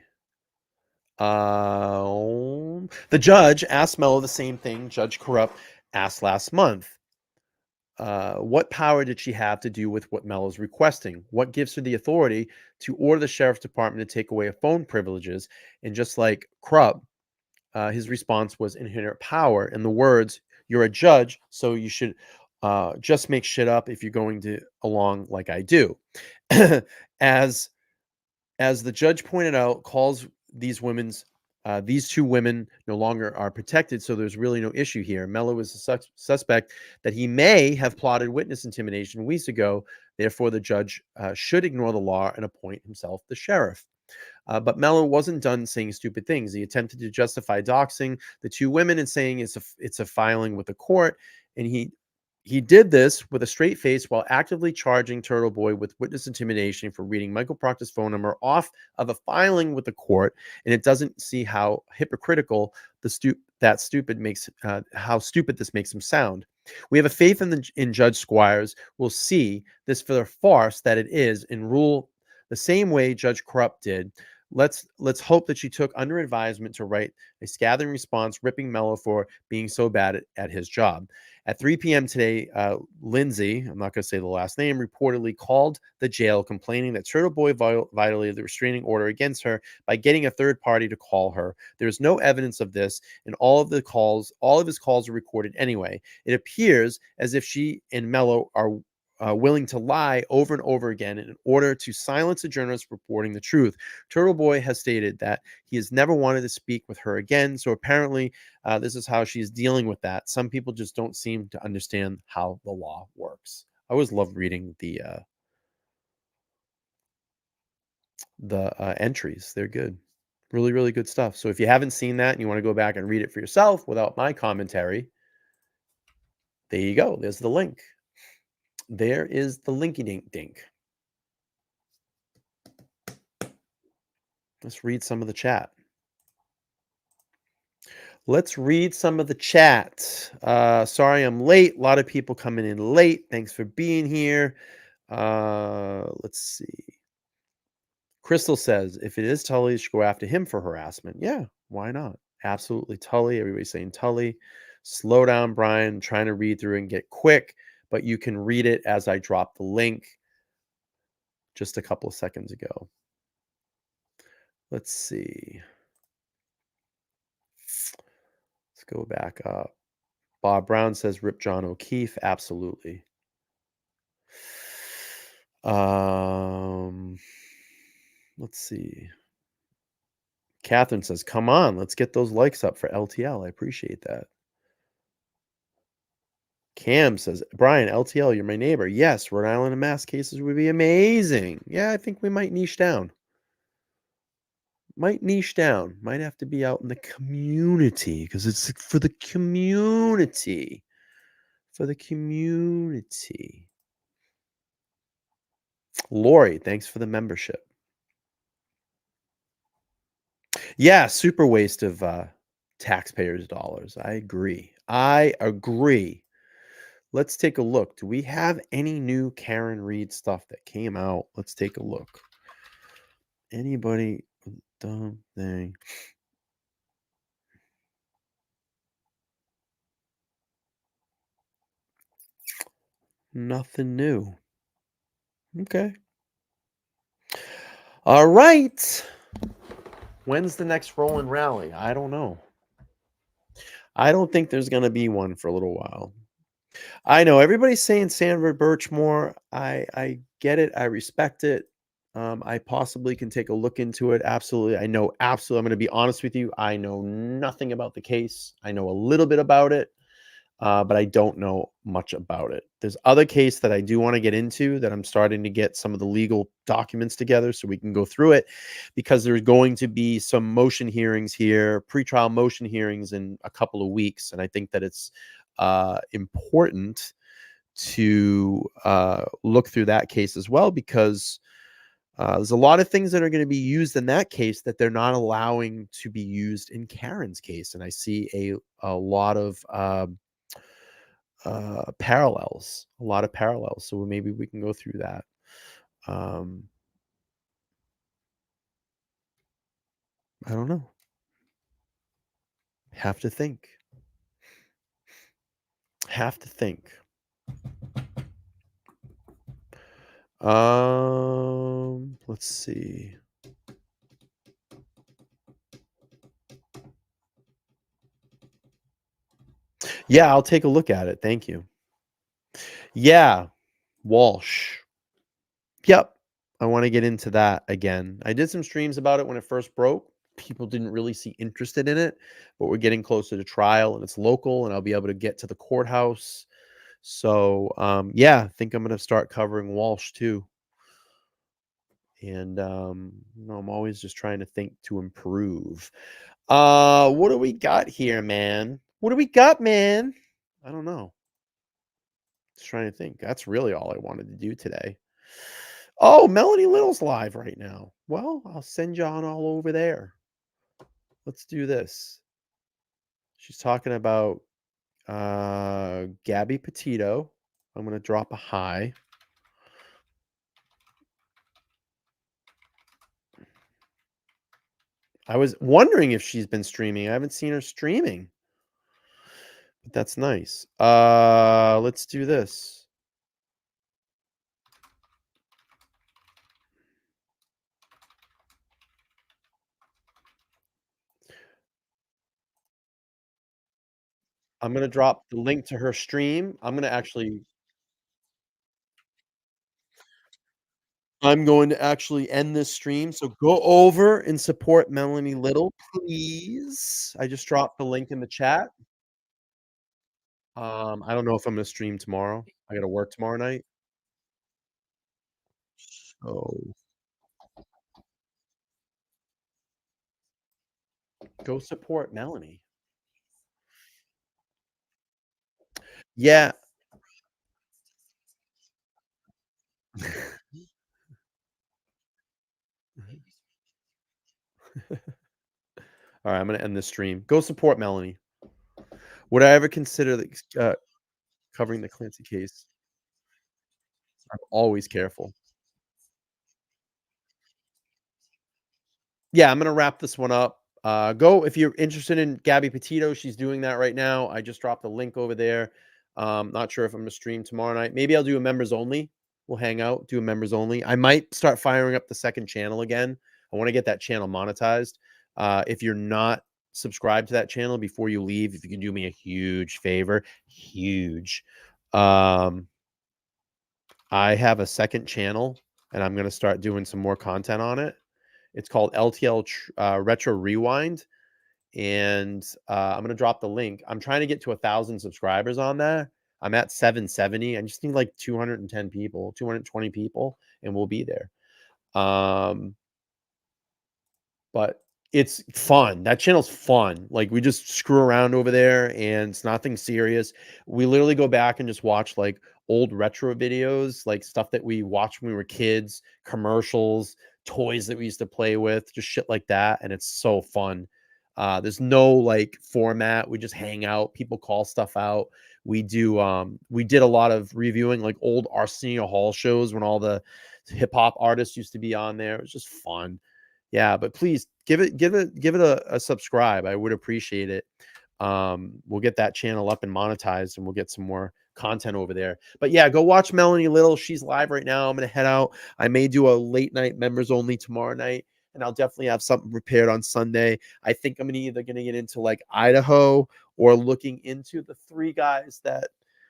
Speaker 2: The judge asked Mello the same thing Judge Corrupt asked last month. What power did she have to do with what Mello's requesting? What gives her the authority to order the sheriff's department to take away phone privileges? And just like Krupp, his response was inherent power. In the words, "You're a judge, so you should just make shit up if you're going to along like I do." As the judge pointed out, calls these two women no longer are protected, so there's really no issue here. Mello is a suspect that he may have plotted witness intimidation weeks ago. Therefore, the judge should ignore the law and appoint himself the sheriff. But Mello wasn't done saying stupid things. He attempted to justify doxing the two women and saying it's a filing with the court, and he did this with a straight face while actively charging Turtleboy with witness intimidation for reading Michael Proctor's phone number off of a filing with the court, and it doesn't see how hypocritical how stupid this makes him sound. We have a faith in Judge Squires will see this for the farce that it is and rule the same way Judge Corrupt did. Let's hope that she took under advisement to write a scathing response, ripping Mello for being so bad at his job. At 3 p.m. today, Lindsay, I'm not going to say the last name, reportedly called the jail complaining that Turtleboy violated the restraining order against her by getting a third party to call her. There's no evidence of this, and all of his calls are recorded anyway. It appears as if she and Mello are willing to lie over and over again in order to silence a journalist reporting the truth. Turtleboy has stated that he has never wanted to speak with her again, so apparently this is how she's dealing with that. Some people just don't seem to understand how the law works. I always love reading the entries. They're good. Really, really good stuff. So if you haven't seen that and you want to go back and read it for yourself without my commentary, there you go. There's the link. There is the linky dink. Let's read some of the chat. Sorry I'm late. A lot of people coming in late. Thanks for being here. Let's see. Crystal says, if it is Tully, you should go after him for harassment. Yeah, why not? Absolutely Tully. Everybody's saying Tully. Slow down, Brian. I'm trying to read through and get quick, but you can read it as I drop the link just a couple of seconds ago. Let's see. Let's go back up. Bob Brown says, rip John O'Keefe. Absolutely. Let's see. Catherine says, come on, let's get those likes up for LTL. I appreciate that. Cam says, Brian, LTL, you're my neighbor. Yes, Rhode Island and Mass cases would be amazing. Yeah, I think we might niche down. Might have to be out in the community because it's for the community. For the community. Lori, thanks for the membership. Yeah, super waste of taxpayers' dollars. I agree. I agree. Let's take a look. Do we have any new Karen Reed stuff that came out? Let's take a look. Anybody dumb thing? Nothing new. Okay. All right. When's the next Roland rally? I don't know. I don't think there's going to be one for a little while. I know everybody's saying Sanford Birchmore. I get it. I respect it. I possibly can take a look into it. Absolutely. I know absolutely. I'm going to be honest with you. I know nothing about the case. I know a little bit about it, but I don't know much about it. There's other case that I do want to get into that I'm starting to get some of the legal documents together so we can go through it, because there's going to be some motion hearings here, pretrial motion hearings in a couple of weeks. And I think that it's important to look through that case as well, because there's a lot of things that are going to be used in that case that they're not allowing to be used in Karen's case. And I see a lot of parallels, a lot of parallels. So maybe we can go through that. I don't know. Have to think. Have to think. Let's see. Yeah, I'll take a look at it. Thank you. Yeah, Walsh. Yep. I want to get into that again. I did some streams about it when it first broke. People didn't really see interested in it, but we're getting closer to trial and it's local and I'll be able to get to the courthouse. So, yeah, I think I'm going to start covering Walsh too. And, I'm always just trying to think to improve. What do we got here, man? What do we got, man? I don't know. Just trying to think. That's really all I wanted to do today. Oh, Melanie Little's live right now. Well, I'll send you on all over there. Let's do this. She's talking about Gabby Petito. I'm going to drop a hi. I was wondering if she's been streaming. I haven't seen her streaming. But that's nice. Let's do this. I'm going to drop the link to her stream. I'm going to actually end this stream. So go over and support Melanie Little, please. I just dropped the link in the chat. I don't know if I'm going to stream tomorrow. I got to work tomorrow night. So go support Melanie. Yeah. All right, I'm going to end this stream. Go support Melanie. Would I ever consider covering the Clancy case? I'm always careful. Yeah, I'm going to wrap this one up. Go if you're interested in Gabby Petito. She's doing that right now. I just dropped a link over there. Not sure if I'm going to stream tomorrow night. Maybe I'll do a members only. We'll hang out, do a members only. I might start firing up the second channel again. I want to get that channel monetized. If you're not subscribed to that channel before you leave, if you can do me a huge favor, huge. I have a second channel and I'm going to start doing some more content on it. It's called LTL Retro Rewind. And I'm going to drop the link. I'm trying to get to 1,000 subscribers on there. I'm at 770. I just need like 210 people, 220 people, and we'll be there. But it's fun. That channel's fun. Like we just screw around over there and it's nothing serious. We literally go back and just watch like old retro videos, like stuff that we watched when we were kids, commercials, toys that we used to play with, just shit like that. And it's so fun. There's no like format. We just hang out. People call stuff out. We did a lot of reviewing like old Arsenio Hall shows when all the hip hop artists used to be on there. It was just fun. Yeah, but please give it a subscribe. I would appreciate it. We'll get that channel up and monetized, and we'll get some more content over there. But yeah, go watch Melanie Little. She's live right now. I'm gonna head out. I may do a late night members only tomorrow night, and I'll definitely have something prepared on Sunday. I think I'm either gonna get into like Idaho or looking into the 3 guys that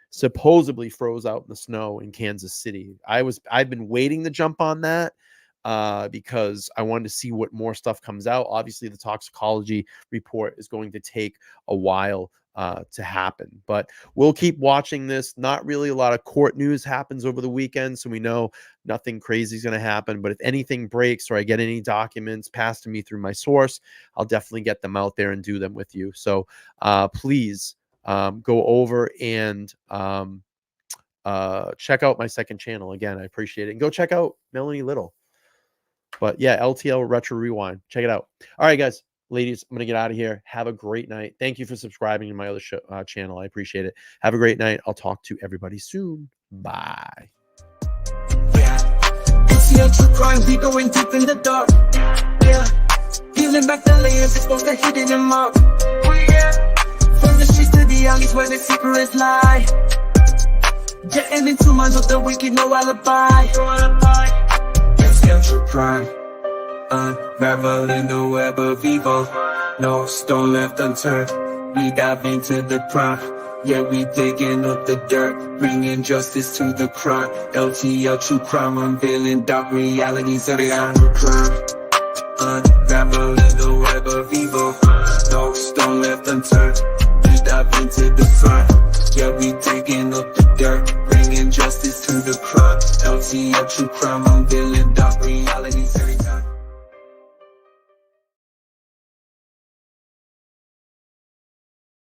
Speaker 2: supposedly froze out in the snow in Kansas City. I've been waiting to jump on that because I wanted to see what more stuff comes out. Obviously, the toxicology report is going to take a while to happen, but we'll keep watching this. Not really a lot of court news happens over the weekend, so we know nothing crazy is going to happen. But if anything breaks or I get any documents passed to me through my source, I'll definitely get them out there and do them with you. So please go over and check out my second channel. Again, I appreciate it. And go check out Melanie Little. But yeah, LTL Retro Rewind. Check it out. All right, guys, ladies, I'm going to get out of here. Have a great night. Thank you for subscribing to my other channel. I appreciate it. Have a great night. I'll talk to everybody soon. Bye.
Speaker 1: Yeah, true crime, we going deep in the dark. Yeah, peeling back the layers, expose the hidden and mark. Yeah, from the streets to the alleys where the secrets lie. Getting into minds of the wicked, no alibi. True crime, unraveling the web of evil. No stone left unturned. We dive into the crime. Yeah, we digging up the dirt, bringing justice to the crime. LTL True Crime, unveiling dark realities of the true crime. Unraveling the web of evil. No stone left unturned. We dive into the crime. Yeah, we digging up the dirt, bringing justice to the crime. LTL True Crime, unveiling dark realities.